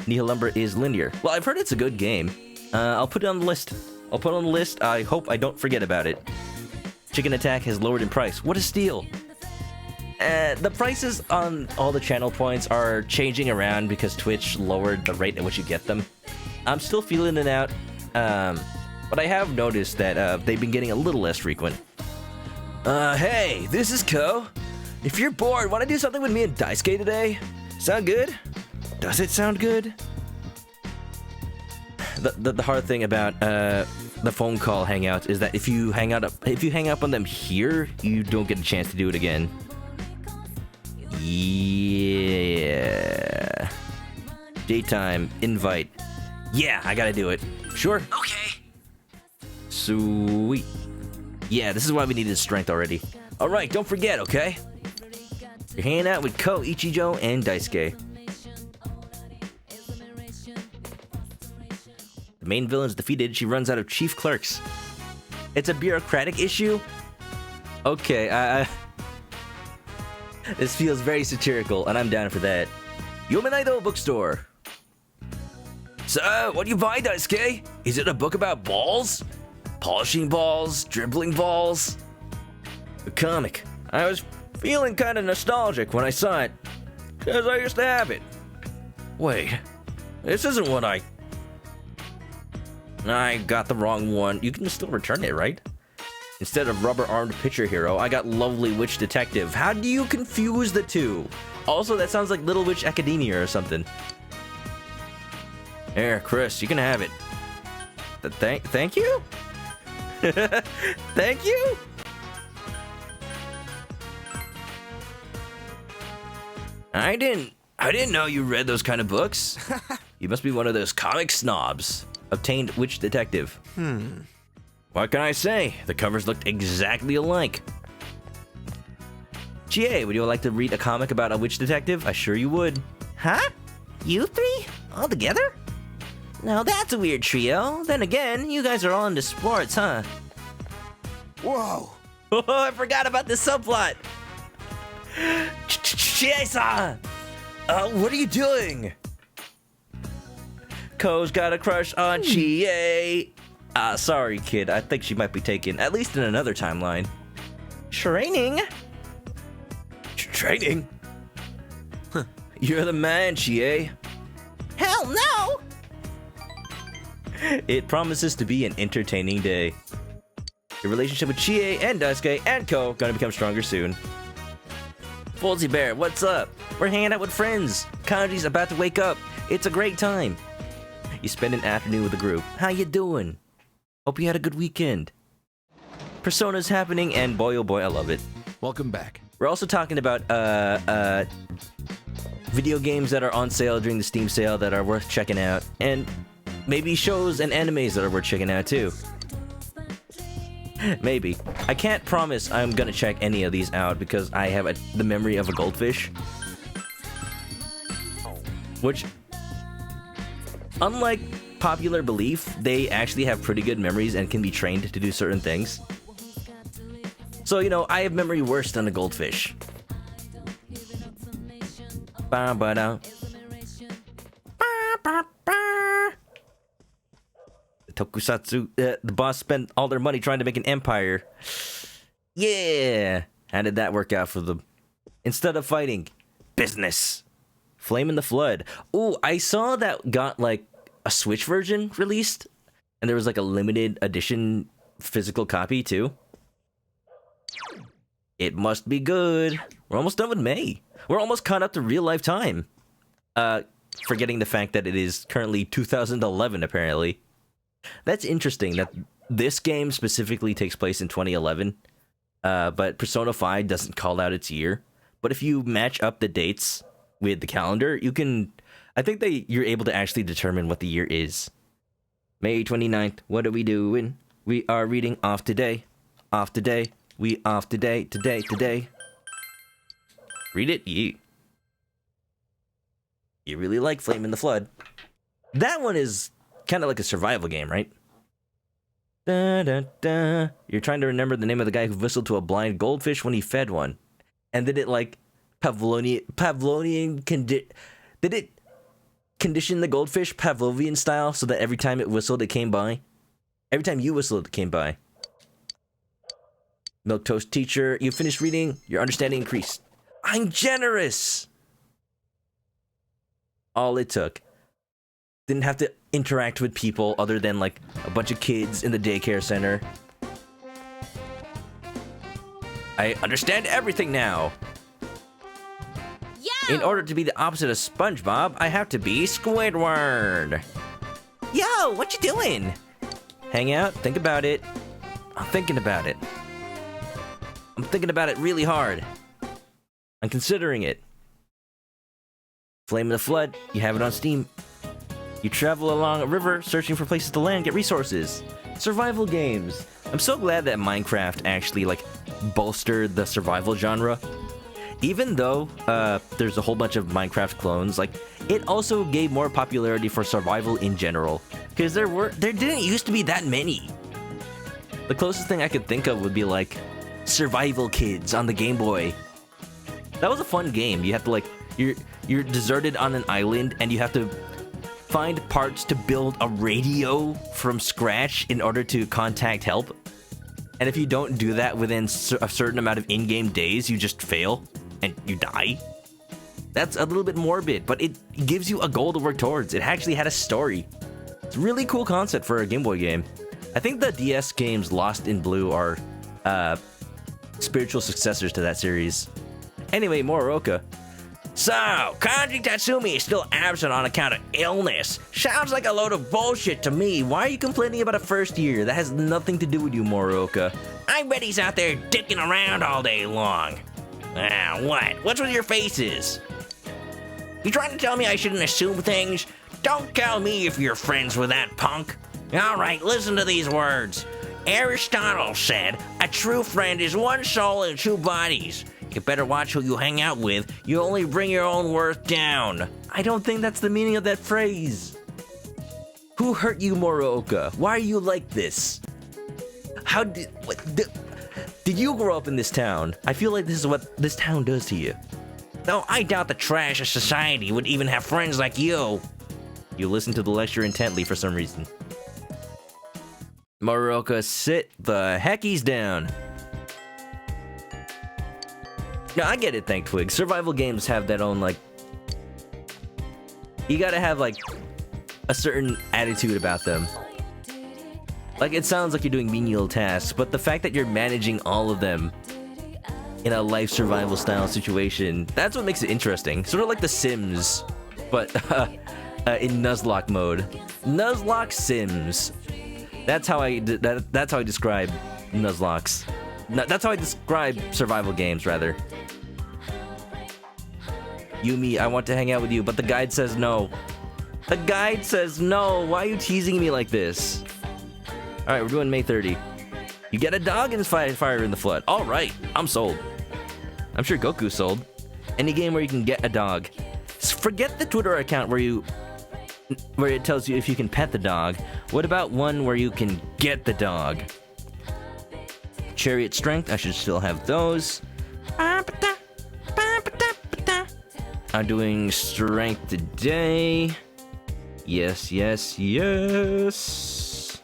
Nihilumber is linear. Well, I've heard it's a good game. I'll put it on the list. I hope I don't forget about it. Chicken Attack has lowered in price. What a steal! The prices on all the channel points are changing around because Twitch lowered the rate at which you get them. I'm still feeling it out, but I have noticed that they've been getting a little less frequent. Hey, this is Ko. If you're bored, want to do something with me and Daisuke today? Sound good? Does it sound good? The hard thing about the phone call hangouts is that if you hang up on them here, you don't get a chance to do it again. Yeah. Daytime invite. Yeah, I gotta do it. Sure. Okay. Sweet. Yeah, this is why we needed strength already. All right, don't forget, okay? You're hanging out with Ko, Ichijo, and Daisuke. The main villain's defeated. She runs out of chief clerks. It's a bureaucratic issue? Okay, this feels very satirical, and I'm down for that. Yomenaido bookstore. So, what do you buy, Daisuke? Is it a book about balls? Polishing balls? Dribbling balls? A comic. I was feeling kind of nostalgic when I saw it, because I used to have it. Wait, this isn't what I got the wrong one. You can still return it, right? Instead of rubber-armed pitcher hero, I got lovely witch detective. How do you confuse the two? Also, that sounds like Little Witch Academia or something. Here, Chris, you can have it. Thank you? Thank you? I didn't know you read those kind of books. You must be one of those comic snobs. Obtained witch detective. What can I say? The covers looked exactly alike. GA, would you like to read a comic about a witch detective? I sure you would. Huh? You three? All together? Now that's a weird trio. Then again, you guys are all into sports, huh? Whoa! Oh, I forgot about this subplot. Chie-san! What are you doing? Ko's got a crush on Chie. Sorry, kid. I think she might be taken, at least in another timeline. Training? Training? Huh. You're the man, Chie. Hell no! It promises to be an entertaining day. Your relationship with Chie and Daisuke and Ko gonna become stronger soon. Folsy Bear, what's up? We're hanging out with friends. Kanji's about to wake up. It's a great time. You spend an afternoon with the group. How you doing? Hope you had a good weekend. Persona's happening, and boy oh boy, I love it. Welcome back. We're also talking about video games that are on sale during the Steam sale that are worth checking out, and maybe shows and animes that are worth checking out too. Maybe. I can't promise I'm gonna check any of these out because I have the memory of a goldfish. Which, unlike popular belief, they actually have pretty good memories and can be trained to do certain things. So, you know, I have memory worse than a goldfish. Ba-ba-da. Tokusatsu, the boss spent all their money trying to make an empire. Yeah! How did that work out for them? Instead of fighting, business. Flame in the Flood. Ooh, I saw that got like a Switch version released, and there was like a limited edition physical copy too. It must be good. We're almost done with May. We're almost caught up to real life time. Forgetting the fact that it is currently 2011 apparently. That's interesting that this game specifically takes place in 2011, but Persona 5 doesn't call out its year. But if you match up the dates with the calendar, you can... I think you're able to actually determine what the year is. May 29th, what are we doing? We are reading Off Today. Off Today. We off today. Today. Read it? You really like Flame in the Flood. That one is kind of like a survival game, right? Da, da, da. You're trying to remember the name of the guy who whistled to a blind goldfish when he fed one. And did it like Did it condition the goldfish Pavlovian style so that every time it whistled, it came by? Every time you whistled, it came by. Milk Toast Teacher, you finished reading, your understanding increased. I'm generous! All it took. Didn't have to interact with people other than like a bunch of kids in the daycare center. I understand everything now. Yo! In order to be the opposite of SpongeBob, I have to be Squidward. Yo, what you doing? Hang out, think about it. I'm thinking about it. I'm thinking about it really hard. I'm considering it. Flame in the Flood, you have it on Steam. You travel along a river, searching for places to land, get resources. Survival games. I'm so glad that Minecraft actually, like, bolstered the survival genre. Even though there's a whole bunch of Minecraft clones, like, it also gave more popularity for survival in general. Because there didn't used to be that many. The closest thing I could think of would be, like, Survival Kids on the Game Boy. That was a fun game. You have to, like, you're deserted on an island, and you have to find parts to build a radio from scratch in order to contact help. And if you don't do that within a certain amount of in-game days, you just fail and you die. That's a little bit morbid, but it gives you a goal to work towards. It actually had a story. It's a really cool concept for a Game Boy game. I think the DS games Lost in Blue are spiritual successors to that series. Anyway, Morooka. So, Kanji Tatsumi is still absent on account of illness. Sounds like a load of bullshit to me. Why are you complaining about a first year? That has nothing to do with you, Morooka. I bet he's out there dicking around all day long. Ah, what? What's with your faces? You trying to tell me I shouldn't assume things? Don't tell me if you're friends with that punk. Alright, listen to these words. Aristotle said, a true friend is one soul in two bodies. You better watch who you hang out with. You only bring your own worth down. I don't think that's the meaning of that phrase. Who hurt you, Morooka? Why are you like this? Did you grow up in this town? I feel like this is what this town does to you. Though I doubt the trash of society would even have friends like you. You listen to the lecture intently for some reason. Morooka, sit the heckies down. No, I get it, Thank Twig. Survival games have that own, like... You gotta have, like, a certain attitude about them. Like, it sounds like you're doing menial tasks, but the fact that you're managing all of them in a life survival style situation, that's what makes it interesting. Sort of like The Sims, but in Nuzlocke mode. Nuzlocke Sims. That's how I describe Nuzlocks. That's how I describe survival games, rather. Yumi, I want to hang out with you, but the guide says no. The guide says no. Why are you teasing me like this? Alright, we're doing May 30. You get a dog in Fire in the Flood. Alright, I'm sold. I'm sure Goku's sold. Any game where you can get a dog. Forget the Twitter account where it tells you if you can pet the dog. What about one where you can get the dog? Chariot Strength, I should still have those. I'm doing Strength today. Yes, yes, yes.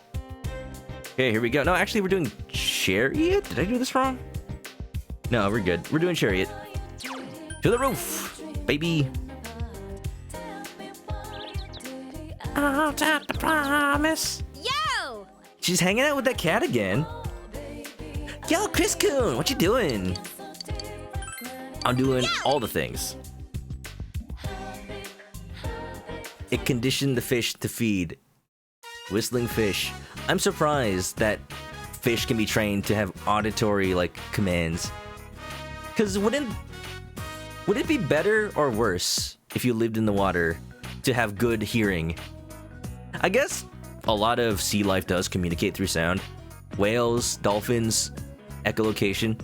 Okay, here we go. No, actually, we're doing Chariot? Did I do this wrong? No, we're good. We're doing Chariot. To the roof, baby. I'll tap the promise. Yo! She's hanging out with that cat again. Yo, Chris Coon, what you doing? I'm doing all the things. It conditioned the fish to feed. Whistling fish. I'm surprised that fish can be trained to have auditory, like, commands. Because would it be better or worse if you lived in the water to have good hearing? I guess a lot of sea life does communicate through sound. Whales, dolphins, echolocation.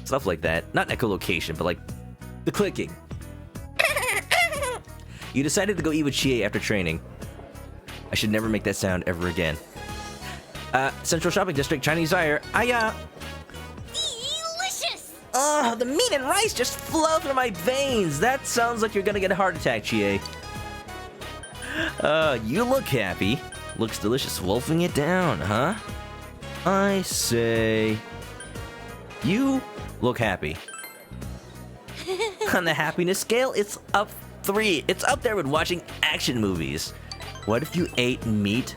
Stuff like that. Not echolocation, but like the clicking. You decided to go eat with Chie after training. I should never make that sound ever again. Central Shopping District, Chinese Diner. Delicious! Oh, the meat and rice just flow through my veins. That sounds like you're gonna get a heart attack, Chie. You look happy. Looks delicious. Wolfing it down, huh? I say... You look happy. On the happiness scale, it's up 3. It's up there with watching action movies. What if you ate meat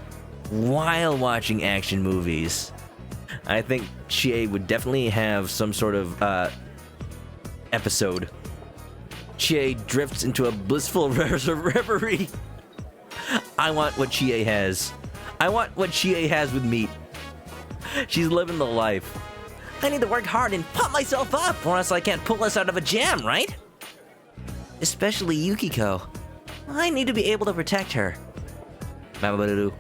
while watching action movies? I think Chie would definitely have some sort of episode. Chie drifts into a blissful reverie. I want what Chie has. I want what Chie has with meat. She's living the life. I need to work hard and pump myself up, or else I can't pull us out of a jam, right? Especially Yukiko. I need to be able to protect her. Mamoru.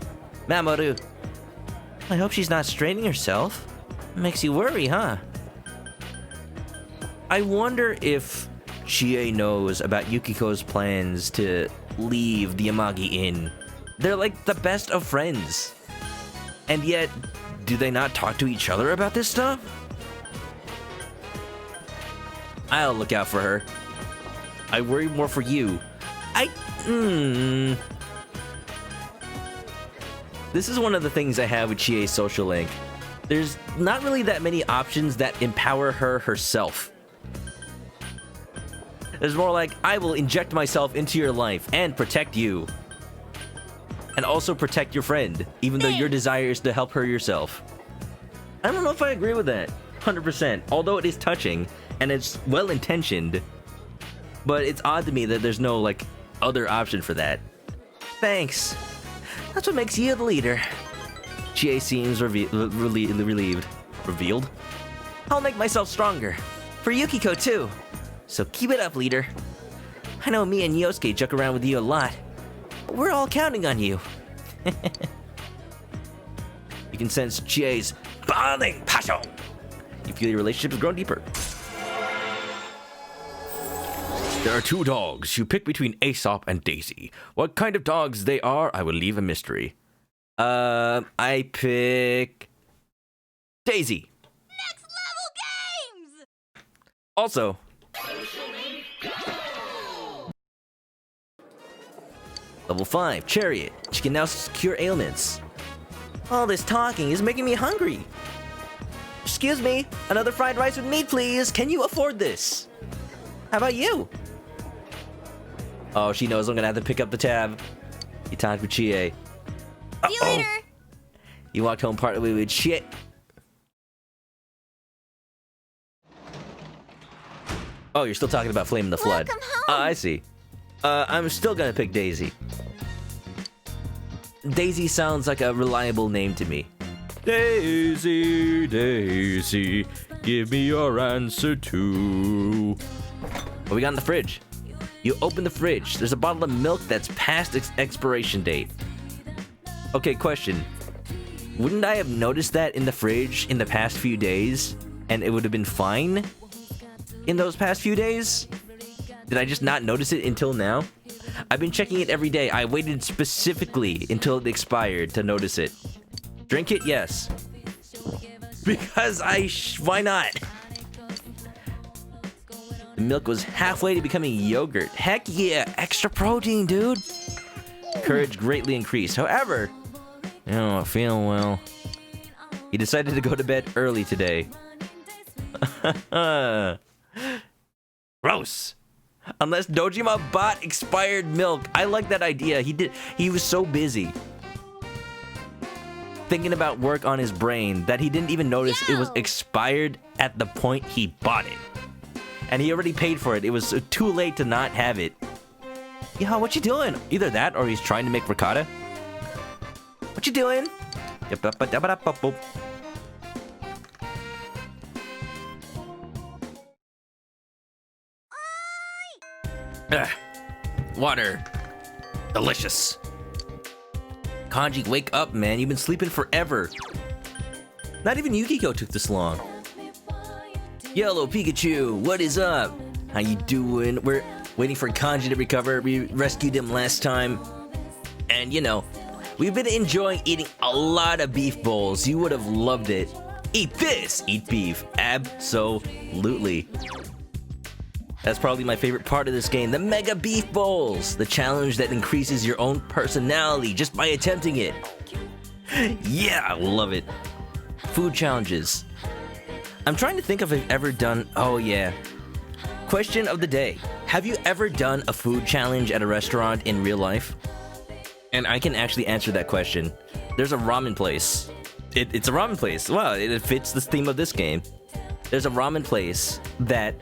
I hope she's not straining herself. Makes you worry, huh? I wonder if Chie knows about Yukiko's plans to leave the Amagi Inn. They're like the best of friends. And yet, do they not talk to each other about this stuff? I'll look out for her. I worry more for you. This is one of the things I have with Chie's social link. There's not really that many options that empower her herself. There's more like, I will inject myself into your life and protect you. And also protect your friend, even though your desire is to help her yourself. I don't know if I agree with that, 100%. Although it is touching, and it's well-intentioned. But it's odd to me that there's no, like, other option for that. Thanks. That's what makes you the leader. Chie seems relieved. Revealed? I'll make myself stronger. For Yukiko, too. So keep it up, leader. I know me and Yosuke joke around with you a lot. But we're all counting on you. You can sense Chie's bonding passion. You feel your relationship has grown deeper. There are 2 dogs. You pick between Aesop and Daisy. What kind of dogs they are, I will leave a mystery. I pick... Daisy. Next level games! Also... Level 5, Chariot. She can now cure ailments. All this talking is making me hungry. Excuse me, another fried rice with meat, please. Can you afford this? How about you? Oh, she knows I'm gonna have to pick up the tab. You talked with Chie. See you later! You walked home partly with shit. Oh, you're still talking about Flame in the Flood. Welcome home. I see. I'm still gonna pick Daisy. Daisy sounds like a reliable name to me. Daisy, Daisy, give me your answer too. What we got in the fridge? You open the fridge. There's a bottle of milk that's past its expiration date. Okay, question. Wouldn't I have noticed that in the fridge in the past few days, and it would have been fine in those past few days? Did I just not notice it until now? I've been checking it every day. I waited specifically until it expired to notice it. Drink it? Yes. Because why not? The milk was halfway to becoming yogurt. Heck yeah, extra protein, dude. Courage greatly increased. However, I don't feel well. He decided to go to bed early today. Gross. Unless Dojima bought expired milk. I like that idea. He was so busy thinking about work on his brain that he didn't even notice it was expired at the point he bought it. And he already paid for it. It was too late to not have it. Yo, what you doing? Either that or he's trying to make ricotta. What you doing? Water. Delicious. Kanji, wake up, man. You've been sleeping forever. Not even Yukiko took this long. Yellow Pikachu, what is up? How you doing? We're waiting for Kanji to recover. We rescued him last time. And you know, we've been enjoying eating a lot of beef bowls. You would have loved it. Eat this! Eat beef. Absolutely. That's probably my favorite part of this game, the Mega Beef Bowls, the challenge that increases your own personality just by attempting it. Yeah, I love it. Food challenges. I'm trying to think if I've ever done, oh yeah. Question of the day. Have you ever done a food challenge at a restaurant in real life? And I can actually answer that question. There's a ramen place. It's a ramen place. Wow, it fits the theme of this game. There's a ramen place that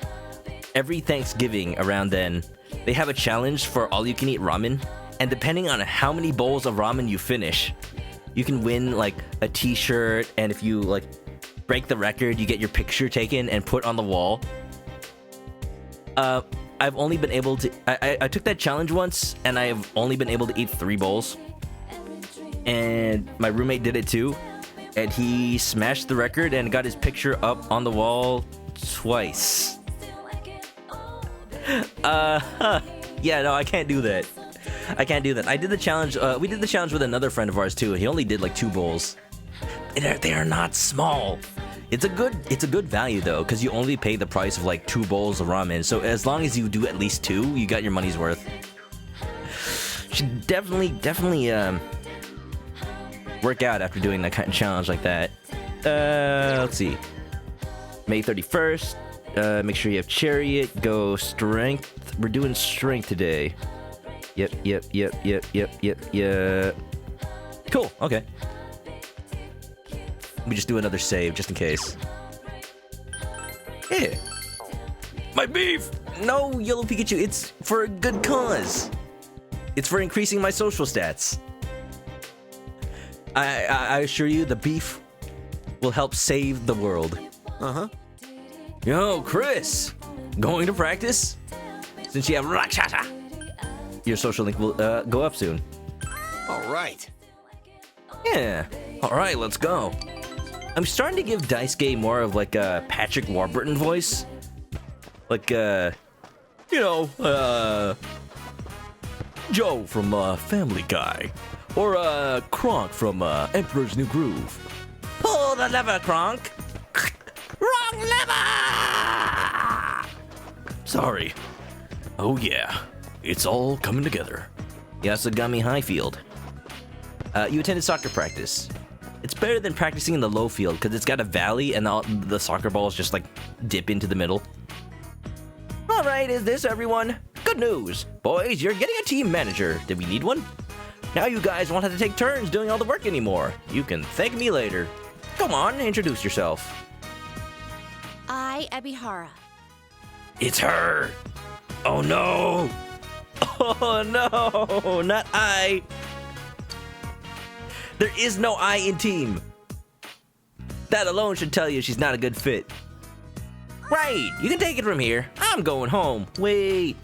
every Thanksgiving around then, they have a challenge for all-you-can-eat ramen, and depending on how many bowls of ramen you finish, you can win like a t-shirt, and if you like break the record, you get your picture taken and put on the wall. I've only been able to, I took that challenge once, and I've only been able to eat 3 bowls, and my roommate did it too, and he smashed the record and got his picture up on the wall twice. Yeah, no, I can't do that. I can't do that. I did the challenge, we did the challenge with another friend of ours too, and he only did like 2 bowls. They are not small. It's a good value though, because you only pay the price of like 2 bowls of ramen, so as long as you do at least 2, you got your money's worth. Should definitely, work out after doing that kind of challenge like that. Let's see. May 31st. Make sure you have Chariot, go Strength. We're doing Strength today. Yep. Cool, okay. Let me just do another save, just in case. Yeah. My beef! No, Yellow Pikachu, it's for a good cause. It's for increasing my social stats. I assure you, the beef will help save the world. Uh-huh. Yo, Chris! Going to practice? Since you have Rakshasa, your social link will go up soon. Alright. Yeah. Alright, let's go. I'm starting to give Daisuke more of like a Patrick Warburton voice. Like, Joe from Family Guy. Or Kronk from Emperor's New Groove. Pull the lever, Kronk! Wrong lever! Sorry. Oh yeah, it's all coming together. Yasugami Highfield. You attended soccer practice. It's better than practicing in the low field because it's got a valley and the soccer balls just like dip into the middle. Alright, is this everyone? Good news. Boys, you're getting a team manager. Did we need one? Now you guys won't have to take turns doing all the work anymore. You can thank me later. Come on, introduce yourself. I, Ebihara. It's her! Oh no! Oh no! Not I! There is no I in team! That alone should tell you she's not a good fit. Right! You can take it from here. I'm going home. Wait.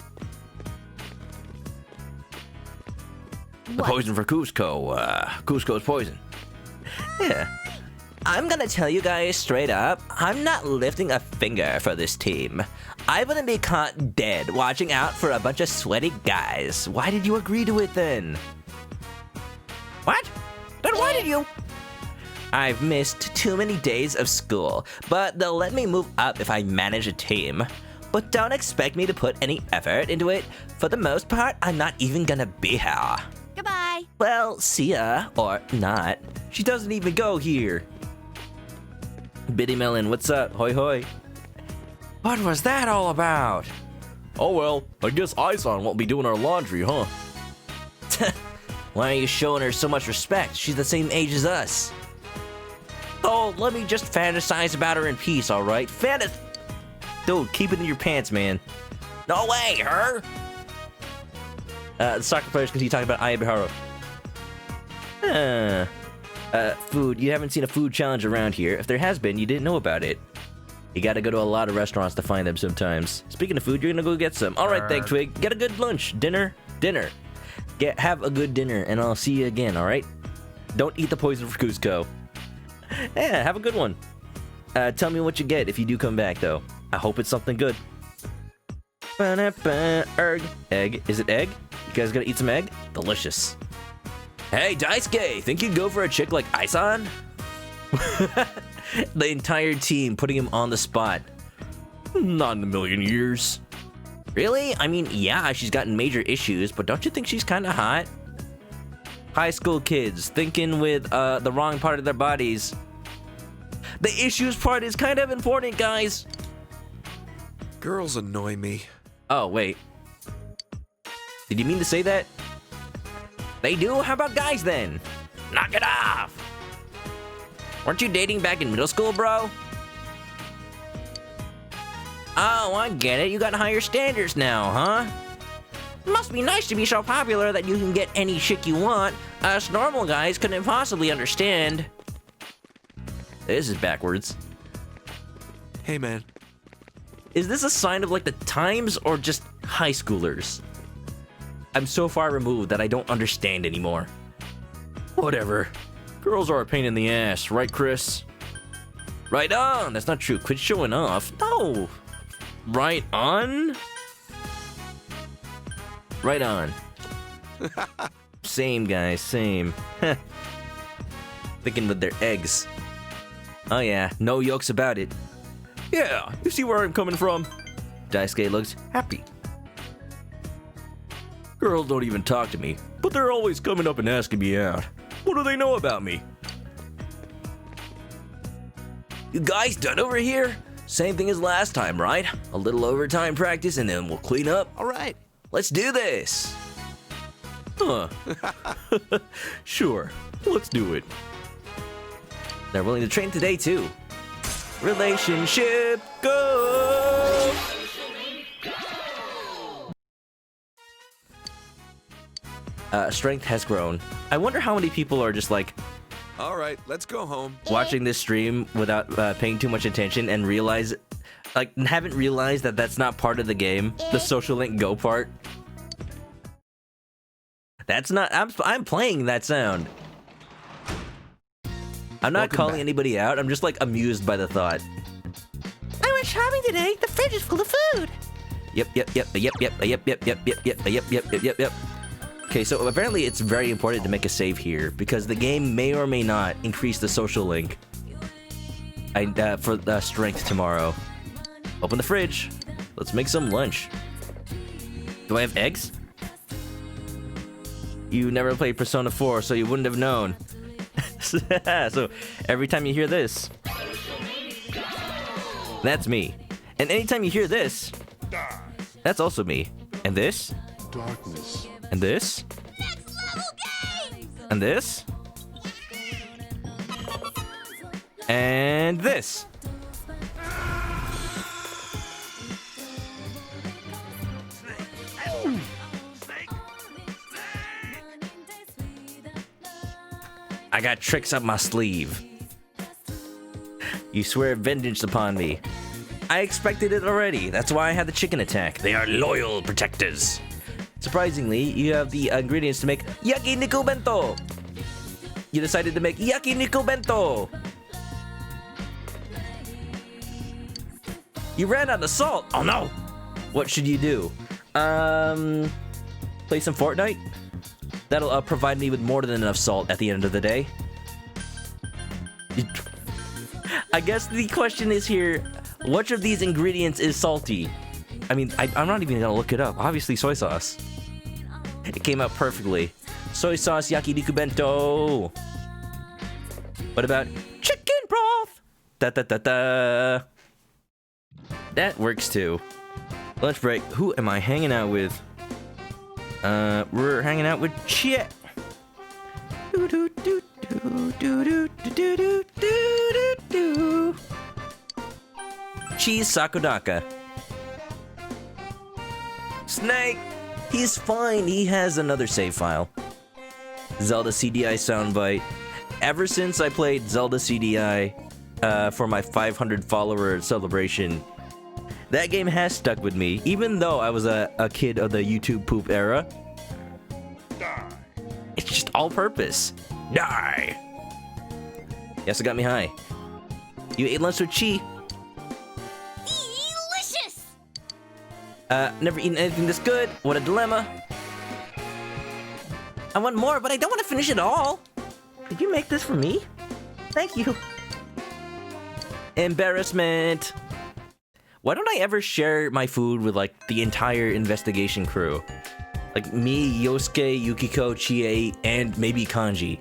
What? Poison for Cusco. Cusco's poison. Yeah. I'm gonna tell you guys straight up, I'm not lifting a finger for this team. I wouldn't be caught dead watching out for a bunch of sweaty guys. Why did you agree to it then? What? Then why did you? I've missed too many days of school, but they'll let me move up if I manage a team. But don't expect me to put any effort into it. For the most part, I'm not even gonna be here. Goodbye. Well, see ya, or not. She doesn't even go here. Biddy Melon, what's up? Hoi hoi. What was that all about? Oh well, I guess Aisan won't be doing our laundry, huh? Why are you showing her so much respect? She's the same age as us. Oh, let me just fantasize about her in peace, alright? Dude, keep it in your pants, man. No way, her! The soccer players continue talking about Ayabiharo. Food. You haven't seen a food challenge around here. If there has been, you didn't know about it. You gotta go to a lot of restaurants to find them sometimes. Speaking of food, you're gonna go get some. Alright, Thank Twig. Get a good lunch. Dinner. Have a good dinner, and I'll see you again, alright? Don't eat the poison for Cusco. Yeah, have a good one. Tell me what you get if you do come back, though. I hope it's something good. Erg. Egg. Is it egg? You guys gonna eat some egg? Delicious. Hey, Daisuke, think you'd go for a chick like Aisan? The entire team putting him on the spot. Not in a million years. Really? I mean, yeah, she's gotten major issues, but don't you think she's kind of hot? High school kids thinking with the wrong part of their bodies. The issues part is kind of important, guys. Girls annoy me. Oh, wait. Did you mean to say that? They do? How about guys then? Knock it off! Weren't you dating back in middle school, bro? Oh, I get it. You got higher standards now, huh? Must be nice to be so popular that you can get any chick you want. Us normal guys couldn't possibly understand. This is backwards. Hey, man. Is this a sign of like the times or just high schoolers? I'm so far removed that I don't understand anymore. Whatever. Girls are a pain in the ass, right, Chris? Right on! That's not true. Quit showing off. No! Right on? Right on. Same, guys, same. Thinking with their eggs. Oh yeah, no yolks about it. Yeah, you see where I'm coming from? Daisuke looks happy. Girls don't even talk to me, but they're always coming up and asking me out. What do they know about me? You guys done over here? Same thing as last time, right? A little overtime practice and then we'll clean up. All right. Let's do this. Huh. Sure, let's do it. They're willing to train today too. Relationship go! Strength has grown. I wonder how many people are just like All right, let's go home. watching this stream without paying too much attention and haven't realized that that's not part of the game. The social link go part. That's not. I'm playing that sound. I'm not Welcome calling back. anybody out. I'm just like amused by the thought. I went shopping today. The fridge is full of food. Yep. Okay, so apparently it's very important to make a save here because the game may or may not increase the social link. For strength tomorrow. Open the fridge. Let's make some lunch. Do I have eggs? You never played Persona 4, so you wouldn't have known. So every time you hear this, that's me. And anytime you hear this, that's also me. And this, Darkness. and this, and this, and this. I got tricks up my sleeve. You swear vengeance upon me. I expected it already. That's why I had the chicken attack. They are loyal protectors. Surprisingly, you have the ingredients to make yakiniku bento. You decided to make yakiniku bento. You ran out of salt. Oh no. What should you do? Play some Fortnite? That'll provide me with more than enough salt at the end of the day. I guess the question is here, which of these ingredients is salty? I mean, I'm not even gonna look it up. Obviously, soy sauce. It came out perfectly. Soy sauce yakiniku bento. What about chicken broth? Da. That works too. Lunch break. Who am I hanging out with? We're hanging out with Chet. Cheese Sakudaka. Snake! He's fine, he has another save file. Zelda CDI soundbite. Ever since I played Zelda CDI for my 500 follower celebration, that game has stuck with me, even though I was a kid of the YouTube poop era. It's just all purpose. Die! Yes, it got me high. You ate lunch with Chi. Never eaten anything this good. What a dilemma. I want more, but I don't want to finish it all. Did you make this for me? Thank you. Embarrassment. Why don't I ever share my food with, like, the entire investigation crew? Like, me, Yosuke, Yukiko, Chie, and maybe Kanji.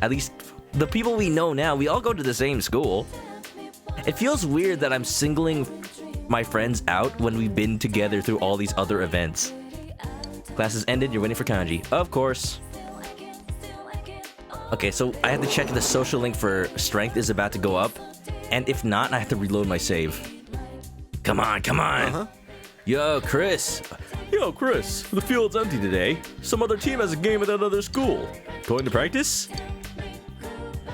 At least, the people we know now, we all go to the same school. It feels weird that I'm singling my friends out when we've been together through all these other events. Classes ended, you're waiting for Kanji. Of course. Okay, so I have to check if the social link for strength is about to go up. And if not, I have to reload my save. Come on, come on. Yo, Chris. Yo, Chris, the field's empty today. Some other team has a game at another school. Going to practice?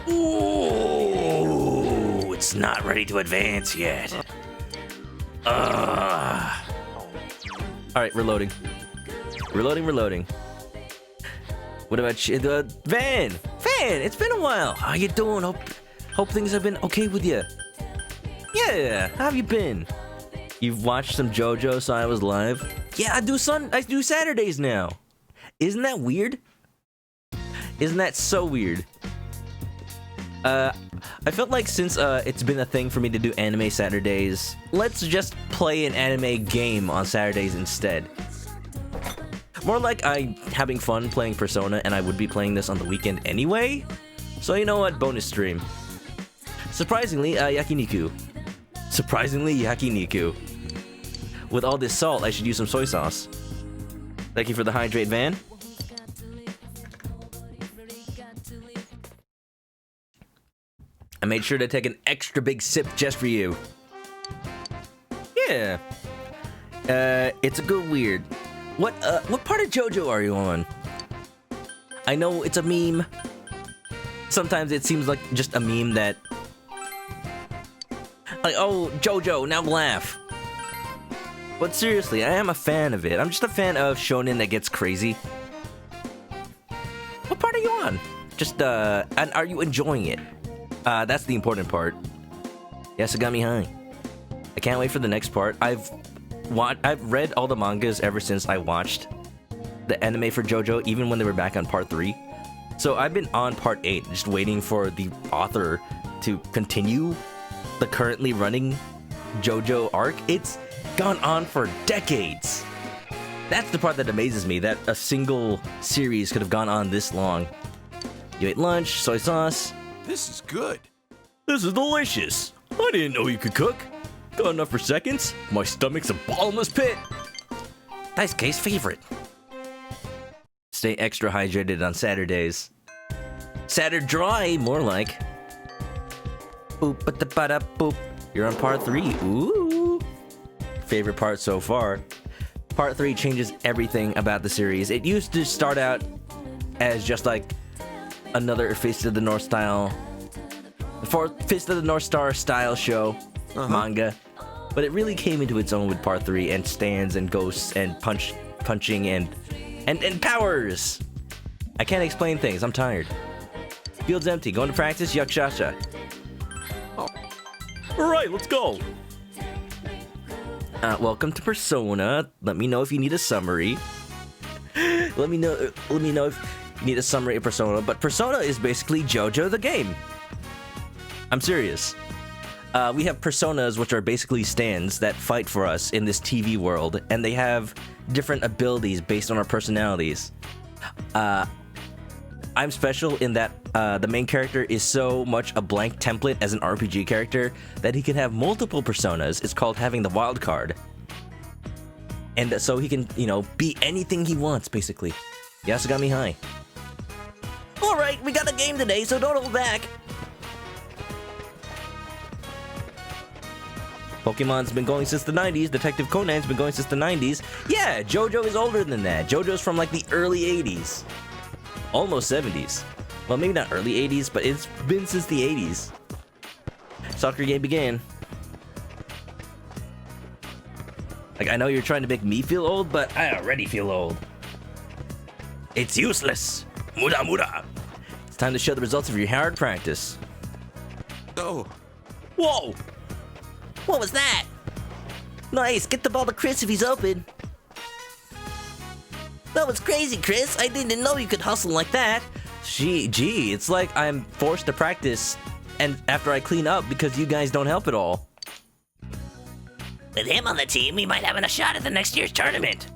Ooh, it's not ready to advance yet. Alright, reloading. Reloading. What about you? Van, it's been a while. How you doing? Hope things have been okay with you. Yeah, how have you been? You've watched some JoJo, so I was live. Yeah, I do Saturdays now. Isn't that weird? Isn't that so weird? I felt like since it's been a thing for me to do anime Saturdays, let's just play an anime game on Saturdays instead. More like I'm having fun playing Persona, and I would be playing this on the weekend anyway. So you know what? Bonus stream. Surprisingly, yakiniku. With all this salt, I should use some soy sauce. Thank you for the hydrate, Van. I made sure to take an extra big sip just for you. Yeah. It's a good weird. What part of JoJo are you on? I know it's a meme. Sometimes it seems like just a meme that... Like, oh, JoJo, now laugh. But seriously, I am a fan of it. I'm just a fan of shonen that gets crazy. What part are you on? And are you enjoying it? That's the important part. Yes, it got me high. I can't wait for the next part. I've read all the mangas ever since I watched the anime for JoJo, even when they were back on part 3. So I've been on part 8, just waiting for the author to continue the currently running JoJo arc. It's gone on for decades. That's the part that amazes me, that a single series could have gone on this long. You ate lunch, soy sauce. This is good. This is delicious. I didn't know you could cook. Got enough for seconds? My stomach's a bottomless pit. Daisuke's favorite. Stay extra hydrated on Saturdays. Saturday dry, more like. Boop, ba-da-ba-da, boop. You're on part 3. Ooh. Favorite part so far. Part 3 changes everything about the series. It used to start out as just like another Fist of the North style, Fist of the North Star style show, manga. But it really came into its own with part 3 and stands and ghosts and punching and powers. I can't explain things. I'm tired. Field's empty. Going to practice. Yakshasha. Alright, let's go. Welcome to Persona. Let me know if you need a summary. Let me know if you need a summary of Persona. But Persona is basically JoJo the game. I'm serious. We have personas, which are basically stands that fight for us in this TV world, and they have different abilities based on our personalities. I'm special in that the main character is so much a blank template as an RPG character that he can have multiple personas. It's called having the wild card. And so he can, be anything he wants, basically. Yasugami high. Alright, we got a game today, so don't hold back. Pokemon's been going since the 90s. Detective Conan's been going since the 90s. Yeah, JoJo is older than that. JoJo's from like the early 80s. Almost 70s. Well, maybe not early 80s, but it's been since the 80s. Soccer game began. Like, I know you're trying to make me feel old, but I already feel old. It's useless. Muda muda. It's time to show the results of your hard practice. Oh, Whoa! What was that? Nice, get the ball to Chris if he's open. That was crazy, Chris. I didn't know you could hustle like that. Gee, it's like I'm forced to practice and after I clean up because you guys don't help at all. With him on the team, we might have a shot at the next year's tournament.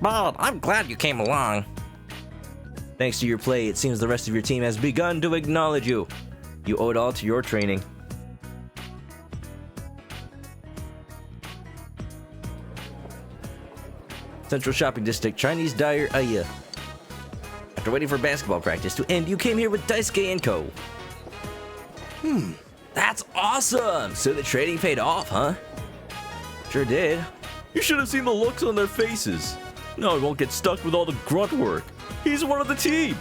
Bob, I'm glad you came along. Thanks to your play, it seems the rest of your team has begun to acknowledge you. You owe it all to your training. Central Shopping District, Chinese Dyer Aya. After waiting for basketball practice to end, you came here with Daisuke & Co. That's awesome! So the trading paid off, huh? Sure did. You should have seen the looks on their faces. No, I won't get stuck with all the grunt work. He's one of the team.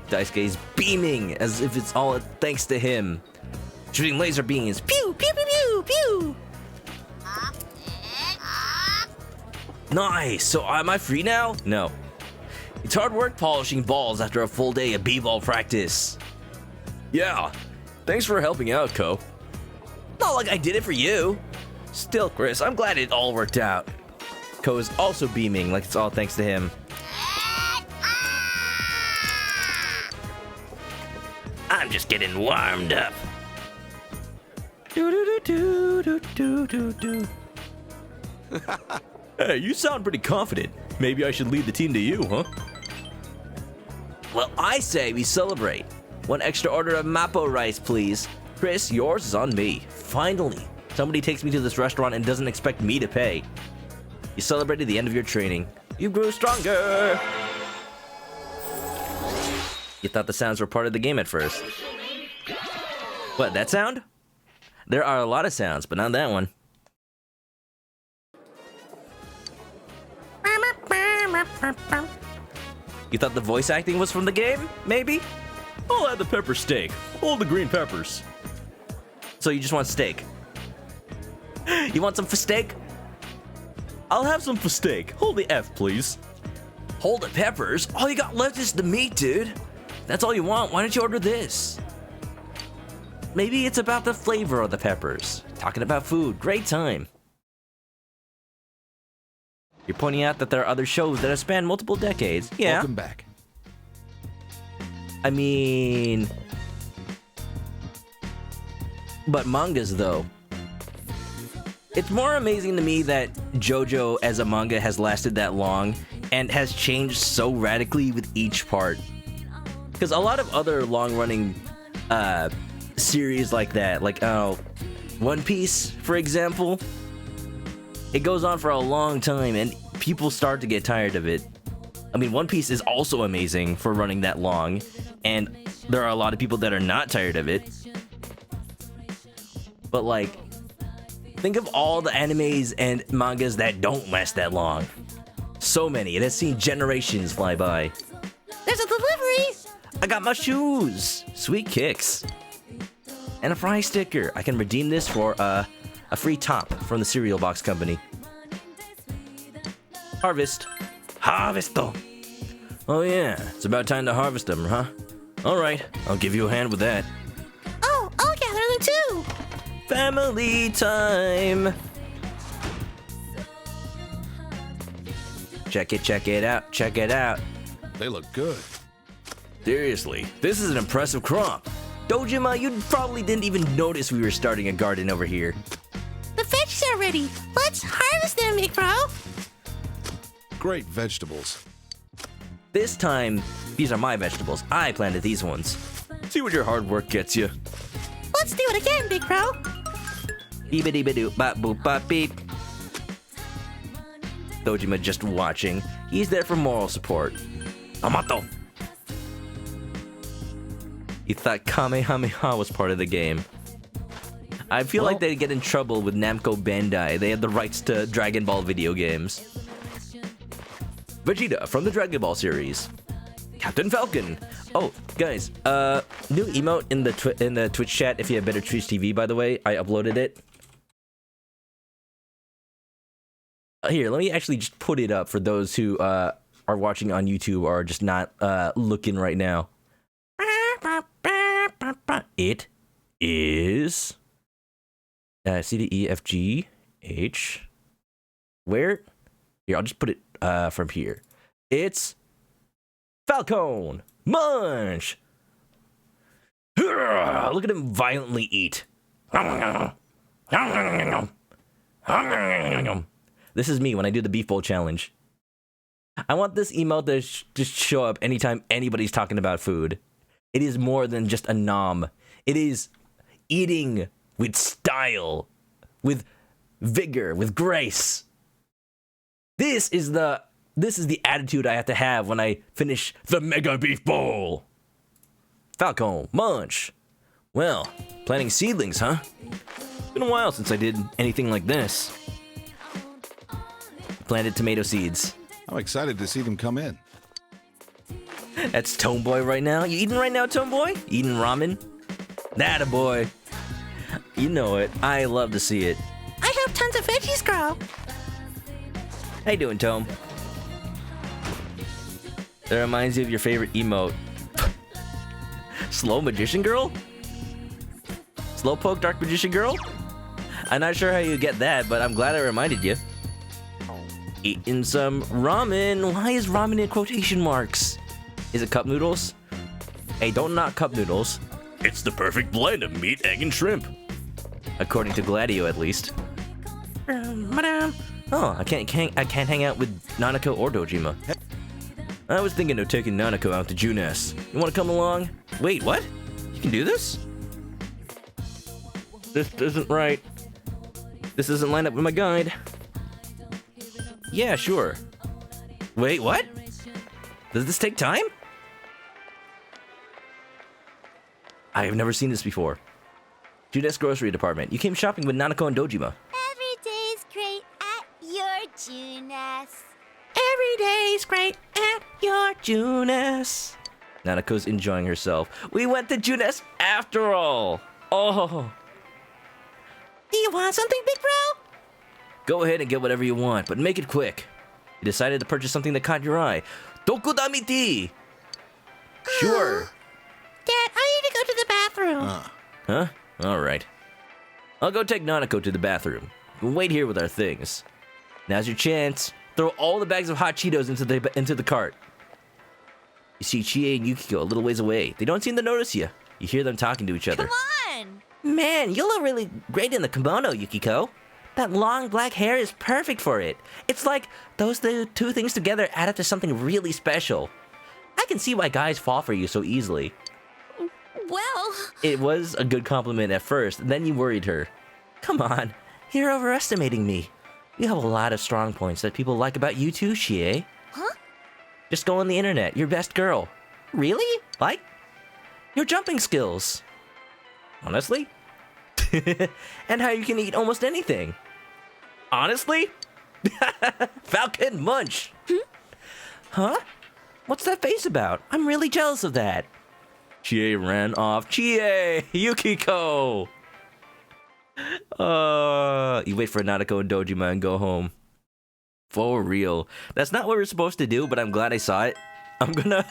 Daisuke's beaming as if it's all thanks to him. Shooting laser beams. Pew, pew, pew, pew, pew. Nice. So am I free now? No. It's hard work polishing balls after a full day of b-ball practice. Yeah. Thanks for helping out, Ko. Not like I did it for you. Still, Chris, I'm glad it all worked out. Ko is also beaming like it's all thanks to him. I'm just getting warmed up. Hey, you sound pretty confident. Maybe I should lead the team to you, huh? Well, I say we celebrate. One extra order of Mapo rice, please. Chris, yours is on me. Finally, somebody takes me to this restaurant and doesn't expect me to pay. You celebrated the end of your training. You grew stronger. You thought the sounds were part of the game at first. What, that sound? There are a lot of sounds, but not that one. You thought the voice acting was from the game? Maybe? I'll add the pepper steak. All the green peppers. So you just want steak? You want some for steak? I'll have some for steak. Hold the F, please. Hold the peppers? All you got left is the meat, dude. That's all you want. Why don't you order this? Maybe it's about the flavor of the peppers. Talking about food. Great time. You're pointing out that there are other shows that have spanned multiple decades. Yeah. Welcome back. I mean... But mangas, though. It's more amazing to me that JoJo as a manga has lasted that long and has changed so radically with each part. Because a lot of other long-running series like that, like One Piece, for example, it goes on for a long time and people start to get tired of it. I mean, One Piece is also amazing for running that long, and there are a lot of people that are not tired of it. But like, think of all the animes and mangas that don't last that long. So many. It has seen generations fly by. There's a delivery! I got my shoes! Sweet kicks. And a fry sticker. I can redeem this for a free top from the cereal box company. Harvest. Harvesto. Oh yeah, it's about time to harvest them, huh? Alright, I'll give you a hand with that. Oh, I'll gather them too! Family time! Check it out, check it out. They look good. Seriously, this is an impressive crop. Dojima, you probably didn't even notice we were starting a garden over here. The veggies are ready. Let's harvest them, big bro. Great vegetables. This time, these are my vegetables. I planted these ones. See what your hard work gets you. Let's do it again, big bro. Beep-a-dee-ba-doo, bop-boop-bop-beep. Dojima just watching. He's there for moral support. Amato. You thought Kamehameha was part of the game. I feel like they'd get in trouble with Namco Bandai. They had the rights to Dragon Ball video games. Vegeta from the Dragon Ball series. Captain Falcon. Oh, guys, new emote in the Twitch chat if you have Better Twitch TV, by the way. I uploaded it. Here, let me actually just put it up for those who are watching on YouTube or are just not looking right now. It is C, D, E, F, G, H. Where? Here, I'll just put it from here. It's Falcon Munch. Look at him violently eat. This is me when I do the beef bowl challenge. I want this emote to just show up anytime anybody's talking about food. It is more than just a nom. It is eating with style, with vigor, with grace. This is the attitude I have to have when I finish the Mega Beef Bowl. Falcon Munch. Well, planting seedlings, huh? It's been a while since I did anything like this. Planted tomato seeds. I'm excited to see them come in. That's Tomeboy right now. You eating right now, Tomeboy? Eating ramen? Attaboy. You know it. I love to see it. I hope tons of veggies grow. How you doing, Tome? That reminds you of your favorite emote. Slow Magician Girl? Slowpoke Dark Magician Girl? I'm not sure how you get that, but I'm glad I reminded you. Eating some ramen. Why is ramen in quotation marks? Is it cup noodles? Hey, don't knock cup noodles. It's the perfect blend of meat, egg, and shrimp. According to Gladio, at least. Madam. Oh, I can't hang out with Nanako or Dojima. I was thinking of taking Nanako out to Junes. You want to come along? Wait, what? You can do this? This isn't right. This doesn't line up with my guide. Yeah, sure. Wait, what? Does this take time? I have never seen this before. Junes grocery department. You came shopping with Nanako and Dojima. Every day's great at your Junes. Every day's great at your Junes. Nanako's enjoying herself. We went to Junes after all. Oh. Do you want something, big bro? Go ahead and get whatever you want, but make it quick. You decided to purchase something that caught your eye. Tokudami tea! Sure. Dad, I need to go to the bathroom. Huh? Alright. I'll go take Nanako to the bathroom. We'll wait here with our things. Now's your chance. Throw all the bags of hot Cheetos into the cart. You see Chie and Yukiko a little ways away. They don't seem to notice you. You hear them talking to each other. Come on! Man, you look really great in the kimono, Yukiko. That long black hair is perfect for it. It's like those two things together add up to something really special. I can see why guys fall for you so easily. Well, It was a good compliment at first, then you worried her. Come on, you're overestimating me. You have a lot of strong points that people like about you too, Chie. Huh? Just go on the internet, your best girl. Really? Like? Your jumping skills. Honestly? And how you can eat almost anything. Honestly? Falcon Munch! Huh? What's that face about? I'm really jealous of that. Chie ran off. Chie! Yukiko! You wait for Nanako and Dojima and go home. For real. That's not what we're supposed to do, but I'm glad I saw it. I'm gonna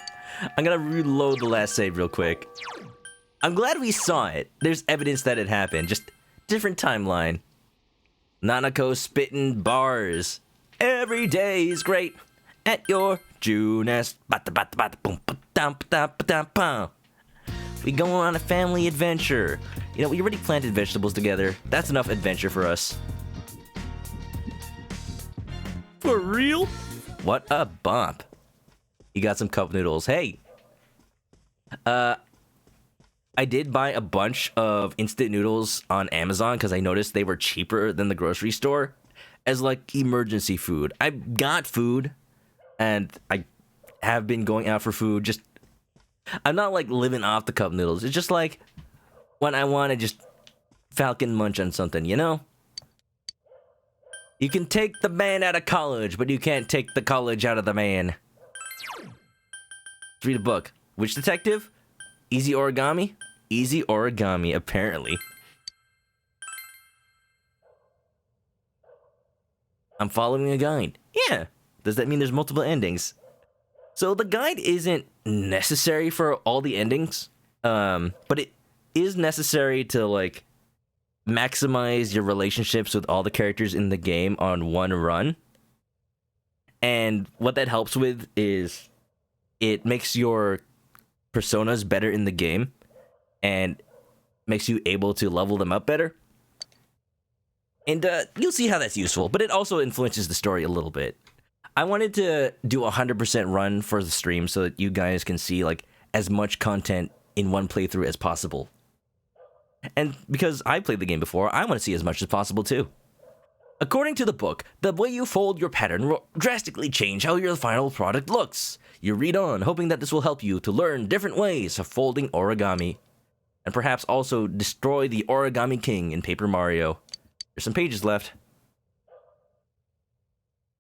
reload the last save real quick. I'm glad we saw it. There's evidence that it happened. Just different timeline. Nanako spitting bars. Every day is great at your Junes. We go on a family adventure. You know, we already planted vegetables together. That's enough adventure for us. For real? What a bump. You got some cup noodles. Hey. I did buy a bunch of instant noodles on Amazon because I noticed they were cheaper than the grocery store as like emergency food. I got food and I have been going out for food. Just I'm not like living off the cup noodles. It's just like when I want to just Falcon Munch on something, you know? You can take the man out of college, but you can't take the college out of the man. Let's read a book. Which detective? Easy origami? Easy origami, apparently. I'm following a guide. Yeah. Does that mean there's multiple endings? So the guide isn't necessary for all the endings, but it is necessary to, like, maximize your relationships with all the characters in the game on one run. And what that helps with is it makes your personas better in the game and makes you able to level them up better. And you'll see how that's useful, but it also influences the story a little bit. I wanted to do a 100% run for the stream so that you guys can see like as much content in one playthrough as possible. And because I played the game before, I want to see as much as possible too. According to the book, the way you fold your pattern will drastically change how your final product looks. You read on, hoping that this will help you to learn different ways of folding origami. And perhaps also destroy the Origami King in Paper Mario. There's some pages left.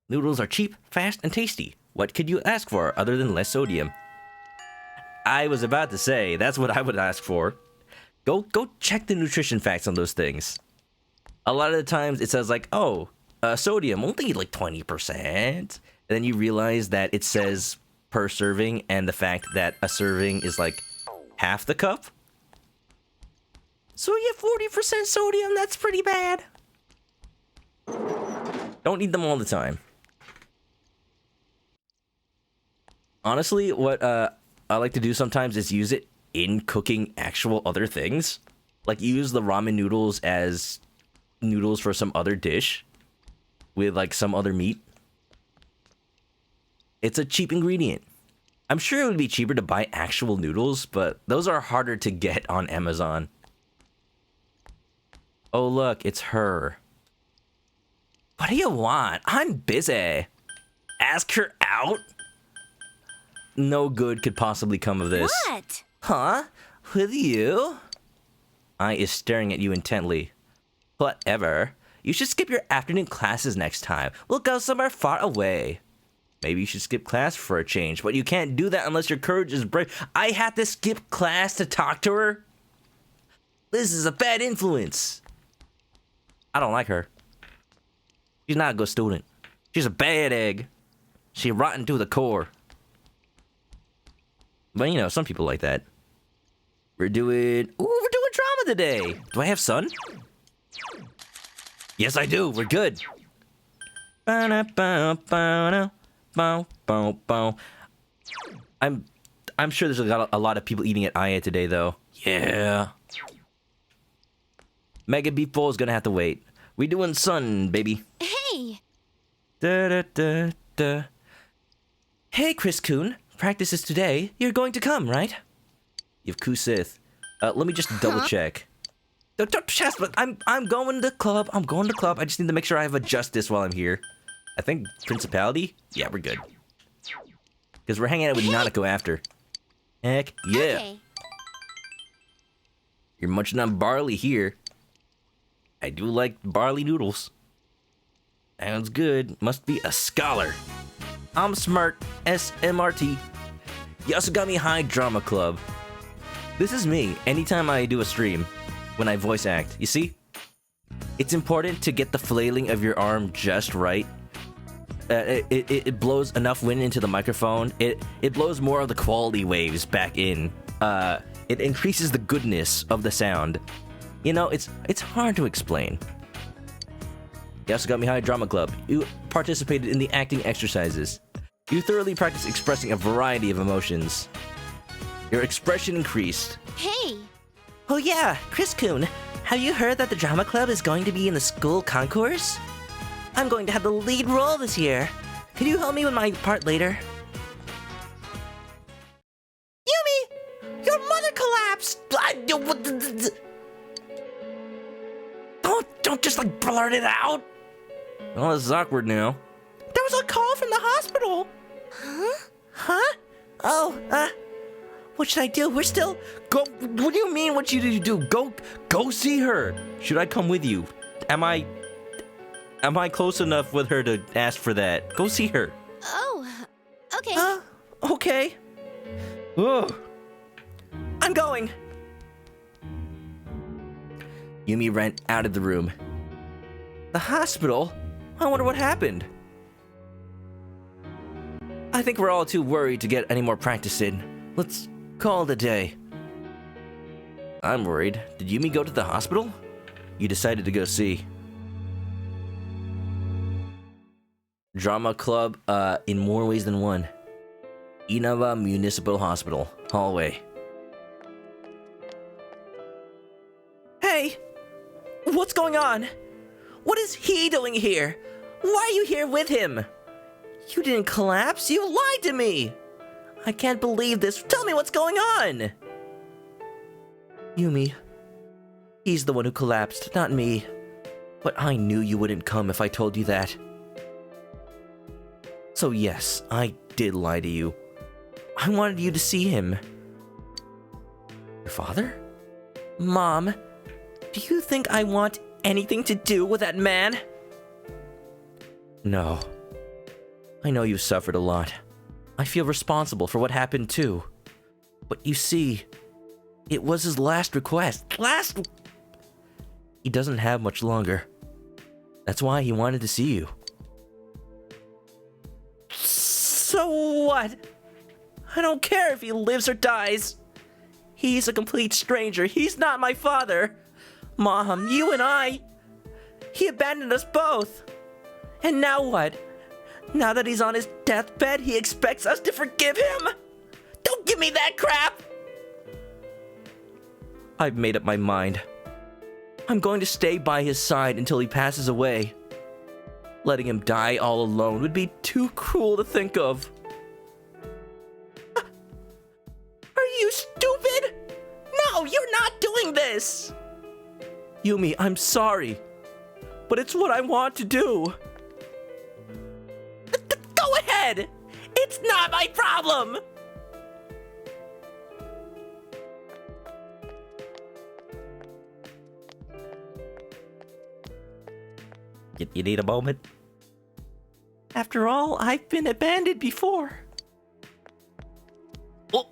Noodles are cheap, fast, and tasty. What could you ask for other than less sodium? I was about to say, that's what I would ask for. Go check the nutrition facts on those things. A lot of the times it says like, oh, sodium, only like 20%. And then you realize that it says per serving, and the fact that a serving is like half the cup. So you get 40% sodium, that's pretty bad. Don't eat them all the time. Honestly, what I like to do sometimes is use it in cooking actual other things. Like use the ramen noodles as noodles for some other dish with like some other meat. It's a cheap ingredient. I'm sure it would be cheaper to buy actual noodles, but those are harder to get on Amazon. Oh look, it's her. What do you want? I'm busy. Ask her out? No good could possibly come of this. What? Huh? With you? I is staring at you intently. Whatever. You should skip your afternoon classes next time. We'll go somewhere far away. Maybe you should skip class for a change, but you can't do that unless your courage is brave. I had to skip class to talk to her? This is a bad influence. I don't like her. She's not a good student. She's a bad egg. She's rotten to the core. But you know, some people like that. We're doing drama today. Do I have sun? Yes, I do. We're good. I'm sure there's a lot of people eating at Aya today, though. Yeah. Mega Beef Bowl is gonna have to wait. We doing sun, baby. Hey! Hey, Chris Coon. Practice is today. You're going to come, right? You've Kusith. Let me just double check. Don't chest, but I'm going to club. I'm going to club. I just need to make sure I have a justice while I'm here. I think Principality? Yeah, we're good. Because we're hanging out with Nanako after. Heck yeah. Okay. You're munching on barley here. I do like barley noodles. Sounds good. Must be a scholar. I'm smart. SMRT. Yasugami High Drama Club. This is me anytime I do a stream. When I voice act. You see? It's important to get the flailing of your arm just right. It blows enough wind into the microphone. It blows more of the quality waves back in. It increases the goodness of the sound. You know, it's hard to explain. Yasugami High Drama Club. You participated in the acting exercises. You thoroughly practiced expressing a variety of emotions. Your expression increased. Hey! Oh yeah, Chris Coon, have you heard that the drama club is going to be in the school concourse? I'm going to have the lead role this year. Could you help me with my part later? Yumi! Your mother collapsed! Don't just like blurt it out. Well, this is awkward now. There was a call from the hospital! Huh? Huh? Oh, what should I do? We're still... Go. What do you mean? What you do? Go see her. Should I come with you? Am I close enough with her to ask for that? Go see her. Oh, okay. Okay. Ugh. I'm going. Yumi ran out of the room. The hospital? I wonder what happened. I think we're all too worried to get any more practice in. Let's call it a day. I'm worried. Did Yumi go to the hospital? you decided to go see? Drama club, in more ways than one. Inaba Municipal Hospital, hallway. Hey! What's going on? What is he doing here? Why are you here with him? You didn't collapse, you lied to me! I can't believe this. Tell me what's going on! Yumi, he's the one who collapsed, not me. But I knew you wouldn't come if I told you that. So yes, I did lie to you. I wanted you to see him. Your father? Mom, do you think I want anything to do with that man? No. I know you suffered a lot. I feel responsible for what happened too. But you see, it was his last request. He doesn't have much longer. That's why he wanted to see you. So what? I don't care if he lives or dies. He's a complete stranger. He's not my father. Mom, you and I. He abandoned us both. And now what? Now that he's on his deathbed, he expects us to forgive him? Don't give me that crap! I've made up my mind. I'm going to stay by his side until he passes away. Letting him die all alone would be too cruel to think of. Are you stupid? No, you're not doing this! Yumi, I'm sorry. But it's what I want to do. Go ahead! It's not my problem! You need a moment? After all, I've been abandoned before. Oh.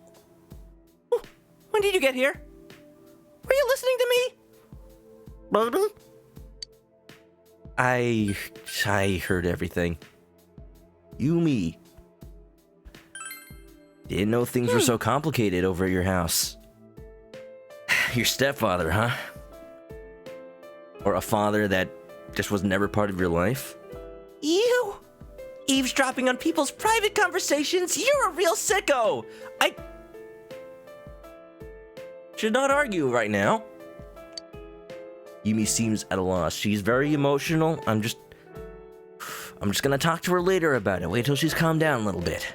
When did you get here? Were you listening to me? I heard everything. Yumi. Didn't know things were so complicated over at your house. Your stepfather, huh? Or a father that just was never part of your life? You? Eavesdropping on people's private conversations? You're a real sicko! I should not argue right now. Yumi seems at a loss. She's very emotional. I'm just gonna talk to her later about it. Wait till she's calmed down a little bit.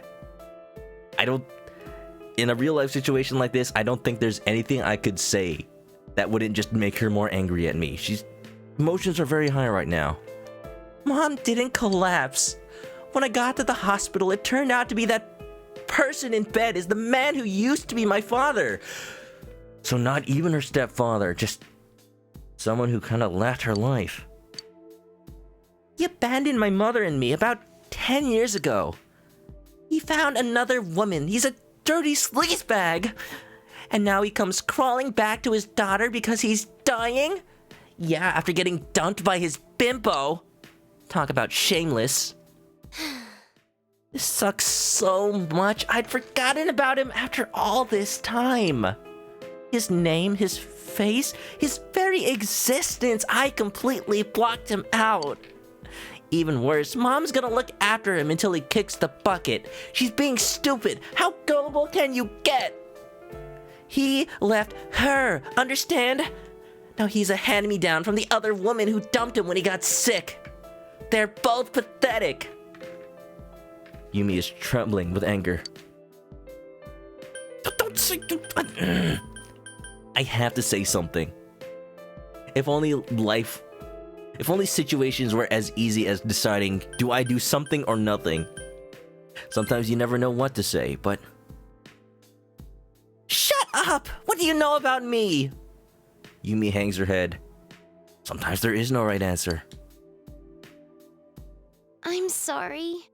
In a real life situation like this, I don't think there's anything I could say that wouldn't just make her more angry at me. Emotions are very high right now. Mom didn't collapse. When I got to the hospital, it turned out to be that person in bed is the man who used to be my father. So not even her stepfather, just someone who kind of left her life. He abandoned my mother and me about 10 years ago. He found another woman. He's a dirty sleazebag. And now he comes crawling back to his daughter because he's dying? Yeah, after getting dumped by his bimbo. Talk about shameless. This sucks so much. I'd forgotten about him after all this time. His name, his face, his very existence, I completely blocked him out. Even worse, Mom's gonna look after him until he kicks the bucket. She's being stupid. How gullible can you get? He left her, understand? Now he's a hand-me-down from the other woman who dumped him when he got sick. They're both pathetic. Yumi is trembling with anger. Don't say... I have to say something. If only situations were as easy as deciding, do I do something or nothing? Sometimes you never know what to say, but... Shut up! What do you know about me? Yumi hangs her head. Sometimes there is no right answer. I'm sorry.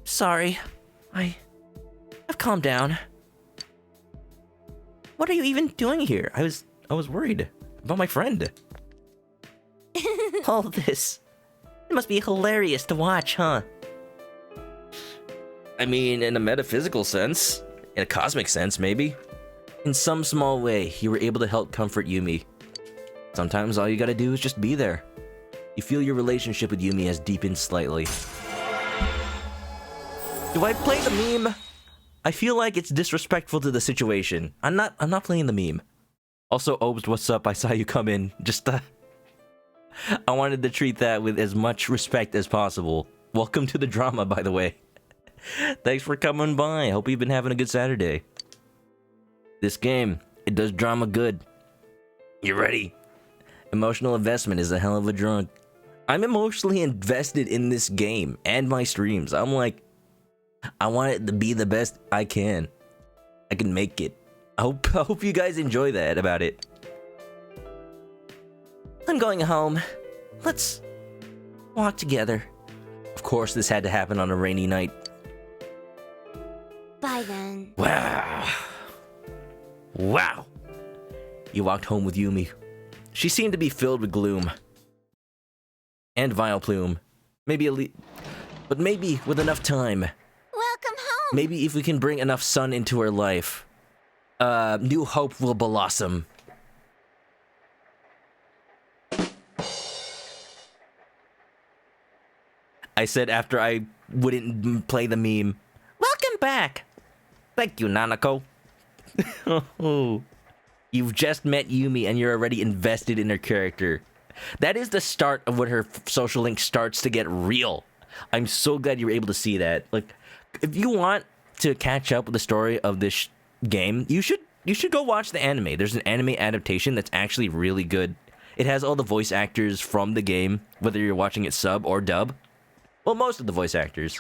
Sorry. I've calmed down. What are you even doing here? I was worried about my friend. All this. It must be hilarious to watch, huh? I mean, in a metaphysical sense. In a cosmic sense, maybe. In some small way, you were able to help comfort Yumi. Sometimes all you gotta do is just be there. You feel your relationship with Yumi has deepened slightly. Do I play the meme? I feel like it's disrespectful to the situation. I'm not playing the meme. Also, Obes, what's up? I saw you come in. I wanted to treat that with as much respect as possible. Welcome to the drama, by the way. Thanks for coming by. I hope you've been having a good Saturday. This game, it does drama good. You ready? Emotional investment is a hell of a drug. I'm emotionally invested in this game and my streams. I'm like, I want it to be the best I can. I can make it. I hope you guys enjoy that about it. I'm going home. Let's walk together. Of course, this had to happen on a rainy night. Bye then. Wow. Wow. You walked home with Yumi. She seemed to be filled with gloom. And vile plume. But maybe with enough time. Welcome home. Maybe if we can bring enough sun into her life, new hope will blossom. I said after I wouldn't play the meme. Welcome back. Thank you, Nanako. You've just met Yumi and you're already invested in her character. That is the start of when her social link starts to get real. I'm so glad you were able to see that. Like, if you want to catch up with the story of this game, you should go watch the anime. There's an anime adaptation that's actually really good. It has all the voice actors from the game, whether you're watching it sub or dub. Well, most of the voice actors.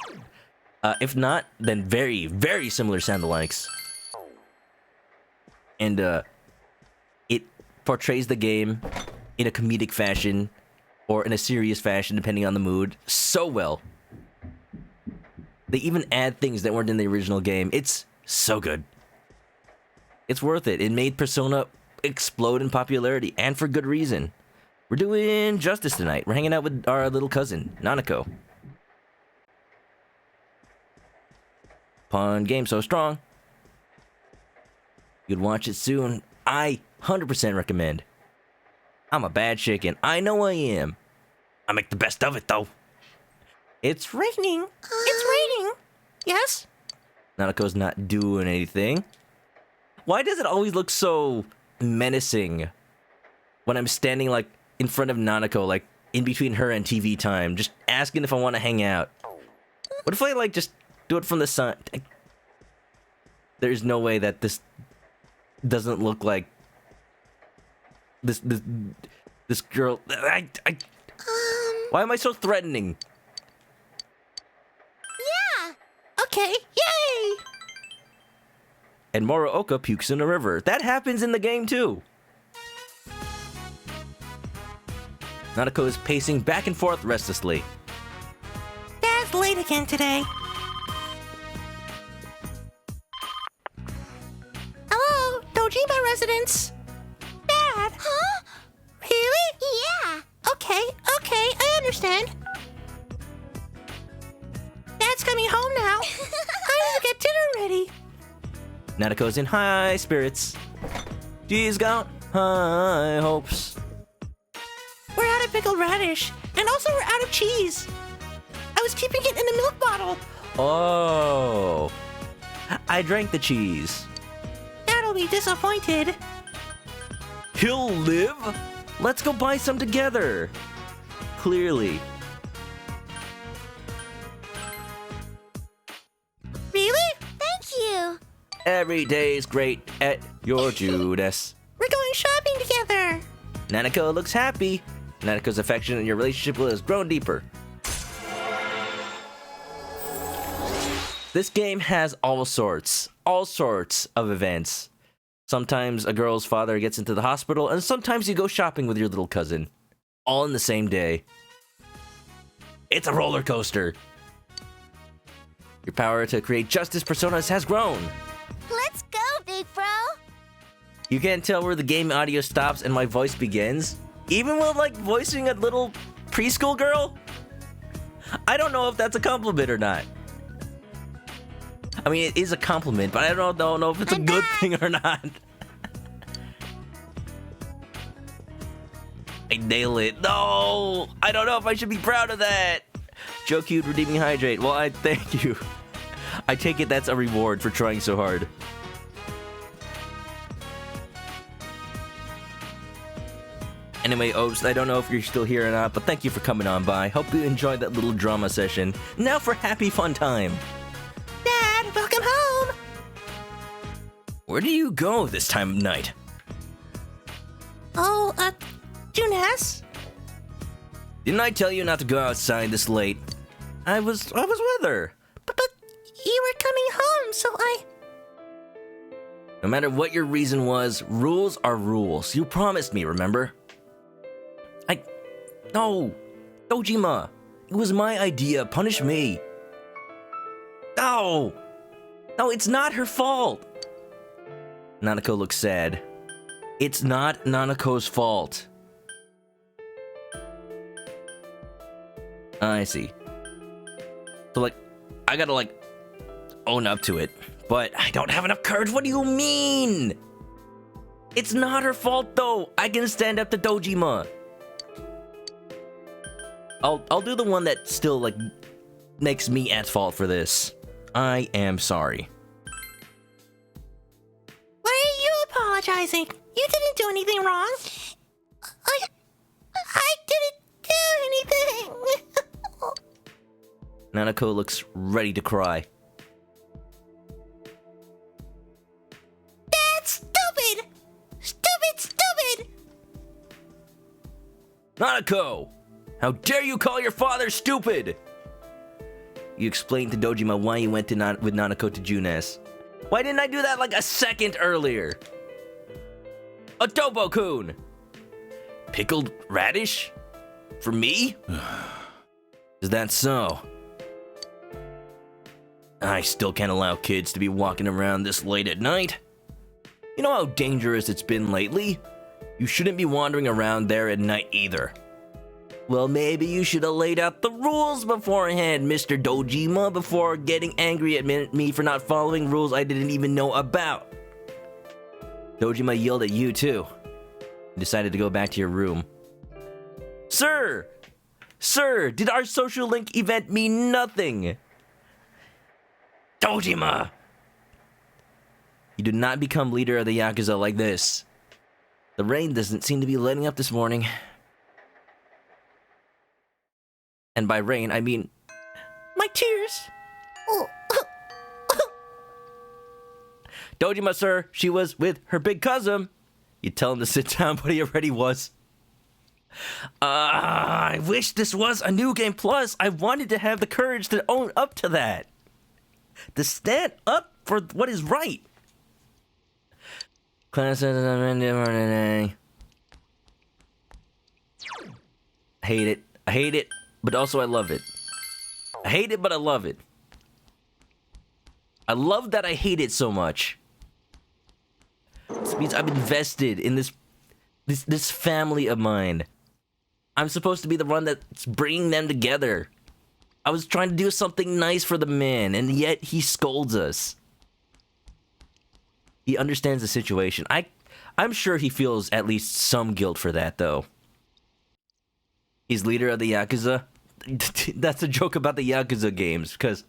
If not, then very, very similar sound-alikes. And it portrays the game in a comedic fashion or in a serious fashion, depending on the mood, so well. They even add things that weren't in the original game. It's so good. It's worth it. It made Persona explode in popularity, and for good reason. We're doing justice tonight. We're hanging out with our little cousin, Nanako. Fun game, so strong. You'd watch it soon. I 100% recommend. I'm a bad chicken. I know I am. I make the best of it, though. It's raining. It's raining. Yes? Nanako's not doing anything. Why does it always look so menacing when I'm standing, like, in front of Nanako, like, in between her and TV time, just asking if I want to hang out? What if I, like, just do it from the sun? There's no way that this doesn't look like this girl. Why am I so threatening? Yeah. Okay, yay! And Morooka pukes in a river. That happens in the game too. Nanako is pacing back and forth restlessly. Dad's late again today. Hello, Dojima residence. Dad. Huh? Really? Yeah. Okay, I understand. Dad's coming home now. I need to get dinner ready. Nanako's in high spirits. She's got high hopes. We're out of pickled radish, and also we're out of cheese. I was keeping it in a milk bottle. Oh. I drank the cheese. Dad'll be disappointed. He'll live? Let's go buy some together. Clearly. Really? Thank you. Every day's great at your Judas. We're going shopping together. Nanako looks happy. Nanako's affection and your relationship has grown deeper. This game has all sorts of events. Sometimes a girl's father gets into the hospital, and sometimes you go shopping with your little cousin. All in the same day. It's a roller coaster. Your power to create justice personas has grown. Let's go, big bro. You can't tell where the game audio stops and my voice begins. Even with, like, voicing a little preschool girl? I don't know if that's a compliment or not. I mean, it is a compliment, but I don't know if it's a good thing or not. I nail it. No! I don't know if I should be proud of that. Joe Cute redeeming hydrate. Well, I thank you. I take it that's a reward for trying so hard. Anyway, Oaks, I don't know if you're still here or not, but thank you for coming on by. Hope you enjoyed that little drama session. Now for happy fun time. Dad, welcome home. Where do you go this time of night? Oh, Junes? Didn't I tell you not to go outside this late? I was with her. But you were coming home, so I... No matter what your reason was, rules are rules. You promised me, remember? No! Dojima! It was my idea. Punish me. No! No, it's not her fault. Nanako looks sad. It's not Nanako's fault. I see. So, I gotta, own up to it. But I don't have enough courage. What do you mean? It's not her fault, though. I can stand up to Dojima. I'll do the one that still, makes me at fault for this. I am sorry. Why are you apologizing? You didn't do anything wrong. I didn't do anything. Nanako looks ready to cry. That's stupid! Stupid! Nanako! How dare you call your father stupid? You explained to Dojima why you went with Nanako to Junes. Why didn't I do that a second earlier? Adobo-kun! Pickled radish? For me? Is that so? I still can't allow kids to be walking around this late at night. You know how dangerous it's been lately? You shouldn't be wandering around there at night either. Well, maybe you should have laid out the rules beforehand, Mr. Dojima, before getting angry at me for not following rules I didn't even know about. Dojima yelled at you, too. You decided to go back to your room. Sir! Sir, did our social link event mean nothing? Dojima! You did not become leader of the Yakuza like this. The rain doesn't seem to be letting up this morning. And by rain, I mean my tears. Dojima, sir, she was with her big cousin. You tell him to sit down, but he already was. I wish this was a new game plus. I wanted to have the courage to own up to that. To stand up for what is right. Class says I'm in the morning. I hate it, but also I love it. I hate it, but I love it. I love that I hate it so much. This means I'm invested in this family of mine. I'm supposed to be the one that's bringing them together. I was trying to do something nice for the man, and yet he scolds us. He understands the situation. I'm sure he feels at least some guilt for that, though. He's leader of the Yakuza. That's a joke about the Yakuza games, because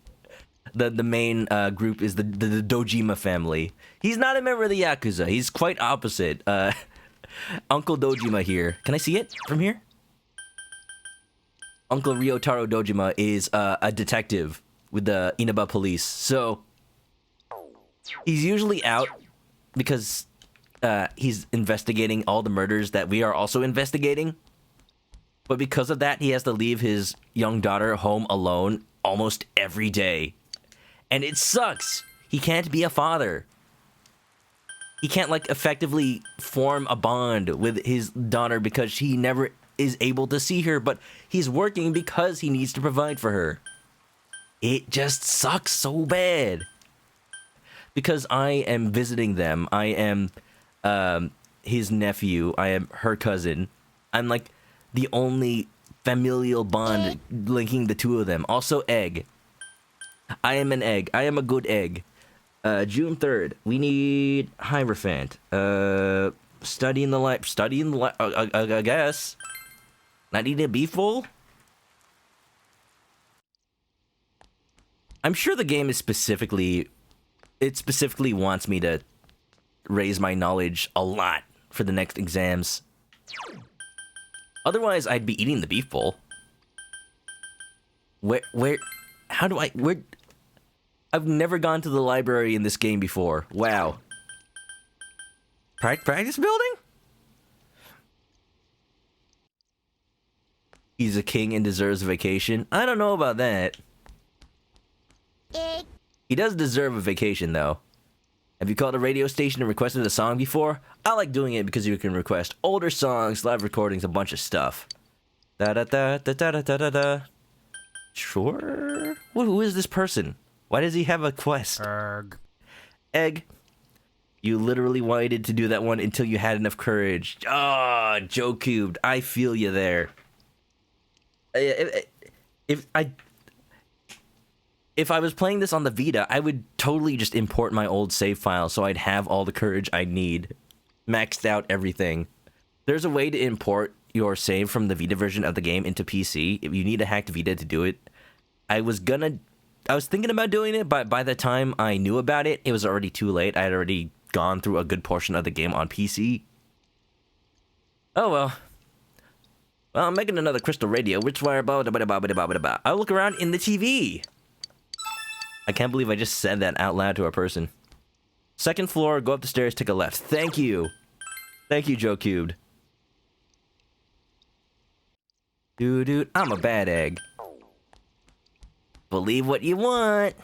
the main group is the Dojima family. He's not a member of the Yakuza. He's quite opposite. Uncle Dojima here. Can I see it from here? Uncle Ryotaro Dojima is a detective with the Inaba police. So, he's usually out because he's investigating all the murders that we are also investigating. But because of that, he has to leave his young daughter home alone almost every day. And it sucks. He can't be a father. He can't, effectively form a bond with his daughter because he never is able to see her, but he's working because he needs to provide for her. It just sucks so bad. Because I am visiting them. I am his nephew. I am her cousin. I'm the only familial bond linking the two of them. Also, egg. I am an egg. I am a good egg. June 3rd. We need Hierophant. Studying the life. I guess. Not eating a beef bowl? I'm sure the game is specifically wants me to raise my knowledge a lot for the next exams. Otherwise, I'd be eating the beef bowl. How do I, I've never gone to the library in this game before. Wow. Practice building? He's a king and deserves a vacation. I don't know about that. He does deserve a vacation, though. Have you called a radio station and requested a song before? I like doing it because you can request older songs, live recordings, a bunch of stuff. Da-da-da-da-da-da-da-da. Sure. Who is this person? Why does he have a quest? Egg. You literally waited to do that one until you had enough courage. Ah, Joe Cubed. I feel you there. If I was playing this on the Vita, I would totally just import my old save file so I'd have all the courage I need. Maxed out everything. There's a way to import your save from the Vita version of the game into PC. If you need a hacked Vita to do it. I was thinking about doing it, but by the time I knew about it, it was already too late. I had already gone through a good portion of the game on PC. Oh well. Well, I'm making another crystal radio. Which wire? I'll look around in the TV. I can't believe I just said that out loud to a person. Second floor, go up the stairs, take a left. Thank you. Thank you, Joe Cubed. Dude, I'm a bad egg. Believe what you want.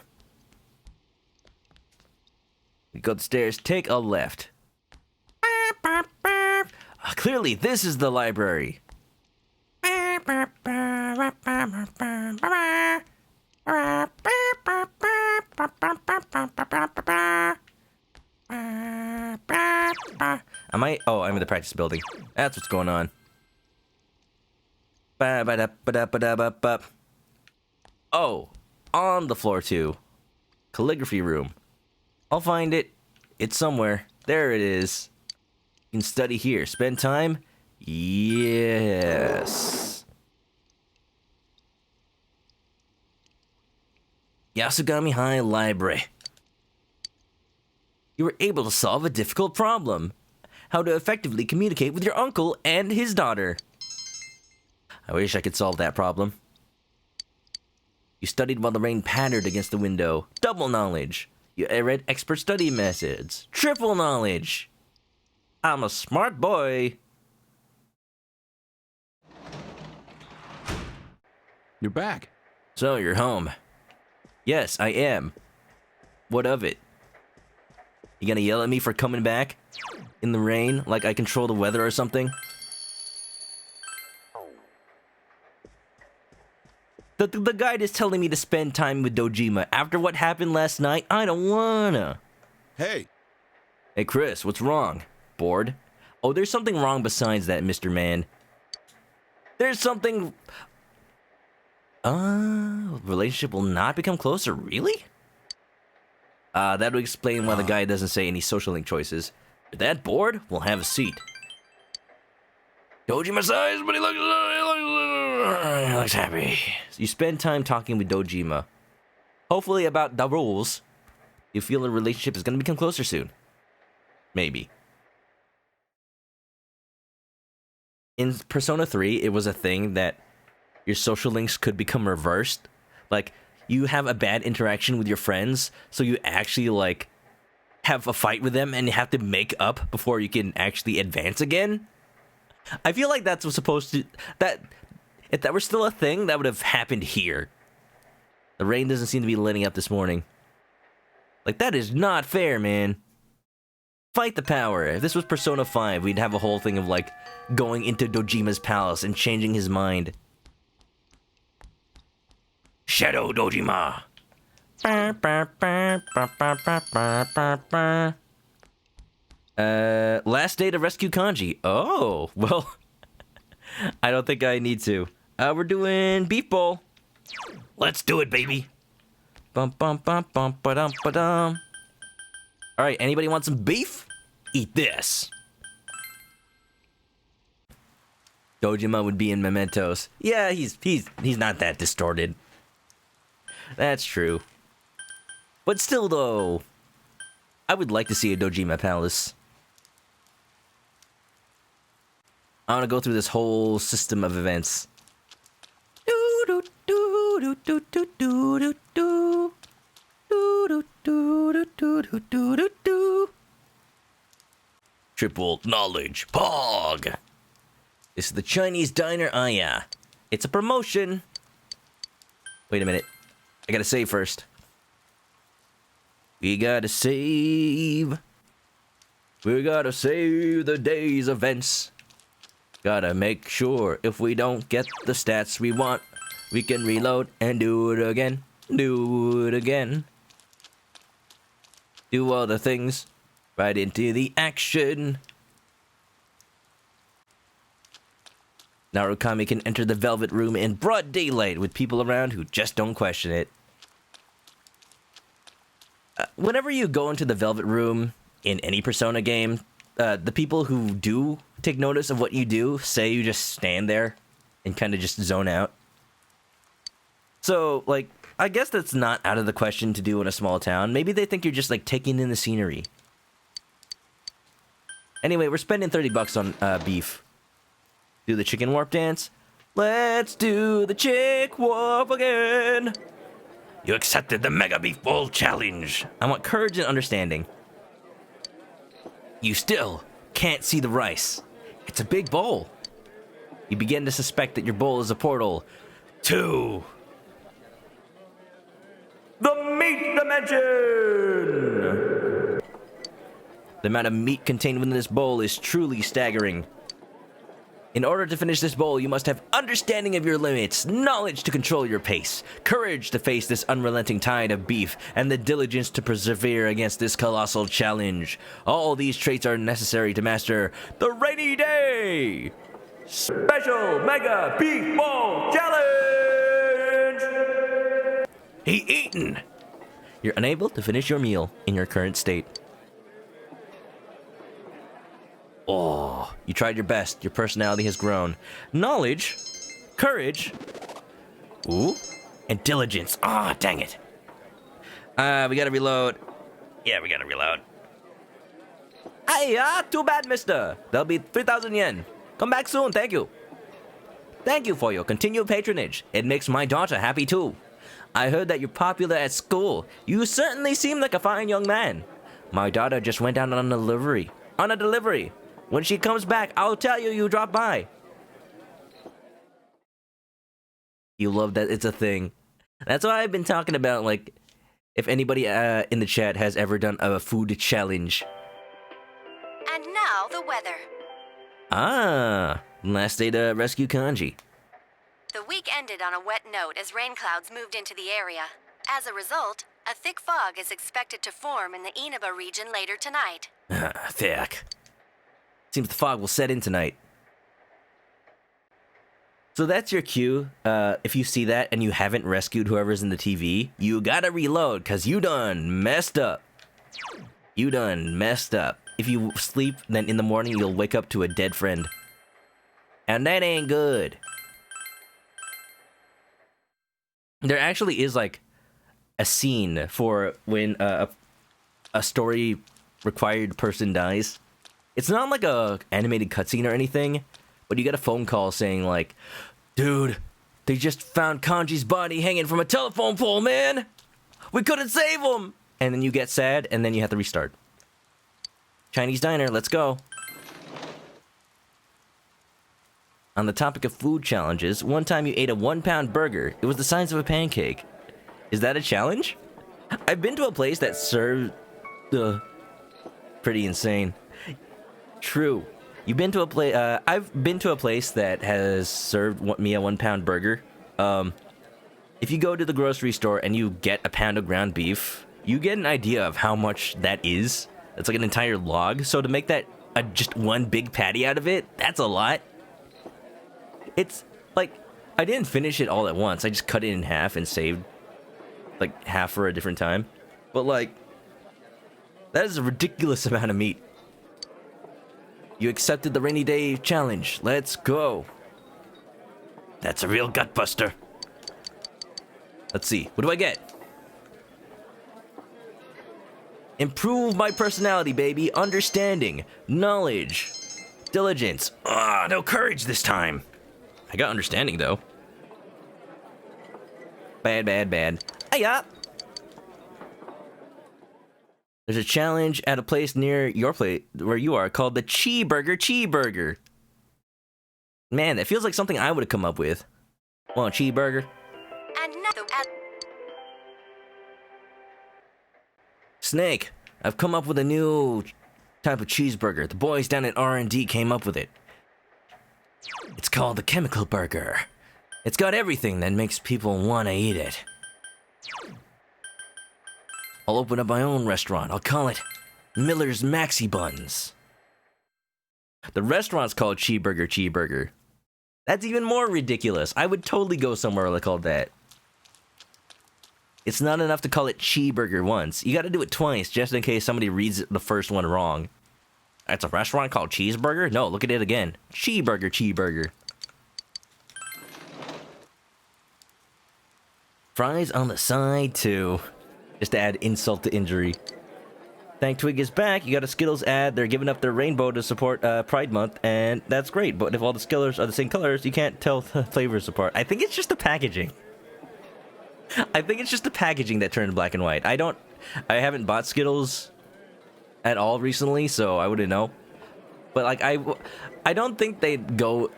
Go up the stairs, take a left. Clearly, this is the library. Am I? Oh, I'm in the practice building. That's what's going on. Oh, on the floor too. Calligraphy room. I'll find it. It's somewhere. There it is. You can study here. Spend time? Yes. Yasugami High Library. You were able to solve a difficult problem. How to effectively communicate with your uncle and his daughter. I wish I could solve that problem. You studied while the rain pattered against the window. Double knowledge. You read expert study methods. Triple knowledge. I'm a smart boy. You're back. So you're home. Yes, I am. What of it? You gonna yell at me for coming back? In the rain, like I control the weather or something? The guide is telling me to spend time with Dojima. After what happened last night, I don't wanna. Hey. Hey, Chris, what's wrong? Bored? Oh, there's something wrong besides that, Mr. Man. There's something... relationship will not become closer, really? That would explain why the guy doesn't say any social link choices. If that bored, we'll have a seat. Dojima sighs, but he looks happy. You spend time talking with Dojima. Hopefully about the rules. You feel the relationship is going to become closer soon. Maybe. In Persona 3, it was a thing that your social links could become reversed. Like, you have a bad interaction with your friends, so you actually, like, have a fight with them and you have to make up before you can actually advance again. I feel like that's what's supposed to... If that were still a thing, that would have happened here. The rain doesn't seem to be letting up this morning. Like, that is not fair, man. Fight the power. If this was Persona 5, we'd have a whole thing of, like, going into Dojima's palace and changing his mind. Shadow Dojima. Last day to rescue Kanji. Oh, well, I don't think I need to. We're doing beef bowl. Let's do it, baby. Bum bum bum bum ba-dum ba-dum. All right, anybody want some beef? Eat this. Dojima would be in Mementos. Yeah, he's not that distorted. That's true. But still, though, I would like to see a Dojima Palace. I want to go through this whole system of events. Triple knowledge, Pog! This is the Chinese diner, yeah. It's a promotion. Wait a minute. I gotta save first. We gotta save. We gotta save the day's events. Gotta make sure if we don't get the stats we want, we can reload and do it again. Do it again. Do all the things. Right into the action. Narukami can enter the Velvet Room in broad daylight with people around who just don't question it. Whenever you go into the Velvet Room in any Persona game, the people who do take notice of what you do say you just stand there and kind of just zone out. So, like, I guess that's not out of the question to do in a small town. Maybe they think you're just, like, taking in the scenery. Anyway, we're spending $30 on beef. Do the chicken warp dance? Let's do the chick warp again! You accepted the Mega Beef Bowl Challenge! I want courage and understanding. You still can't see the rice. It's a big bowl. You begin to suspect that your bowl is a portal to the meat dimension! The amount of meat contained within this bowl is truly staggering. In order to finish this bowl, you must have understanding of your limits, knowledge to control your pace, courage to face this unrelenting tide of beef, and the diligence to persevere against this colossal challenge. All these traits are necessary to master the Rainy Day Special Mega Beef Bowl Challenge! He eaten! You're unable to finish your meal in your current state. Oh, you tried your best. Your personality has grown. Knowledge, courage, ooh, and diligence. Ah, oh, dang it. We gotta reload. Yeah, we gotta reload. Hey, too bad, mister. That'll be 3,000 yen. Come back soon, thank you. Thank you for your continued patronage. It makes my daughter happy too. I heard that you're popular at school. You certainly seem like a fine young man. My daughter just went out on a delivery. When she comes back, I'll tell you you dropped by. You love that it's a thing. That's why I've been talking about, like, if anybody in the chat has ever done a food challenge. And now the weather. Ah, last day to rescue Kanji. The week ended on a wet note as rain clouds moved into the area. As a result, a thick fog is expected to form in the Inaba region later tonight. Thick. Seems the fog will set in tonight. So that's your cue. If you see that and you haven't rescued whoever's in the TV, you gotta reload, cause you done messed up. You done messed up. If you sleep, then in the morning you'll wake up to a dead friend. And that ain't good. There actually is, like, a scene for when a story required person dies. It's not like a animated cutscene or anything, but you get a phone call saying, like, dude, they just found Kanji's body hanging from a telephone pole, man! We couldn't save him! And then you get sad, and then you have to restart. Chinese diner, let's go. On the topic of food challenges, one time you ate a 1-pound burger. It was the size of a pancake. Is that a challenge? I've been to a place that served... pretty insane. True. You've been to a place... I've been to a place that has served me a 1-pound burger. If you go to the grocery store and you get a pound of ground beef, you get an idea of how much that is. It's like an entire log. So to make that just one big patty out of it, that's a lot. It's like, I didn't finish it all at once. I just cut it in half and saved like half for a different time. But like, that is a ridiculous amount of meat. You accepted the rainy day challenge. Let's go. That's a real gut buster. Let's see. What do I get? Improve my personality, baby. Understanding. Knowledge. Diligence. No courage this time. I got understanding, though. Bad. Hiya! There's a challenge at a place near your place, where you are, called the Cheeseburger. Man, that feels like something I would have come up with. Want a cheeseburger? And now Snake, I've come up with a new type of cheeseburger. The boys down at R&D came up with it. It's called the Chemical Burger. It's got everything that makes people want to eat it. I'll open up my own restaurant. I'll call it Miller's Maxi Buns. The restaurant's called Cheeseburger. That's even more ridiculous. I would totally go somewhere called that. It's not enough to call it Cheeseburger once. You gotta do it twice, just in case somebody reads the first one wrong. It's a restaurant called Cheeseburger? No, look at it again. Cheeseburger. Fries on the side, too. Just to add insult to injury. Thank Twig is back. You got a Skittles ad. They're giving up their rainbow to support Pride Month, and that's great. But if all the Skittles are the same colors, you can't tell the flavors apart. I think it's just the packaging. I think it's just the packaging that turned black and white. I haven't bought Skittles at all recently, so I wouldn't know. But like, I don't think they'd go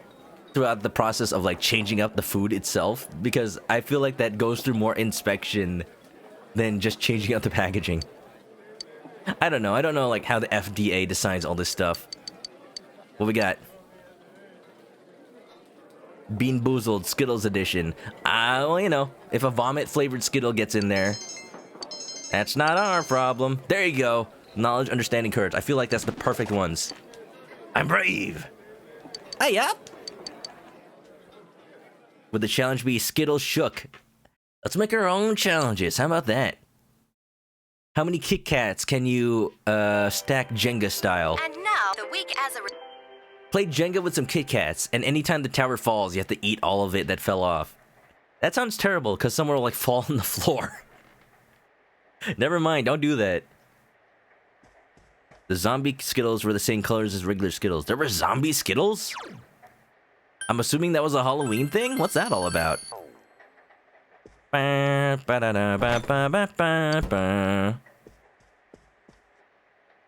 throughout the process of like changing up the food itself, because I feel like that goes through more inspection than just changing out the packaging. I don't know like how the FDA decides all this stuff. What we got? Bean Boozled Skittles edition. Well, you know, if a vomit flavored Skittle gets in there, that's not our problem. There you go. Knowledge, understanding, courage. I feel like that's the perfect ones. I'm brave. Hiya! Would the challenge be Skittles Shook? Let's make our own challenges. How about that? How many Kit Kats can you stack Jenga style? And now, the week as a... Play Jenga with some Kit Kats, and anytime the tower falls, you have to eat all of it that fell off. That sounds terrible, because someone will like fall on the floor. Never mind, don't do that. The zombie Skittles were the same colors as regular Skittles. There were zombie Skittles? I'm assuming that was a Halloween thing? What's that all about?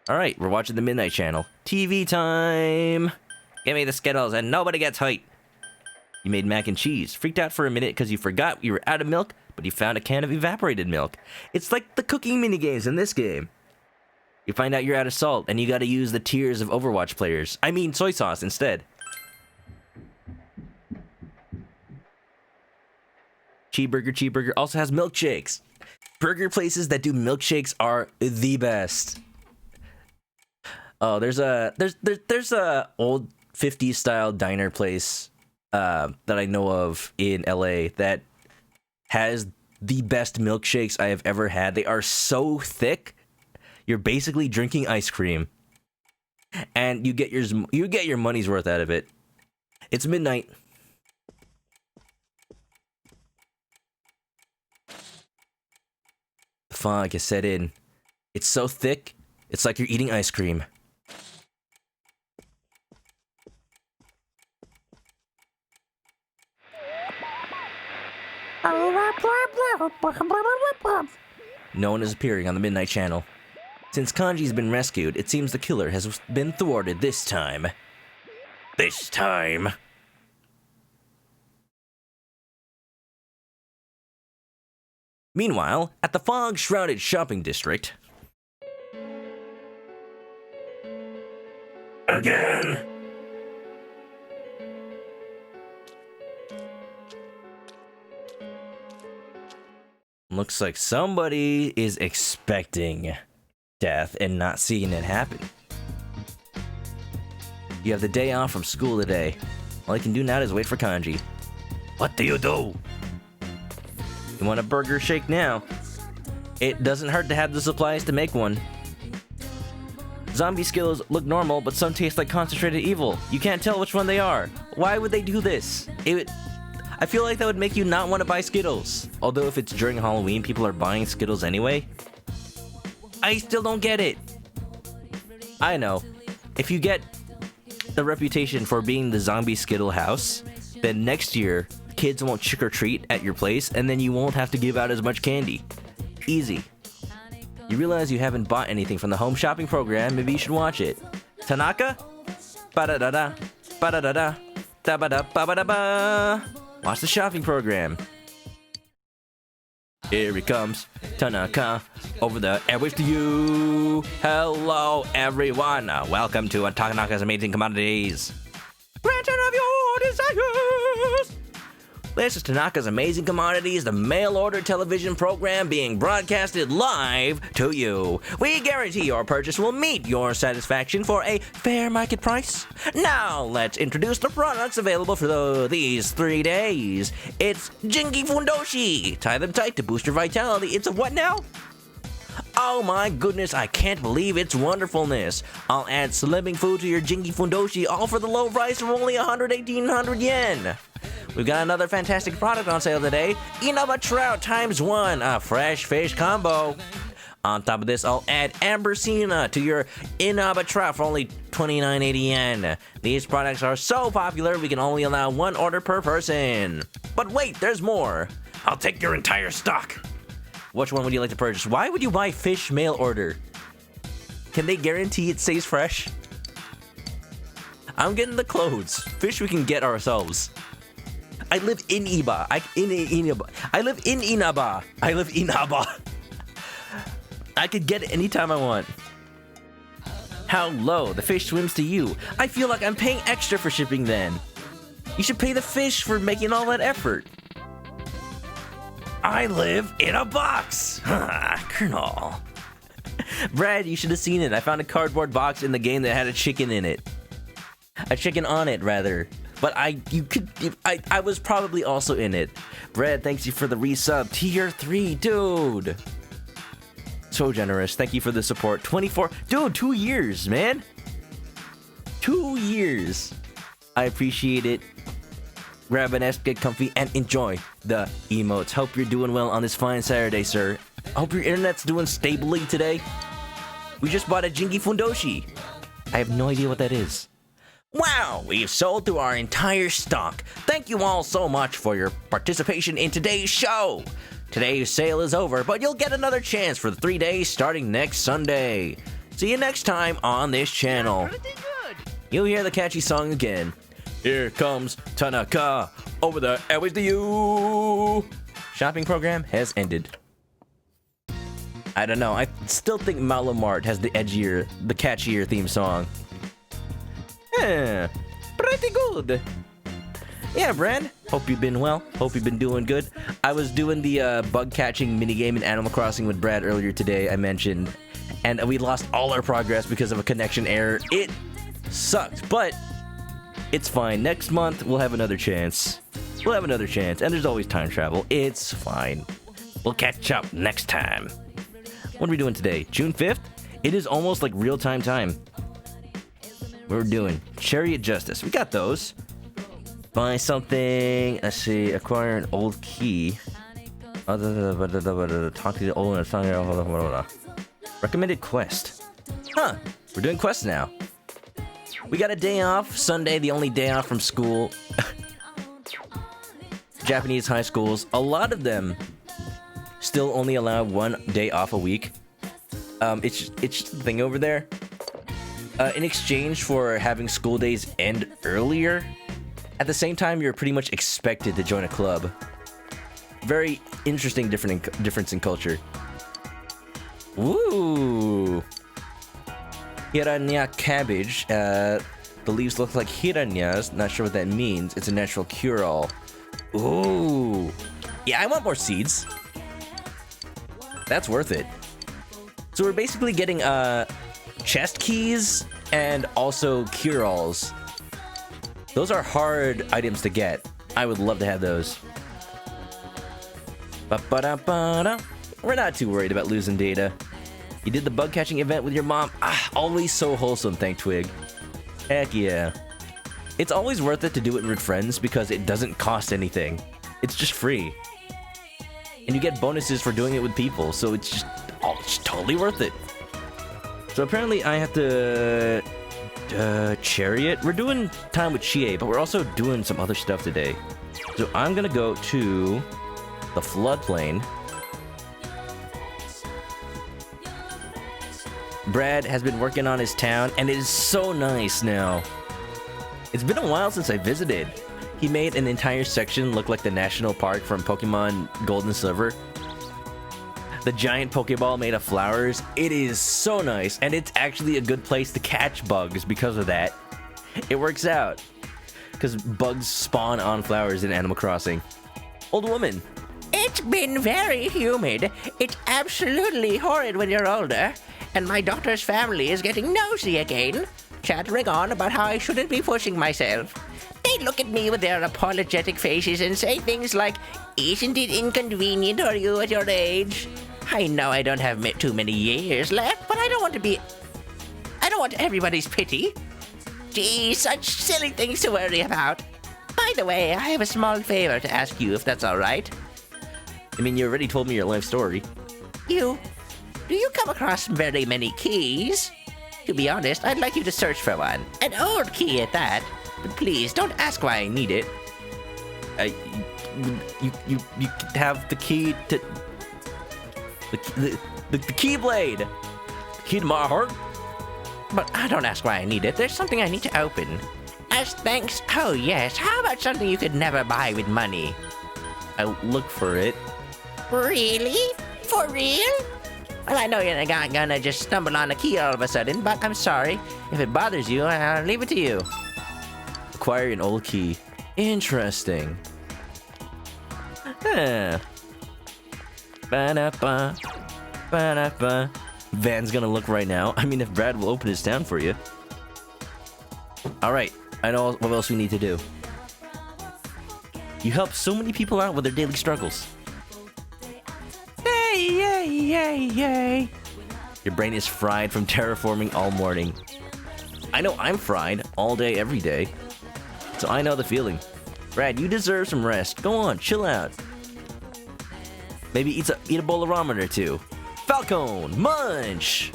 Alright, we're watching the Midnight Channel. TV time! Give me the Skittles and nobody gets hurt! You made mac and cheese. Freaked out for a minute because you forgot you were out of milk, but you found a can of evaporated milk. It's like the cooking minigames in this game. You find out you're out of salt, and you gotta use the tears of Overwatch players. I mean soy sauce instead. Cheeseburger also has milkshakes. Burger places that do milkshakes are the best. Oh, there's a old 50s style diner place that I know of in LA that has the best milkshakes I have ever had. They are so thick, you're basically drinking ice cream, and you get your money's worth out of it. It's midnight. The fog has set in. It's so thick, it's like you're eating ice cream. No one is appearing on the Midnight Channel. Since Kanji's been rescued, it seems the killer has been thwarted this time. Meanwhile, at the fog-shrouded shopping district... Again! Looks like somebody is expecting death and not seeing it happen. You have the day off from school today. All you can do now is wait for Kanji. What do? You want a burger shake now? It doesn't hurt to have the supplies to make one. Zombie Skittles look normal, but some taste like concentrated evil. You can't tell which one they are. Why would they do this? I feel like that would make you not want to buy Skittles. Although if it's during Halloween, people are buying Skittles anyway. I still don't get it. I know. If you get the reputation for being the zombie Skittle house, then next year, kids won't trick or treat at your place, and then you won't have to give out as much candy. Easy. You realize you haven't bought anything from the home shopping program, maybe you should watch it. Tanaka? Ba-da-da-da. Ba-da-da-da. Da-ba-da-ba-ba-da-ba. Watch the shopping program. Here he comes, Tanaka, over the airwaves to you. Hello, everyone. Welcome to Tanaka's Amazing Commodities. Granted of your desires. This is Tanaka's Amazing Commodities, the mail-order television program being broadcasted live to you. We guarantee your purchase will meet your satisfaction for a fair market price. Now, let's introduce the products available for these 3 days. It's Jingi Fundoshi. Tie them tight to boost your vitality. It's a what now? Oh my goodness, I can't believe its wonderfulness. I'll add slimming food to your Jingi Fundoshi, all for the low price of only 118 yen. We've got another fantastic product on sale today. Inaba Trout ×1, a fresh fish combo. On top of this, I'll add Ambersina to your Inaba Trout for only 29.80 yen. These products are so popular, we can only allow one order per person. But wait, there's more. I'll take your entire stock. Which one would you like to purchase? Why would you buy fish mail order? Can they guarantee it stays fresh? I'm getting the clothes. Fish we can get ourselves. I live in Iba. I live in Inaba. I live in Inaba. I could get it anytime I want. How low? The fish swims to you. I feel like I'm paying extra for shipping then. You should pay the fish for making all that effort. I live in a box. Colonel. Brad, you should have seen it. I found a cardboard box in the game that had a chicken in it. A chicken on it, rather. But I was probably also in it. Brad, thanks you for the resub. Tier 3, dude. So generous. Thank you for the support. 24, dude, 2 years, man. 2 years. I appreciate it. Grab an S, get comfy, and enjoy the emotes. Hope you're doing well on this fine Saturday, sir. Hope your internet's doing stably today. We just bought a Jingi Fundoshi. I have no idea what that is. Wow, we've sold through our entire stock. Thank you all so much for your participation in today's show. Today's sale is over, but you'll get another chance for the 3 days starting next Sunday. See you next time on this channel. You'll hear the catchy song again. Here comes Tanaka, over the airways to you. Shopping program has ended. I don't know, I still think Malo Mart has the catchier theme song. Pretty good. Yeah, Brad. Hope you've been well. Hope you've been doing good. I was doing the bug catching minigame in Animal Crossing with Brad earlier today, I mentioned. And we lost all our progress because of a connection error. It sucked, but it's fine. Next month, we'll have another chance. We'll have another chance. And there's always time travel. It's fine. We'll catch up next time. What are we doing today? June 5th? It is almost like real-time time. We're doing Chariot Justice. We got those. Buy something. Let's see. Acquire an old key. Talk to the old one. Recommended quest. Huh. We're doing quests now. We got a day off. Sunday, the only day off from school. Japanese high schools. A lot of them still only allow 1 day off a week. It's just the thing over there. In exchange for having school days end earlier, at the same time, you're pretty much expected to join a club. Very interesting difference in culture. Ooh. Hiranya cabbage. The leaves look like hiranyas. Not sure what that means. It's a natural cure-all. Ooh. Yeah, I want more seeds. That's worth it. So we're basically getting chest keys and also cure-alls. Those are hard items to get. I would love to have those. Ba-ba-da-ba-da. We're not too worried about losing data. You did the bug catching event with your mom. Always so wholesome, thank Twig. Heck yeah. It's always worth it to do it with friends because it doesn't cost anything. It's just free. And you get bonuses for doing it with people, so it's just totally worth it. So apparently I have to chariot. We're doing time with Chie, but we're also doing some other stuff today. So I'm gonna go to the floodplain. Brad has been working on his town, and it is so nice now. It's been a while since I visited. He made an entire section look like the national park from Pokemon Gold and Silver. The giant Pokeball made of flowers. It is so nice, and it's actually a good place to catch bugs because of that. It works out, because bugs spawn on flowers in Animal Crossing. Old woman. It's been very humid. It's absolutely horrid when you're older. And my daughter's family is getting nosy again, chattering on about how I shouldn't be pushing myself. They look at me with their apologetic faces and say things like, "Isn't it inconvenient for you at your age?" I know I don't have too many years left, but I don't want everybody's pity. Gee, such silly things to worry about. By the way, I have a small favor to ask you, if that's all right. I mean, you already told me your life story. Do you come across very many keys? To be honest, I'd like you to search for one. An old key at that. But please, don't ask why I need it. You have the key to... The Keyblade! The key to my heart? But I don't ask why I need it. There's something I need to open. As thanks... Oh yes, how about something you could never buy with money? I'll look for it. Really? For real? Well, I know you're not gonna just stumble on a key all of a sudden, but I'm sorry. If it bothers you, I'll leave it to you. Acquire an old key. Interesting. Huh. Ba-da-ba. Ba-da-ba. Van's gonna look right now. I mean, if Brad will open his town for you. Alright, I know what else we need to do. You help so many people out with their daily struggles. Yay, yay, yay, yay. Your brain is fried from terraforming all morning. I know I'm fried all day, every day. So I know the feeling. Brad, you deserve some rest. Go on, chill out. Maybe eat a bowl of ramen or two. Falcon, munch!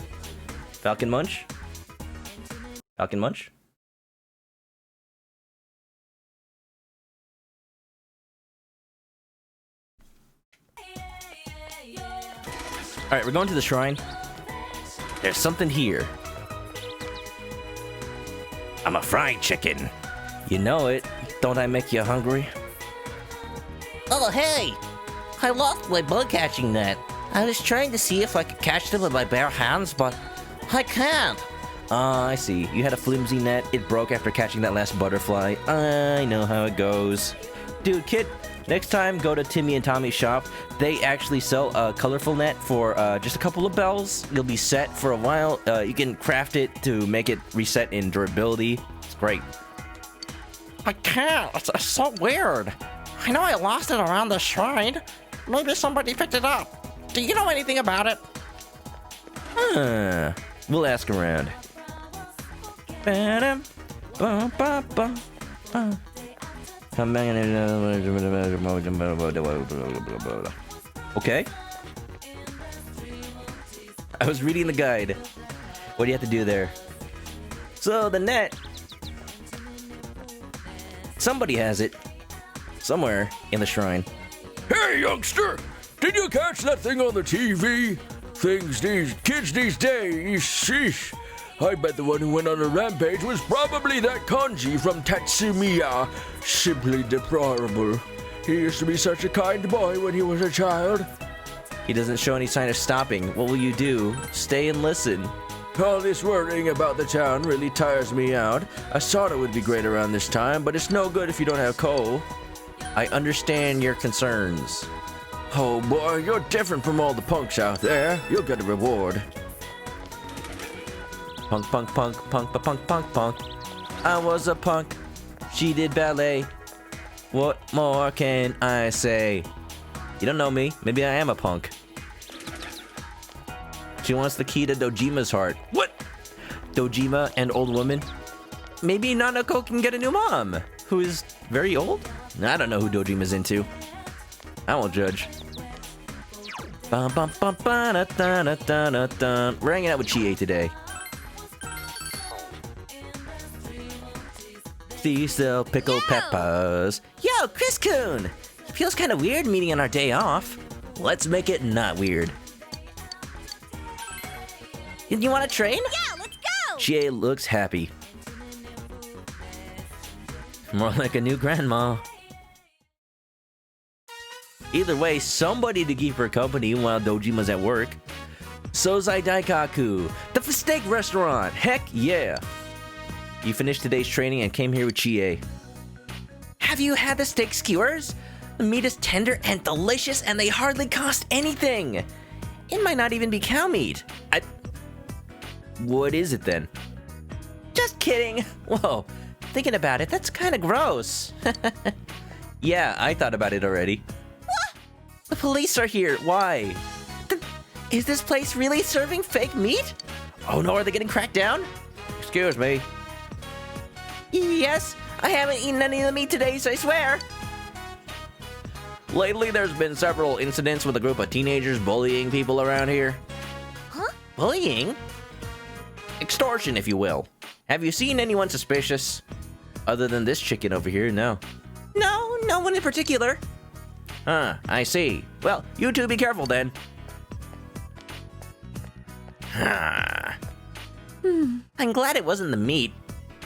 Falcon munch? Falcon munch? Alright, we're going to the shrine. There's something here. I'm a fried chicken. You know it. Don't I make you hungry? Oh, hey! I lost my bug catching net. I was trying to see if I could catch them with my bare hands, but I can't. Ah, I see. You had a flimsy net. It broke after catching that last butterfly. I know how it goes. Dude, kid, next time go to Timmy and Tommy's shop. They actually sell a colorful net for just a couple of bells. You'll be set for a while. You can craft it to make it reset in durability. It's great. I can't. It's so weird. I know I lost it around the shrine. Maybe somebody picked it up. Do you know anything about it? We'll ask around. Okay. I was reading the guide. What do you have to do there? So the net. Somebody has it. Somewhere in the shrine. Hey, youngster! Did you catch that thing on the TV? Kids these days, sheesh. I bet the one who went on a rampage was probably that Kanji from Tatsumiya. Simply deplorable. He used to be such a kind boy when he was a child. He doesn't show any sign of stopping. What will you do? Stay and listen. All this worrying about the town really tires me out. A sauna would be great around this time, but it's no good if you don't have coal. I understand your concerns. Oh boy, you're different from all the punks out there. You'll get a reward. Punk, punk, punk, punk, punk, punk, punk. I was a punk. She did ballet. What more can I say? You don't know me. Maybe I am a punk. She wants the key to Dojima's heart. What? Dojima and old woman? maybe Nanako can get a new mom, who is very old? I don't know who Dojima's into. I won't judge. Bum, bum, bum, ba, da, da, da, da, da, da. We're hanging out with Chie today. These sell pickled peppers. Yo, Chris-kun! Feels kind of weird meeting on our day off. Let's make it not weird. You want to train? Yeah, let's go! Chie looks happy. More like a new grandma. Either way, somebody to keep her company while Dojima's at work. Sozai Daikaku, the steak restaurant. Heck yeah! You finished today's training and came here with Chie. Have you had the steak skewers? The meat is tender and delicious, and they hardly cost anything. It might not even be cow meat. What is it then? Just kidding. Whoa, thinking about it, that's kind of gross. Yeah, I thought about it already. What? The police are here. Why? Is this place really serving fake meat? Oh no, are they getting cracked down? Excuse me. Yes, I haven't eaten any of the meat today, so I swear. Lately, there's been several incidents with a group of teenagers bullying people around here. Huh? Bullying? Extortion, if you will. Have you seen anyone suspicious? Other than this chicken over here, no. No, no one in particular. Huh, I see. Well, you two be careful then. I'm glad it wasn't the meat.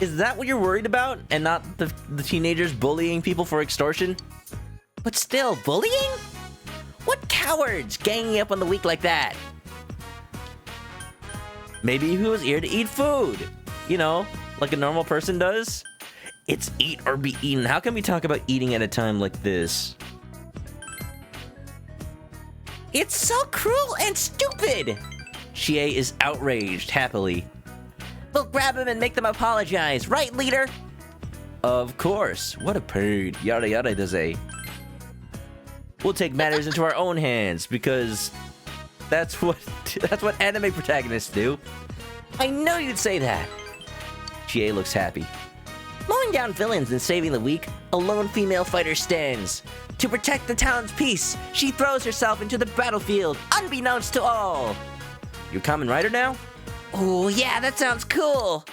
Is that what you're worried about, and not the teenagers bullying people for extortion? But still, bullying? What cowards ganging up on the weak like that? Maybe he was here to eat food. You know, like a normal person does. It's eat or be eaten. How can we talk about eating at a time like this? It's so cruel and stupid! Chie is outraged, happily. We'll grab him and make them apologize, right, leader? Of course. What a pain. Yada yada does a. We'll take matters into our own hands, because that's what anime protagonists do. I know you'd say that. Chie looks happy. Mowing down villains and saving the weak, a lone female fighter stands. To protect the town's peace, she throws herself into the battlefield, unbeknownst to all. You're Kamen Rider now? Oh yeah, that sounds cool.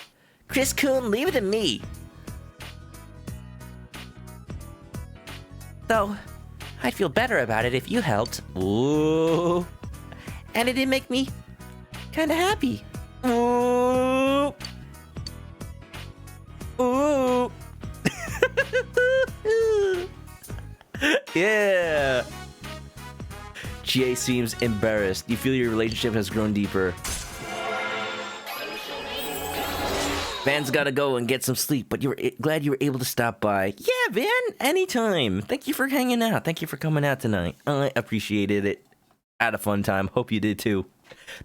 Chris-kun, leave it to me. Though, I'd feel better about it if you helped. Ooh. And it'd make me kinda happy. Ooh. Ooh. Yeah. Chie seems embarrassed. You feel your relationship has grown deeper. Van's gotta go and get some sleep, but glad you were able to stop by. Yeah, Van, anytime. Thank you for hanging out. Thank you for coming out tonight. I appreciated it. Had a fun time. Hope you did too.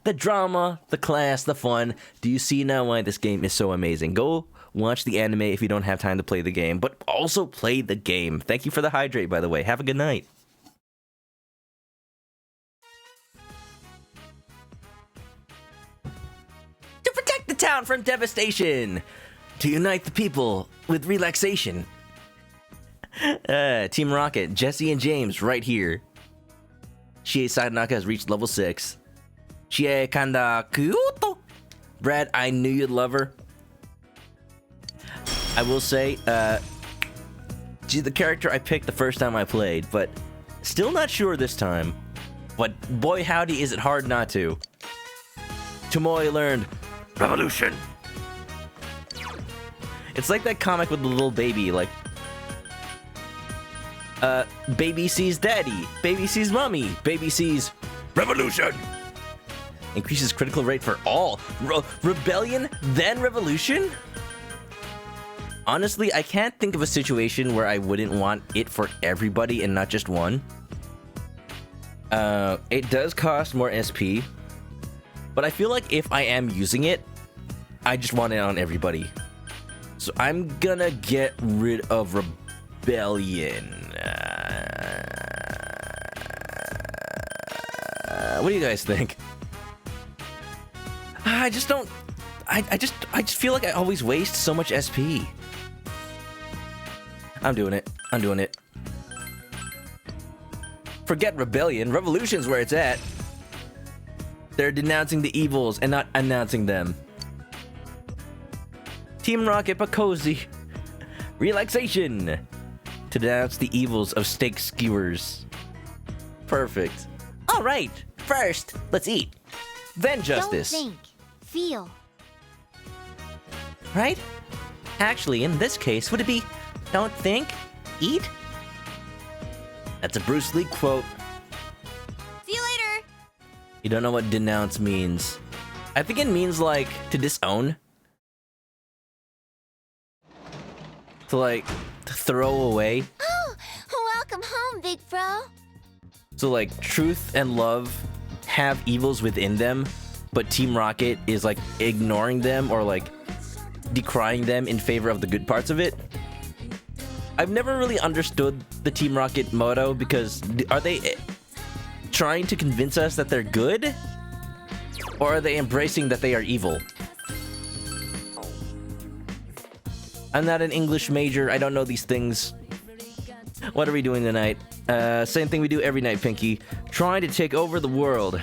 The drama, the class, the fun. Do you see now why this game is so amazing? Go watch the anime if you don't have time to play the game, but also play the game. Thank you for the hydrate, by the way. Have a good night. To protect the town from devastation. To unite the people with relaxation. Team Rocket, Jesse and James, right here. Chie Sadanaka has reached level 6. Chie Kanda Kyoto. Brad, I knew you'd love her. I will say, she's the character I picked the first time I played, but still not sure this time. But boy howdy is it hard not to. Tomoe learned Revolution. It's like that comic with the little baby, like, baby sees daddy, baby sees mommy, baby sees Revolution. Increases critical rate for all. Rebellion, then Revolution? Honestly, I can't think of a situation where I wouldn't want it for everybody and not just one. It does cost more SP, but I feel like if I am using it, I just want it on everybody. So I'm gonna get rid of Rebellion. What do you guys think? I I just feel like I always waste so much SP. I'm doing it. Forget rebellion. Revolution's where it's at. They're denouncing the evils and not announcing them. Team Rocket Pacozy. Relaxation. To denounce the evils of steak skewers. Perfect. All right. First, let's eat. Then justice. Don't think. Feel. Right? Actually, in this case, would it be don't think, eat? That's a Bruce Lee quote. See you later. You don't know what denounce means. I think it means like to disown. To throw away. Oh, welcome home, big bro. So like truth and love have evils within them, but Team Rocket is like ignoring them or like decrying them in favor of the good parts of it. I've never really understood the Team Rocket motto because are they trying to convince us that they're good? Or are they embracing that they are evil? I'm not an English major, I don't know these things. What are we doing tonight? Same thing we do every night, Pinky. Trying to take over the world.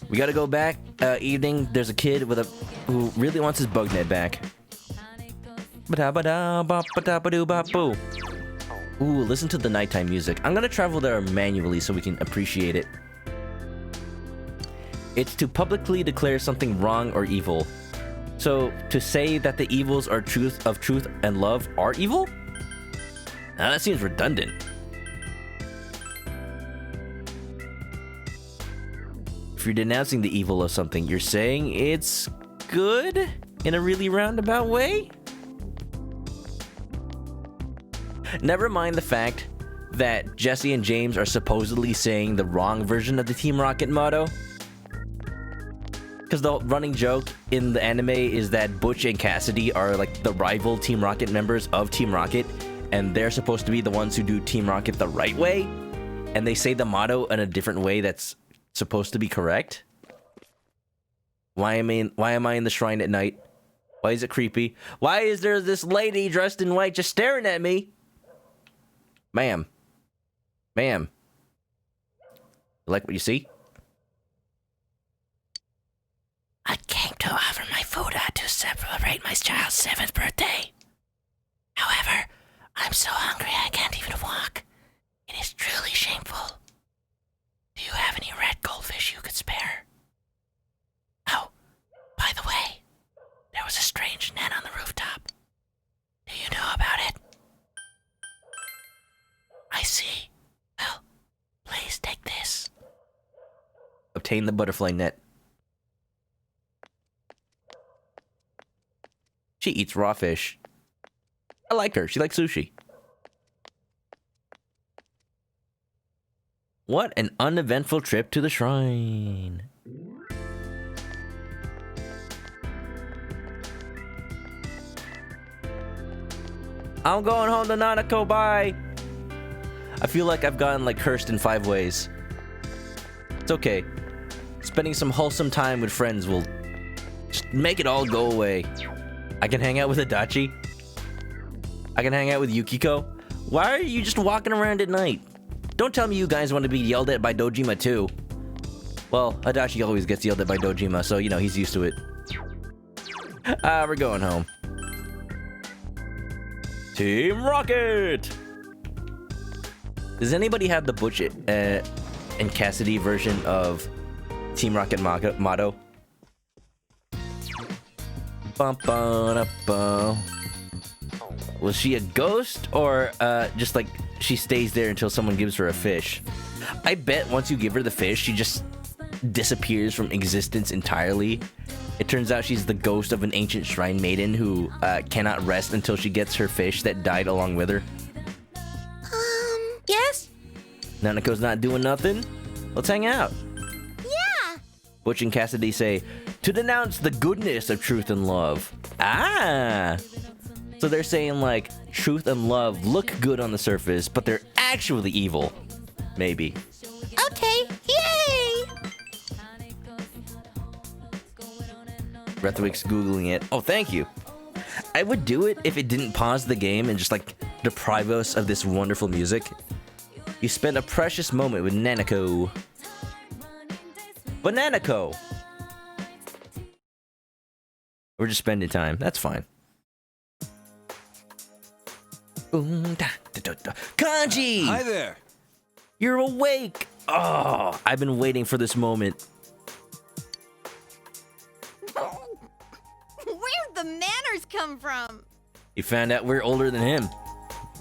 We gotta go back. Evening, there's a kid who really wants his bug net back. Ooh, listen to the nighttime music. I'm gonna travel there manually so we can appreciate it. It's to publicly declare something wrong or evil. So, to say that the evils are truth and love are evil? Now that seems redundant. If you're denouncing the evil of something, you're saying it's good in a really roundabout way? Never mind the fact that Jesse and James are supposedly saying the wrong version of the Team Rocket motto. Because the running joke in the anime is that Butch and Cassidy are like the rival Team Rocket members of Team Rocket, and they're supposed to be the ones who do Team Rocket the right way, and they say the motto in a different way that's supposed to be correct. Why am I in the shrine at night? Why is it creepy? Why is there this lady dressed in white just staring at me? Ma'am. You like what you see? I came to offer my food to celebrate my child's 7th birthday. However, I'm so hungry I can't even walk. It is truly shameful. Do you have any red goldfish you could spare? Oh, by the way, there was a strange net on the rooftop. Do you know about it? I see. Well, please take this. Obtain the butterfly net. She eats raw fish. I like her. She likes sushi. What an uneventful trip to the shrine. I'm going home to Nanako, bye! I feel like I've gotten like cursed in 5 ways. It's okay. Spending some wholesome time with friends will just make it all go away. I can hang out with Adachi. I can hang out with Yukiko. Why are you just walking around at night? Don't tell me you guys want to be yelled at by Dojima too. Well, Adachi always gets yelled at by Dojima, so, you know, he's used to it. We're going home. Team Rocket! Does anybody have the Butch and Cassidy version of Team Rocket motto? Bum, bum, bum. Was she a ghost or just like she stays there until someone gives her a fish? I bet once you give her the fish, she just disappears from existence entirely. It turns out she's the ghost of an ancient shrine maiden who cannot rest until she gets her fish that died along with her. Yes? Nanako's not doing nothing? Let's hang out. Yeah! Butch and Cassidy say, to denounce the goodness of truth and love. Ah! So they're saying, like, truth and love look good on the surface, but they're actually evil. Maybe. Okay, yay! Breathwick's Googling it. Oh, thank you. I would do it if it didn't pause the game and just like deprive us of this wonderful music. You spent a precious moment with Nanako. Bananaco! We're just spending time. That's fine. Kanji! Hi there. You're awake! Oh, I've been waiting for this moment. Where'd the manners come from? He found out we're older than him.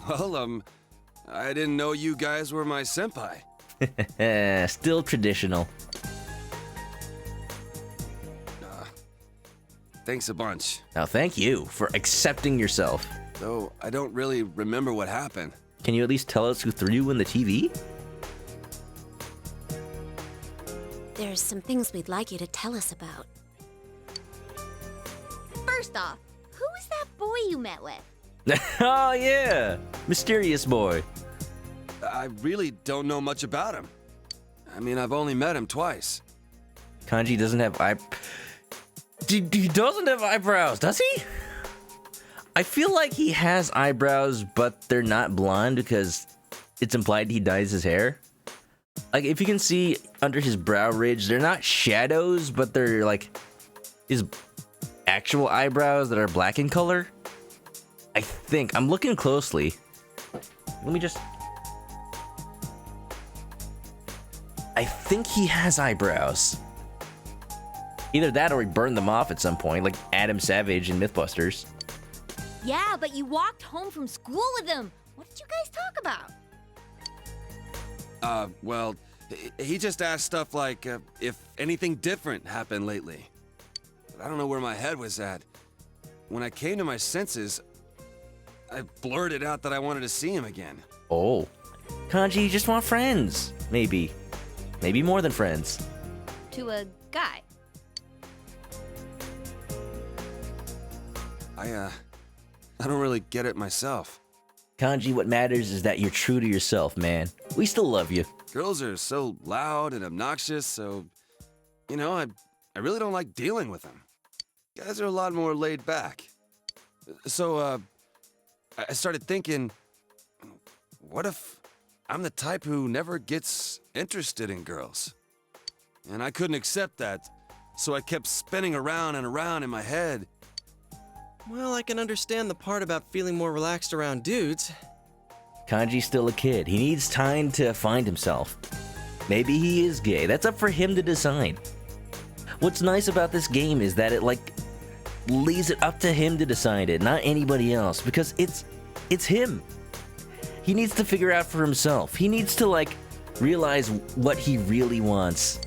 Well, I didn't know you guys were my senpai. Still traditional. Thanks a bunch. Now, thank you for accepting yourself. Though I don't really remember what happened. Can you at least tell us who threw you in the TV? There's some things we'd like you to tell us about. First off, who is that boy you met with? Oh, yeah! Mysterious boy. I really don't know much about him. I mean, I've only met him twice. Kanji doesn't have He doesn't have eyebrows, does he? I feel like he has eyebrows, but they're not blonde because it's implied he dyes his hair. Like, if you can see under his brow ridge, they're not shadows, but they're like his actual eyebrows that are black in color. I think. I'm looking closely. Let me just... I think he has eyebrows. Either that or he burned them off at some point, like Adam Savage in Mythbusters. Yeah, but you walked home from school with him. What did you guys talk about? Well, he just asked stuff like if anything different happened lately. But I don't know where my head was at. When I came to my senses, I blurted out that I wanted to see him again. Oh. Kanji, you just want friends. Maybe. Maybe more than friends. To a guy. I don't really get it myself. Kanji, what matters is that you're true to yourself, man. We still love you. Girls are so loud and obnoxious, so, you know, I really don't like dealing with them. Guys are a lot more laid back. So, I started thinking, what if I'm the type who never gets interested in girls? And I couldn't accept that, so I kept spinning around and around in my head. Well, I can understand the part about feeling more relaxed around dudes. Kanji's still a kid. He needs time to find himself. Maybe he is gay. That's up for him to decide. What's nice about this game is that it, like, leaves it up to him to decide it, not anybody else, because it's him. He needs to figure out for himself. He needs to, like, realize what he really wants.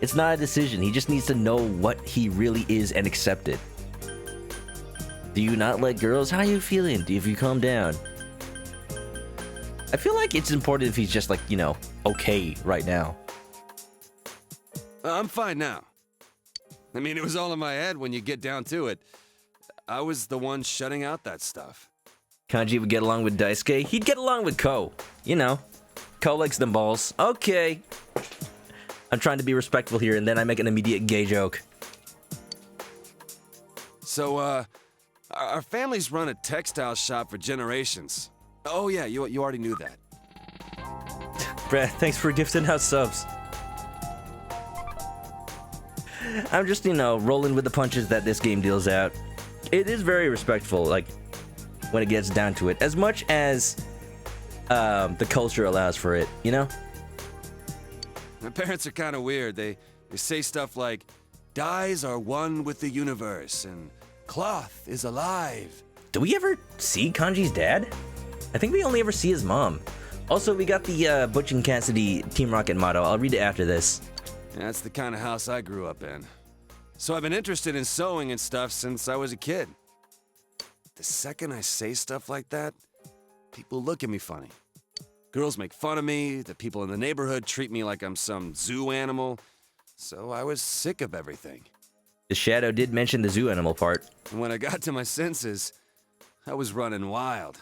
It's not a decision. He just needs to know what he really is and accept it. Do you not like girls? How are you feeling? If you calm down. I feel like it's important if he's just like, you know, okay right now. I'm fine now. I mean, it was all in my head when you get down to it. I was the one shutting out that stuff. Kanji would get along with Daisuke. He'd get along with Ko. You know, Ko likes them balls. Okay. I'm trying to be respectful here, and then I make an immediate gay joke. So, our family's run a textile shop for generations. Oh yeah, you already knew that. Brad, thanks for gifting us subs. I'm just, you know, rolling with the punches that this game deals out. It is very respectful, like, when it gets down to it. As much as the culture allows for it, you know? My parents are kind of weird. They say stuff like, dyes are one with the universe, and cloth is alive. Do we ever see Kanji's dad? I think we only ever see his mom. Also, we got the Butch and Cassidy Team Rocket motto. I'll read it after this. That's the kind of house I grew up in. So I've been interested in sewing and stuff since I was a kid. The second I say stuff like that, people look at me funny. Girls make fun of me, the people in the neighborhood treat me like I'm some zoo animal, so I was sick of everything. The Shadow did mention the zoo animal part. And when I got to my senses, I was running wild.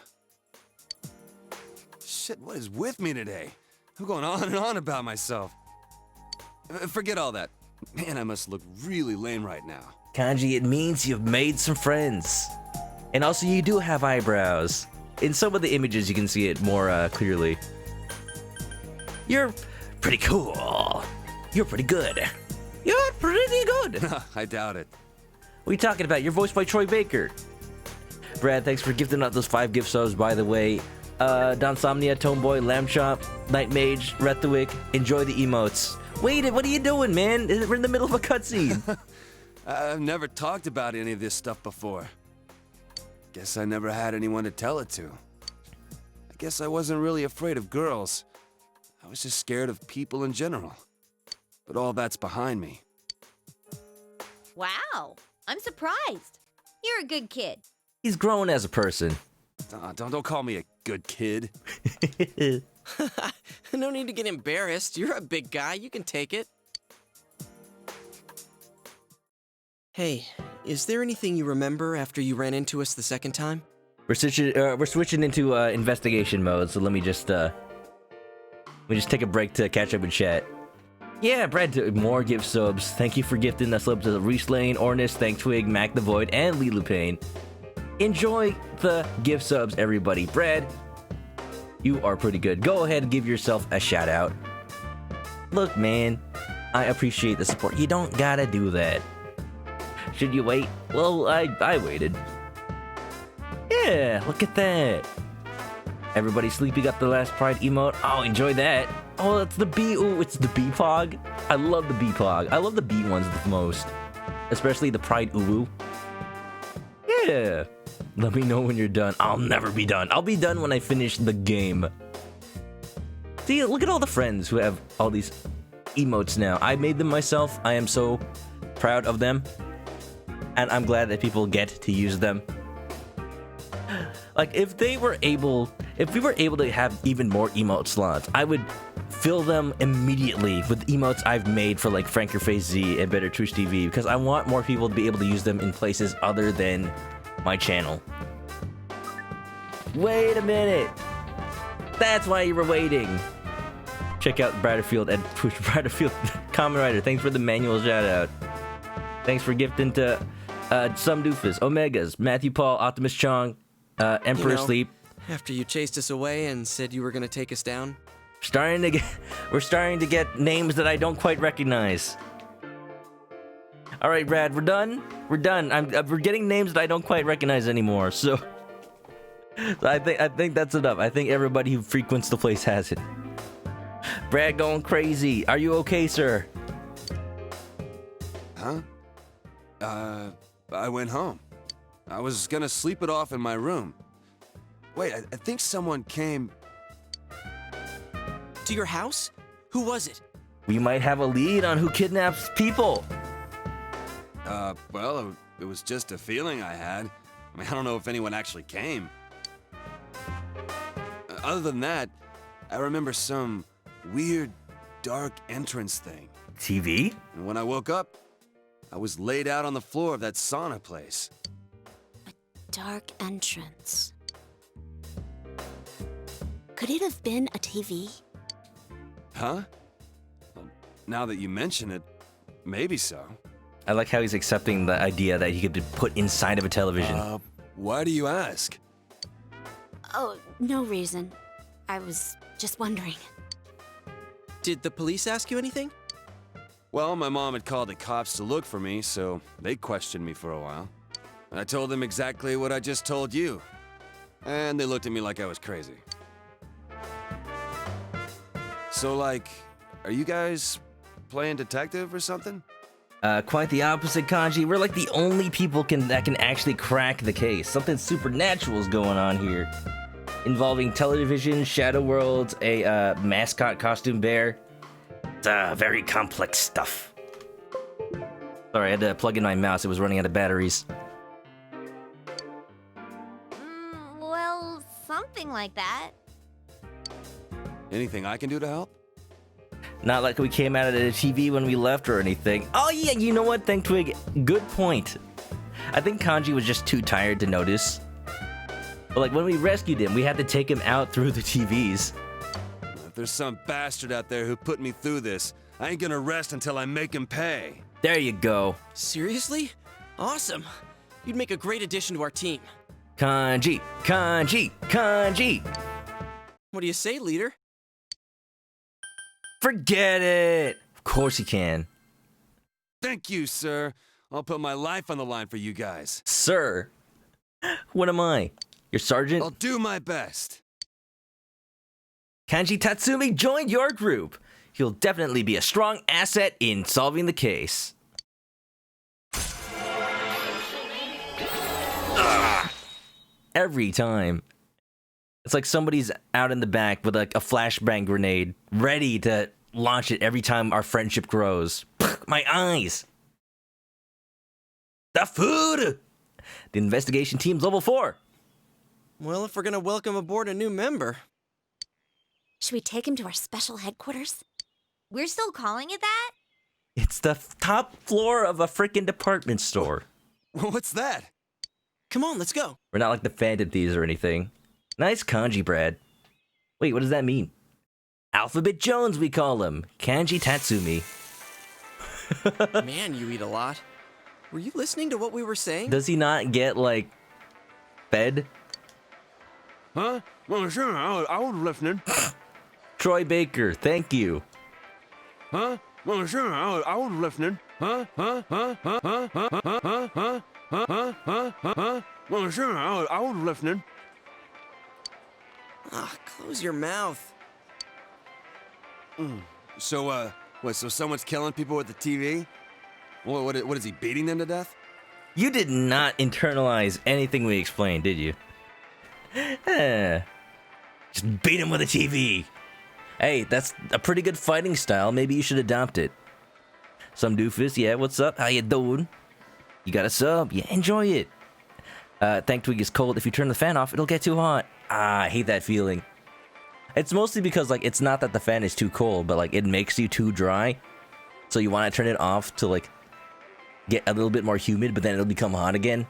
Shit, what is with me today? I'm going on and on about myself. Forget all that. Man, I must look really lame right now. Kanji, it means you've made some friends. And also, you do have eyebrows. In some of the images, you can see it more clearly. You're pretty cool. You're pretty good. You're pretty good. I doubt it. What are you talking about? You're voiced by Troy Baker. Brad, thanks for gifting out those 5 gift subs, by the way. Donsomnia, Tomeboy, Lambchomp, Night Mage, Rethawick, enjoy the emotes. Wait, what are you doing, man? We're in the middle of a cutscene. I've never talked about any of this stuff before. Guess I never had anyone to tell it to. I guess I wasn't really afraid of girls. I was just scared of people in general. But all that's behind me. Wow, I'm surprised. You're a good kid. He's grown as a person. Don't call me a good kid. No need to get embarrassed. You're a big guy. You can take it. Hey, is there anything you remember after you ran into us the second time? We're switching into investigation mode, so let me just take a break to catch up and chat. Yeah, Brad, more gift subs. Thank you for gifting the subs to Reese Lane, Ornis, Thank Twig, Mac the Void, and Lee Lupane. Enjoy the gift subs, everybody. Brad, you are pretty good. Go ahead and give yourself a shout out. Look, man, I appreciate the support. You don't gotta do that. Should you wait? Well, I waited. Yeah, look at that. Everybody sleepy got the last Pride emote. Oh, enjoy that. Oh, it's the bee. Ooh, it's the bee pog. I love the bee pog. I love the bee ones the most. Especially the Pride Uwu. Yeah. Let me know when you're done. I'll never be done. I'll be done when I finish the game. See, look at all the friends who have all these emotes now. I made them myself. I am so proud of them. And I'm glad that people get to use them. Like, if we were able to have even more emote slots, I would fill them immediately with emotes I've made for like Frank Your Face Z and Better Truth TV, because I want more people to be able to use them in places other than my channel. Wait a minute. That's why you were waiting. Check out Bratterfield at Bratterfield Common Writer. Thanks for the manual shout out. Thanks for gifting to Some Doofus, Omegas, Matthew Paul, Optimus Chong, Emperor Sleep. After you chased us away and said you were gonna take us down? We're starting to get names that I don't quite recognize. All right, Brad, we're done. We're done. We're getting names that I don't quite recognize anymore. So I think that's enough. I think everybody who frequents the place has it. Brad going crazy. Are you okay, sir? Huh? I went home. I was gonna sleep it off in my room. Wait, I think someone came... To your house? Who was it? We might have a lead on who kidnaps people. Well, it was just a feeling I had. I mean, I don't know if anyone actually came. Other than that, I remember some weird, dark entrance thing. TV? And when I woke up, I was laid out on the floor of that sauna place. Dark entrance. Could it have been a TV? Huh? Well, now that you mention it, maybe so. I like how he's accepting the idea that he could be put inside of a television. Why do you ask? Oh, no reason. I was just wondering. Did the police ask you anything? Well, my mom had called the cops to look for me, so they questioned me for a while. I told them exactly what I just told you. And they looked at me like I was crazy. So, like, are you guys playing detective or something? Quite the opposite, Kanji. We're like the only people that can actually crack the case. Something supernatural is going on here. Involving television, shadow worlds, a mascot costume bear. It's very complex stuff. Sorry, I had to plug in my mouse. It was running out of batteries. Well, something like that. Anything I can do to help? Not like we came out of the TV when we left or anything. Oh yeah, you know what, Thank Twig? Good point. I think Kanji was just too tired to notice. But like when we rescued him, we had to take him out through the TVs. If there's some bastard out there who put me through this, I ain't gonna rest until I make him pay. There you go. Seriously? Awesome. You'd make a great addition to our team. Kanji, Kanji, Kanji. What do you say, leader? Forget it. Of course you can. Thank you, sir. I'll put my life on the line for you guys. Sir. What am I? Your sergeant? I'll do my best. Kanji Tatsumi joined your group. He'll definitely be a strong asset in solving the case. Ugh. Every time. It's like somebody's out in the back with like a flashbang grenade, ready to launch it every time our friendship grows. My eyes. The food! The investigation team's level 4. Well, if we're gonna welcome aboard a new member. Should we take him to our special headquarters? We're still calling it that? It's the top floor of a freaking department store. What's that? Come on, let's go. We're not like the Phantom Thieves or anything. Nice kanji, Brad. Wait, what does that mean? Alphabet Jones, we call him. Kanji Tatsumi. Man, you eat a lot. Were you listening to what we were saying? Does he not get, like, fed? Huh? Well, sure, I was listening. Troy Baker, thank you. Huh? Well, sure, I was listening. Huh? Huh? Huh? Huh? Huh? Huh? Huh? Huh? Huh? Huh? Huh? Huh? Well, sure, I was listening. Ah, close your mouth. So, so someone's killing people with the TV? What is he, beating them to death? You did not internalize anything we explained, did you? Just beat him with a TV. Hey, that's a pretty good fighting style. Maybe you should adopt it. Some doofus, yeah, what's up? How you doing? You got a sub? Yeah, enjoy it. Thank Twig is cold. If you turn the fan off, it'll get too hot. Ah, I hate that feeling. It's mostly because, like, it's not that the fan is too cold, but, like, it makes you too dry. So you want to turn it off to, like, get a little bit more humid, but then it'll become hot again.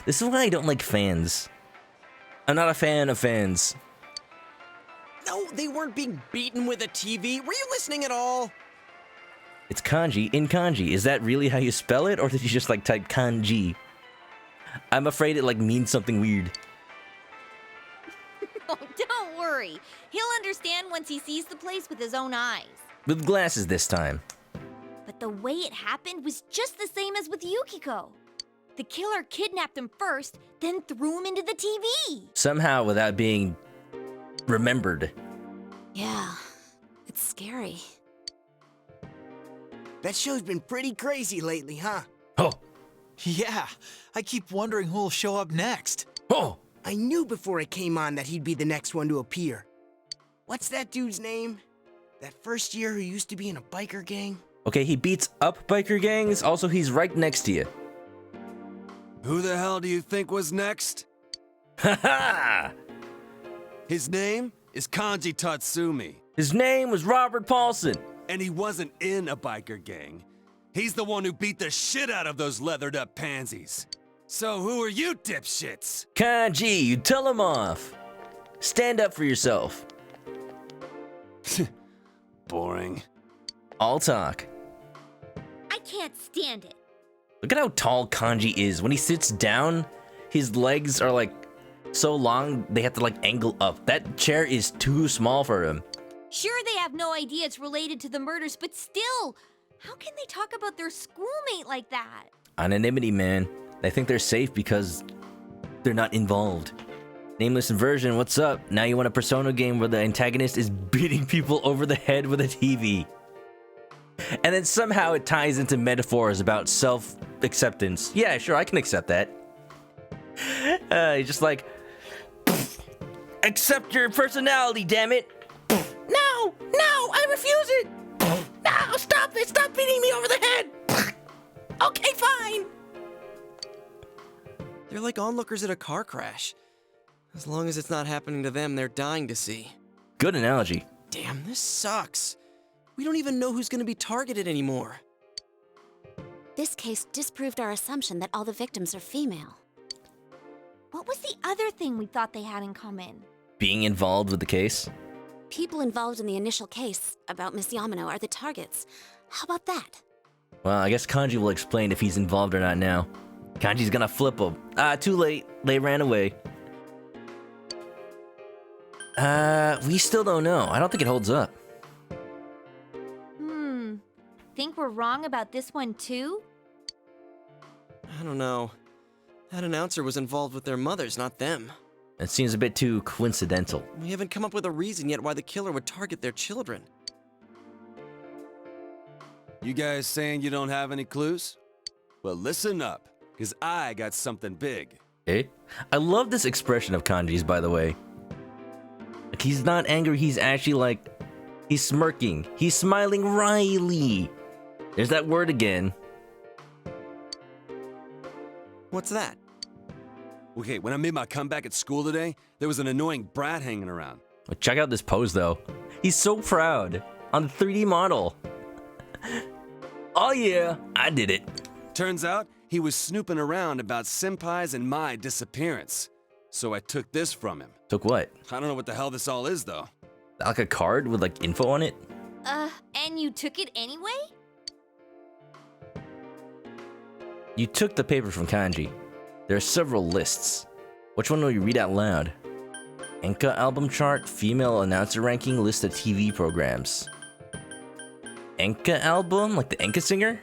This is why I don't like fans. I'm not a fan of fans. No, they weren't being beaten with a TV. Were you listening at all? It's kanji in kanji. Is that really how you spell it, or did you just, like, type kanji? I'm afraid it, like, means something weird. Oh, don't worry. He'll understand once he sees the place with his own eyes. With glasses this time. But the way it happened was just the same as with Yukiko. The killer kidnapped him first, then threw him into the TV. Somehow without being remembered. Yeah, it's scary. That show's been pretty crazy lately, huh? Oh. Yeah, I keep wondering who'll show up next. Oh. I knew before it came on that he'd be the next one to appear. What's that dude's name? That first year who used to be in a biker gang? Okay, he beats up biker gangs. Also, he's right next to you. Who the hell do you think was next? Ha His name is Kanji Tatsumi. His name was Robert Paulson. And he wasn't in a biker gang. He's the one who beat the shit out of those leathered up pansies. So who are you dipshits? Kanji, you tell him off. Stand up for yourself. Boring. All talk. I can't stand it. Look at how tall Kanji is. When he sits down, his legs are like so long, they have to like angle up. That chair is too small for him. Sure, they have no idea it's related to the murders, but still, how can they talk about their schoolmate like that? Anonymity, man. They think they're safe because they're not involved. Nameless Inversion, what's up? Now you want a Persona game where the antagonist is beating people over the head with a TV. And then somehow it ties into metaphors about self-acceptance. Yeah, sure, I can accept that. Just like, accept your personality, damn it. No, I refuse it. No, stop it. Stop beating me over the head. Okay, fine. They're like onlookers at a car crash. As long as it's not happening to them, they're dying to see. Good analogy. Damn, this sucks. We don't even know who's gonna be targeted anymore. This case disproved our assumption that all the victims are female. What was the other thing we thought they had in common? Being involved with the case. people involved in the initial case about Miss Yamano are the targets. How about that? Well, I guess Kanji will explain if he's involved or not now. Kanji's gonna flip him. Too late. They ran away. We still don't know. I don't think it holds up. Think we're wrong about this one too? I don't know. That announcer was involved with their mothers, not them. It seems a bit too coincidental. We haven't come up with a reason yet why the killer would target their children. You guys saying you don't have any clues? Well, listen up, because I got something big. Eh? I love this expression of Kanji's, by the way. Like, he's not angry, he's actually like... He's smirking. He's smiling wryly. There's that word again. What's that? Okay, when I made my comeback at school today, there was an annoying brat hanging around. Check out this pose, though. He's so proud. On the 3D model. Oh yeah, I did it. Turns out, he was snooping around about Senpai's and my disappearance. So I took this from him. Took what? I don't know what the hell this all is, though. Like a card with like info on it? And you took it anyway? You took the paper from Kanji. There are several lists. Which one will you read out loud? Enka album chart, female announcer ranking, list of TV programs. Enka album? Like the Enka singer?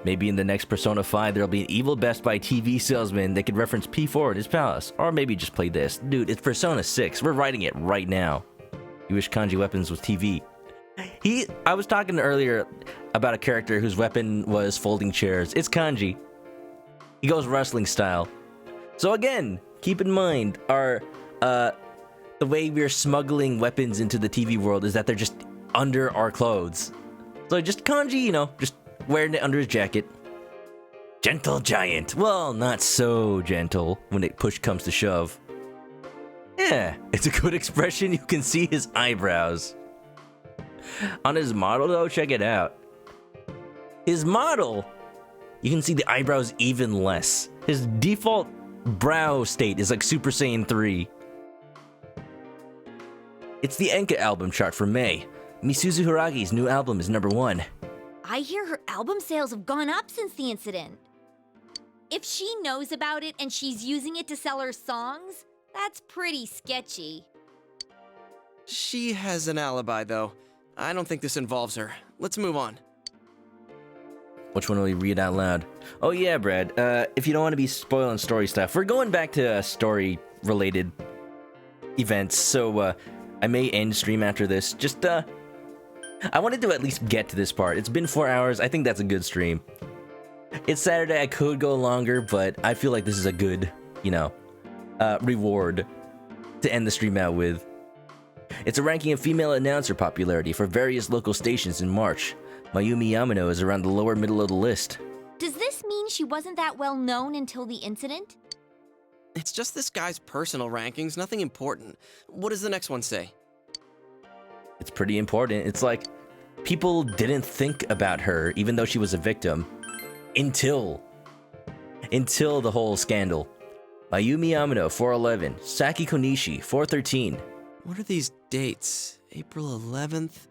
Maybe in the next Persona 5 there'll be an evil Best Buy TV salesman that could reference P4 at his palace. Or maybe just play this. Dude, it's Persona 6. We're writing it right now. You wish Kanji weapons was TV. I was talking earlier about a character whose weapon was folding chairs. It's Kanji. He goes wrestling style. So again, keep in mind the way we're smuggling weapons into the TV world is that they're just under our clothes. So just Kanji, you know, just wearing it under his jacket. Gentle giant. Well, not so gentle when push comes to shove. Yeah, it's a good expression. You can see his eyebrows. On his model, though, check it out. His model, you can see the eyebrows even less. His default brow state is like Super Saiyan 3. It's the Enka album chart for May. Misuzu Hiragi's new album is #1. I hear her album sales have gone up since the incident. If she knows about it and she's using it to sell her songs, that's pretty sketchy. She has an alibi, though. I don't think this involves her. Let's move on. Which one will you read out loud? Oh yeah, Brad. If you don't want to be spoiling story stuff, we're going back to story-related events, so I may end stream after this. Just, I wanted to at least get to this part. It's been 4 hours. I think that's a good stream. It's Saturday. I could go longer, but I feel like this is a good, reward to end the stream out with. It's a ranking of female announcer popularity for various local stations in March. Mayumi Yamano is around the lower middle of the list. Does this mean she wasn't that well known until the incident? It's just this guy's personal rankings, nothing important. What does the next one say? It's pretty important. It's like, people didn't think about her, even though she was a victim, until the whole scandal. Mayumi Yamano, 411. Saki Konishi, 413. What are these dates? April 11th?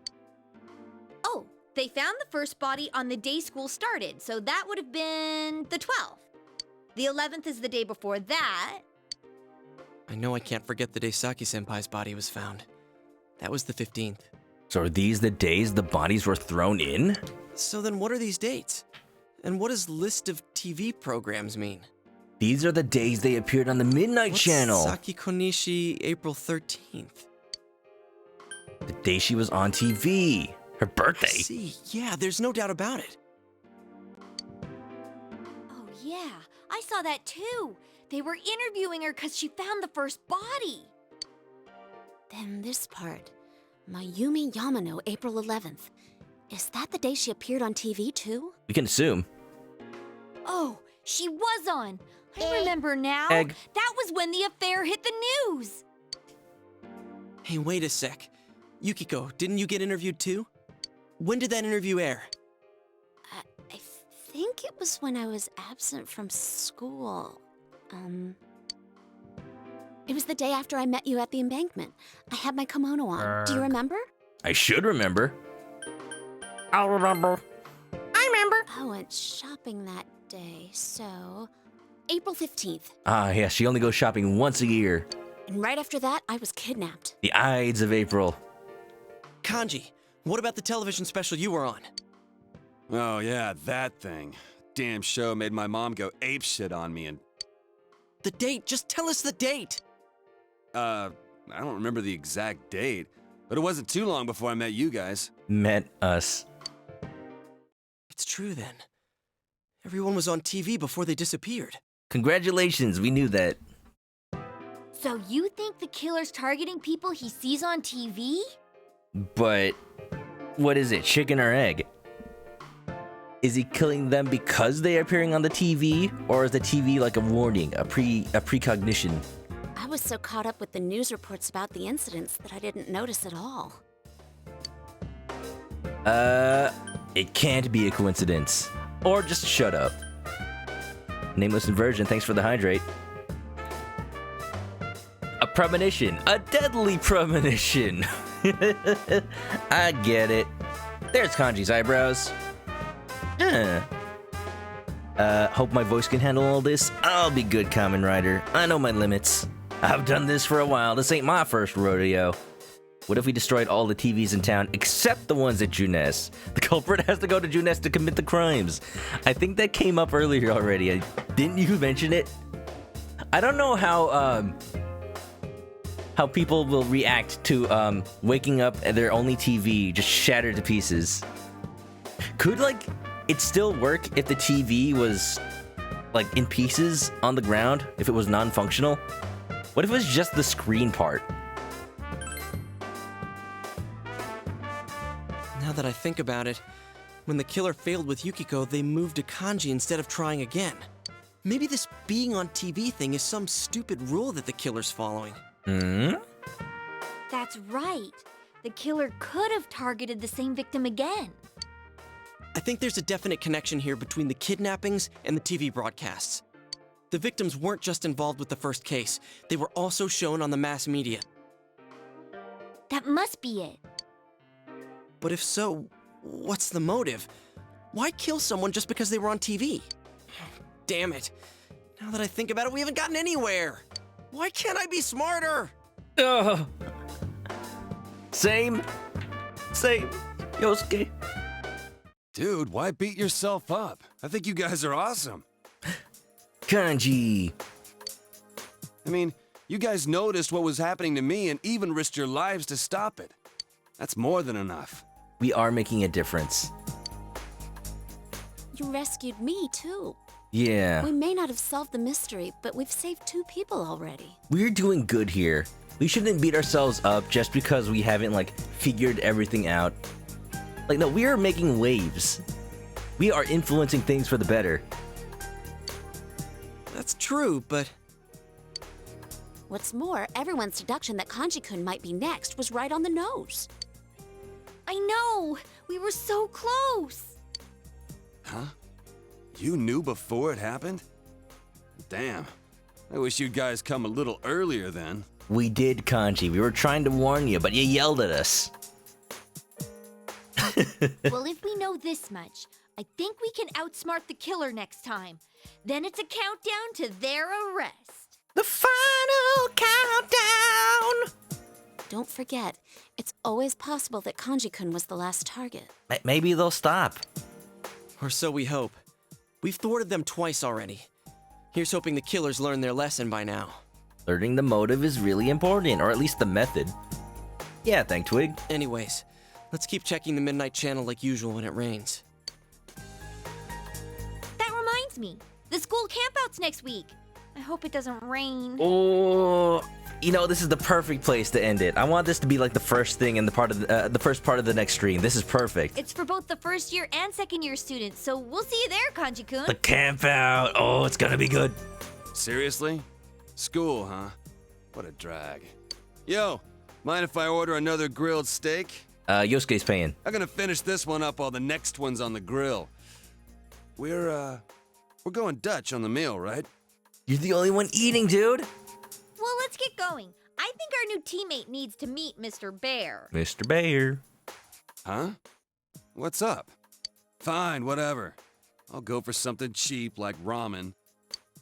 Oh, they found the first body on the day school started, so that would have been the 12th. The 11th is the day before that. I know I can't forget the day Saki-senpai's body was found. That was the 15th. So are these the days the bodies were thrown in? So then what are these dates? And what does list of TV programs mean? These are the days they appeared on the Midnight Channel. Saki Konishi, April 13th. The day she was on TV. Her birthday. See, yeah, there's no doubt about it. Oh yeah, I saw that too. They were interviewing her because she found the first body. Then this part. Mayumi Yamano, April 11th. Is that the day she appeared on TV too? We can assume. Oh, she was on. I remember now. Egg. That was when the affair hit the news. Hey, wait a sec. Yukiko, didn't you get interviewed too? When did that interview air? I think it was when I was absent from school. It was the day after I met you at the embankment. I had my kimono on. Do you remember? I should remember. I'll remember. I remember. I went shopping that day, so... April 15th. Ah, yeah, she only goes shopping once a year. And right after that, I was kidnapped. The Ides of April. Kanji, what about the television special you were on? Oh, yeah, that thing. Damn show made my mom go apeshit on me and... The date, just tell us the date! I don't remember the exact date, but it wasn't too long before I met you guys. Met us. It's true then. Everyone was on TV before they disappeared. Congratulations, we knew that. So you think the killer's targeting people he sees on TV? But what is it, chicken or egg? Is he killing them because they are appearing on the TV, or is the TV like a warning, a precognition? I was so caught up with the news reports about the incidents that I didn't notice at all. It can't be a coincidence. Or just shut up. Nameless Inversion, thanks for the hydrate. A premonition. A deadly premonition. I get it. There's Kanji's eyebrows. Hope my voice can handle all this. I'll be good, Kamen Rider. I know my limits. I've done this for a while. This ain't my first rodeo. What if we destroyed all the TVs in town except the ones at Junes? The culprit has to go to Junes to commit the crimes. I think that came up earlier already. Didn't you mention it? I don't know how people will react to waking up and their only TV just shattered to pieces. Could like it still work if the TV was like in pieces on the ground, if it was non-functional? What if it was just the screen part? Now that I think about it, when the killer failed with Yukiko, they moved to Kanji instead of trying again. Maybe this being on TV thing is some stupid rule that the killer's following. That's right. The killer could have targeted the same victim again. I think there's a definite connection here between the kidnappings and the TV broadcasts. The victims weren't just involved with the first case, they were also shown on the mass media. That must be it. But if so, what's the motive? Why kill someone just because they were on TV? Damn it. Now that I think about it, we haven't gotten anywhere. Why can't I be smarter? Ugh. Same. Yosuke. Dude, why beat yourself up? I think you guys are awesome. Kanji. I mean, you guys noticed what was happening to me and even risked your lives to stop it. That's more than enough. We are making a difference. You rescued me, too. Yeah. We may not have solved the mystery, but we've saved 2 people already. We're doing good here. We shouldn't beat ourselves up just because we haven't, like, figured everything out. Like, no, we are making waves. We are influencing things for the better. That's true, but... What's more, everyone's deduction that Kanji-kun might be next was right on the nose. I know! We were so close! Huh? You knew before it happened? Damn. I wish you guys come a little earlier then. We did, Kanji. We were trying to warn you, but you yelled at us. Well, if we know this much, I think we can outsmart the killer next time. Then it's a countdown to their arrest. The final countdown! Don't forget, it's always possible that Kanji-kun was the last target. Maybe they'll stop. Or so we hope. We've thwarted them twice already. Here's hoping the killers learned their lesson by now. Learning the motive is really important, or at least the method. Yeah, thank Twig. Anyways, let's keep checking the Midnight Channel like usual when it rains. That reminds me, the school campouts next week. I hope it doesn't rain. Oh, you know, this is the perfect place to end it. I want this to be like the first thing in the first part of the next stream. This is perfect. It's for both the first year and second year students, so we'll see you there, Kanji-kun. The camp out. Oh, it's gonna be good. Seriously? School, huh? What a drag. Yo, mind if I order another grilled steak? Yosuke's paying. I'm gonna finish this one up while the next one's on the grill. We're going Dutch on the meal, right? You're the only one eating, dude. Well, let's let's get going. I think our new teammate needs to meet Mr. Bear. Mr. Bear. Huh? What's up? Fine, whatever. I'll go for something cheap like ramen.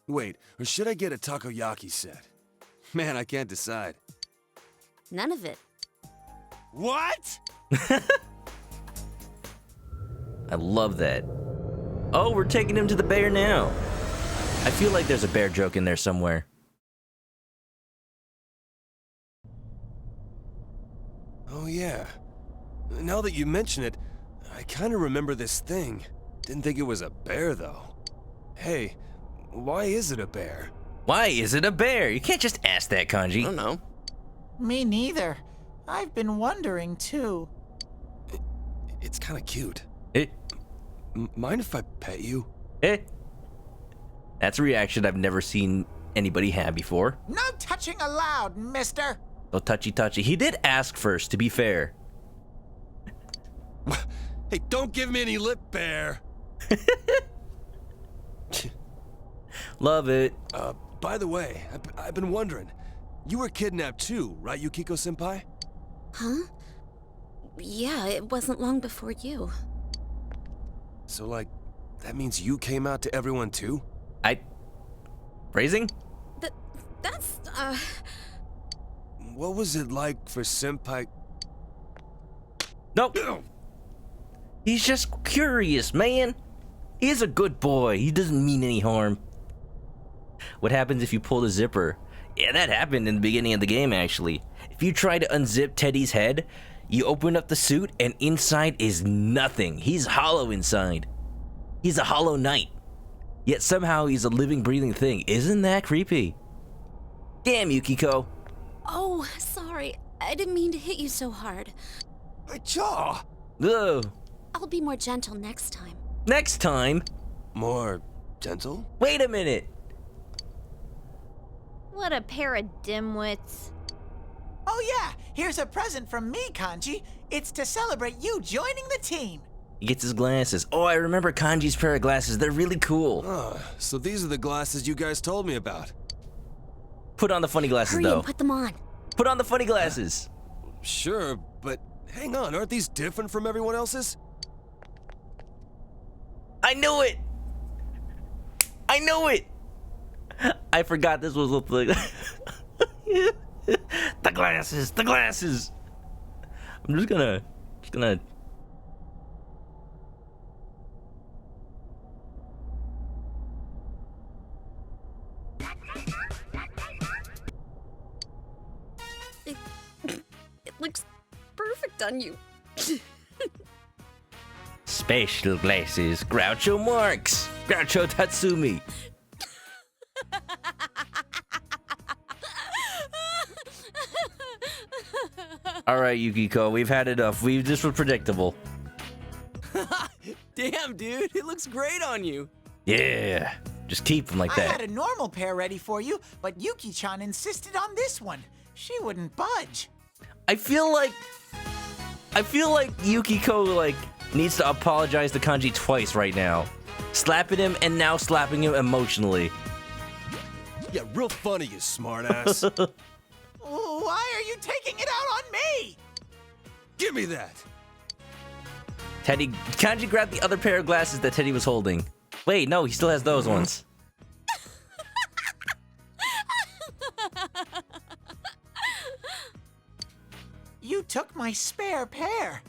Wait, or should I get a takoyaki set? Man, I can't decide. None of it. What? I love that. Oh, we're taking him to the bear now. I feel like there's a bear joke in there somewhere. Oh yeah. Now that you mention it, I kind of remember this thing. Didn't think it was a bear though. Hey, why is it a bear? Why is it a bear? You can't just ask that, Kanji. I don't know. Me neither. I've been wondering too. It's kind of cute. Mind if I pet you? That's a reaction I've never seen anybody have before. No touching allowed, mister. Oh, touchy. He did ask first, to be fair. Hey, don't give me any lip, bear. Love it. By the way, I've been wondering. You were kidnapped too, right, Yukiko-senpai? Huh? Yeah, it wasn't long before you. So, like, that means you came out to everyone too? Phrasing? That's, What was it like for Senpai? Nope. He's just curious, man. He's a good boy. He doesn't mean any harm. What happens if you pull the zipper? Yeah, that happened in the beginning of the game, actually. If you try to unzip Teddy's head, you open up the suit, and inside is nothing. He's hollow inside. He's a hollow knight. Yet somehow he's a living, breathing thing. Isn't that creepy? Damn, Yukiko. Oh, sorry. I didn't mean to hit you so hard. My jaw! Ugh. I'll be more gentle next time. Next time? More gentle? Wait a minute. What a pair of dimwits. Oh yeah, here's a present from me, Kanji. It's to celebrate you joining the team. He gets his glasses. Oh, I remember Kanji's pair of glasses. They're really cool. So these are the glasses you guys told me about. Put on the funny glasses, Hurry though. and put them on. Put on the funny glasses. Sure, but hang on, aren't these different from everyone else's? I knew it! I knew it! I forgot this was what the... The glasses! I'm just gonna... It looks perfect on you. Special glasses. Groucho Marx. Groucho Tatsumi. Alright, Yukiko, we've had enough. This was predictable. Damn, dude, it looks great on you. Yeah. Just keep them like I that. had a normal pair ready for you, but Yuki-chan insisted on this one. She wouldn't budge. I feel like Yukiko needs to apologize to Kanji twice right now. Slapping him and now slapping him emotionally. Yeah, real funny, you smartass. Why are you taking it out on me? Give me that. Kanji grabbed the other pair of glasses that Teddy was holding. Wait, no, he still has those ones. You took my spare pair.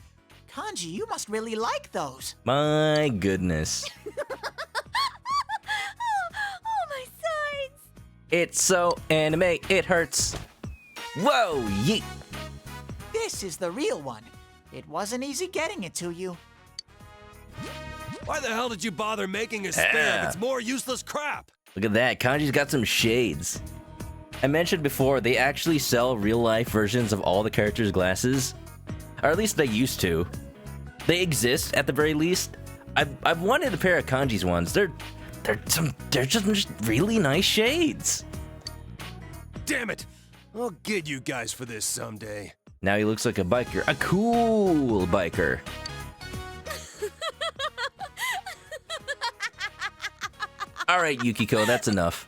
Kanji, you must really like those. My goodness. Oh, my sides. It's so anime, it hurts. Whoa, yeet. This is the real one. It wasn't easy getting it to you. Why the hell did you bother making a spare? Yeah. It's more useless crap. Look at that, Kanji's got some shades. I mentioned before, they actually sell real-life versions of all the characters' glasses. Or at least they used to. They exist, at the very least. I've wanted a pair of Kanji's ones. They're just really nice shades. Damn it! I'll get you guys for this someday. Now he looks like a biker. A cool biker. Alright, Yukiko, that's enough.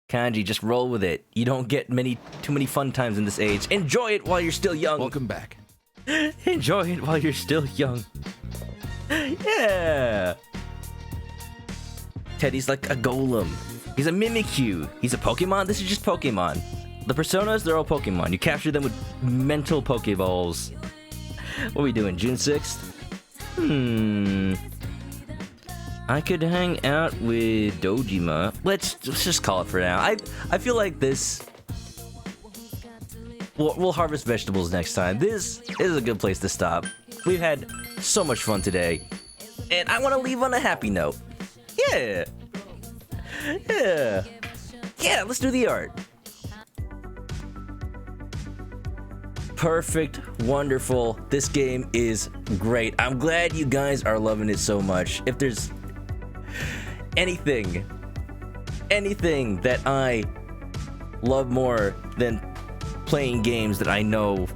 Kanji, just roll with it. You don't get too many fun times in this age. Enjoy it while you're still young. Welcome back. Enjoy it while you're still young. Yeah. Teddy's like a golem. He's a Mimikyu. He's a Pokemon. This is just Pokemon. The personas, they're all Pokemon. You capture them with mental Pokeballs. What are we doing? June 6th? I could hang out with Dojima. Let's just call it for now. I feel like this... We'll harvest vegetables next time. This is a good place to stop. We've had so much fun today. And I want to leave on a happy note. Yeah. Yeah. Yeah, let's do the art. Perfect, wonderful. This game is great. I'm glad you guys are loving it so much. If there's anything that I love more than playing games that I know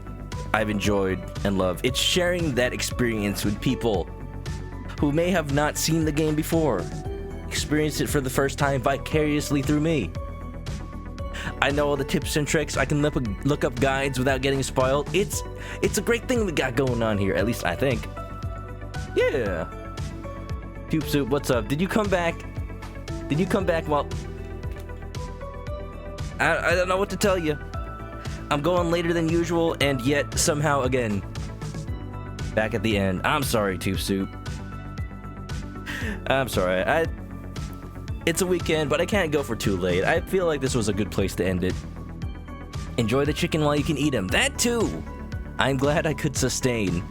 I've enjoyed and love, it's sharing that experience with people who may have not seen the game before, experienced it for the first time vicariously through me. I know all the tips and tricks. I can look up guides without getting spoiled. It's a great thing we got going on here, at least I think. Yeah. Tube Soup, what's up? Did you come back? Well, I don't know what to tell you. I'm going later than usual, and yet somehow again back at the end. I'm sorry, Tube Soup. I'm sorry. It's a weekend, but I can't go for too late. I feel like this was a good place to end it. Enjoy the chicken while you can eat them. That too! I'm glad I could sustain.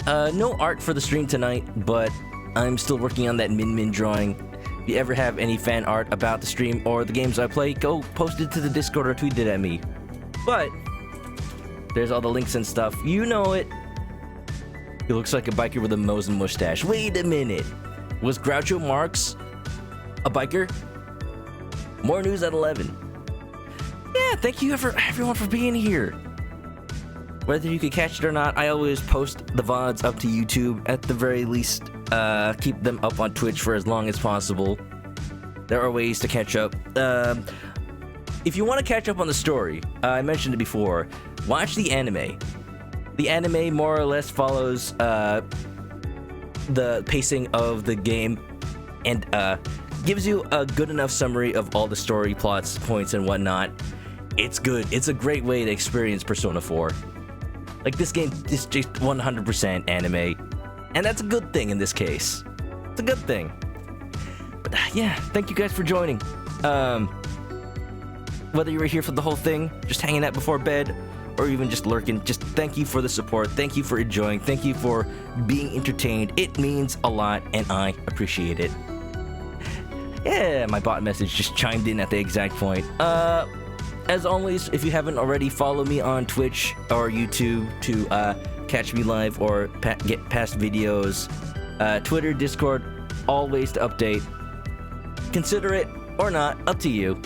No art for the stream tonight, but I'm still working on that Min Min drawing. If you ever have any fan art about the stream or the games I play, go post it to the Discord or tweet it at me. But there's all the links and stuff. You know it. He looks like a biker with a Mosin mustache. Wait a minute. Was Groucho Marx a biker? More news at 11. Yeah, thank you everyone for being here. Whether you could catch it or not, I always post the VODs up to YouTube. At the very least, keep them up on Twitch for as long as possible. There are ways to catch up. If you want to catch up on the story, I mentioned it before, watch the anime. The anime more or less follows the pacing of the game and gives you a good enough summary of all the story plots, points, and whatnot. It's good. It's a great way to experience Persona 4. Like, this game is just 100% anime, and that's a good thing in this case. It's a good thing. But yeah, thank you guys for joining. Whether you were here for the whole thing, just hanging out before bed, or even just lurking, just thank you for the support. Thank you for enjoying. Thank you for being entertained. It means a lot, and I appreciate it. Yeah, my bot message just chimed in at the exact point. As always, if you haven't already, follow me on Twitch or YouTube to catch me live or get past videos. Twitter, Discord, all ways to update. Consider it or not, up to you.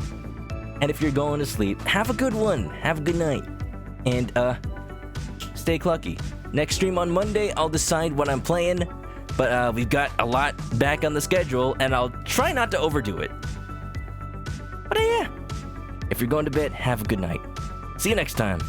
And if you're going to sleep, have a good one. Have a good night. And stay clucky. Next stream on Monday, I'll decide what I'm playing. But we've got a lot back on the schedule, and I'll try not to overdo it. But yeah, if you're going to bed, have a good night. See you next time.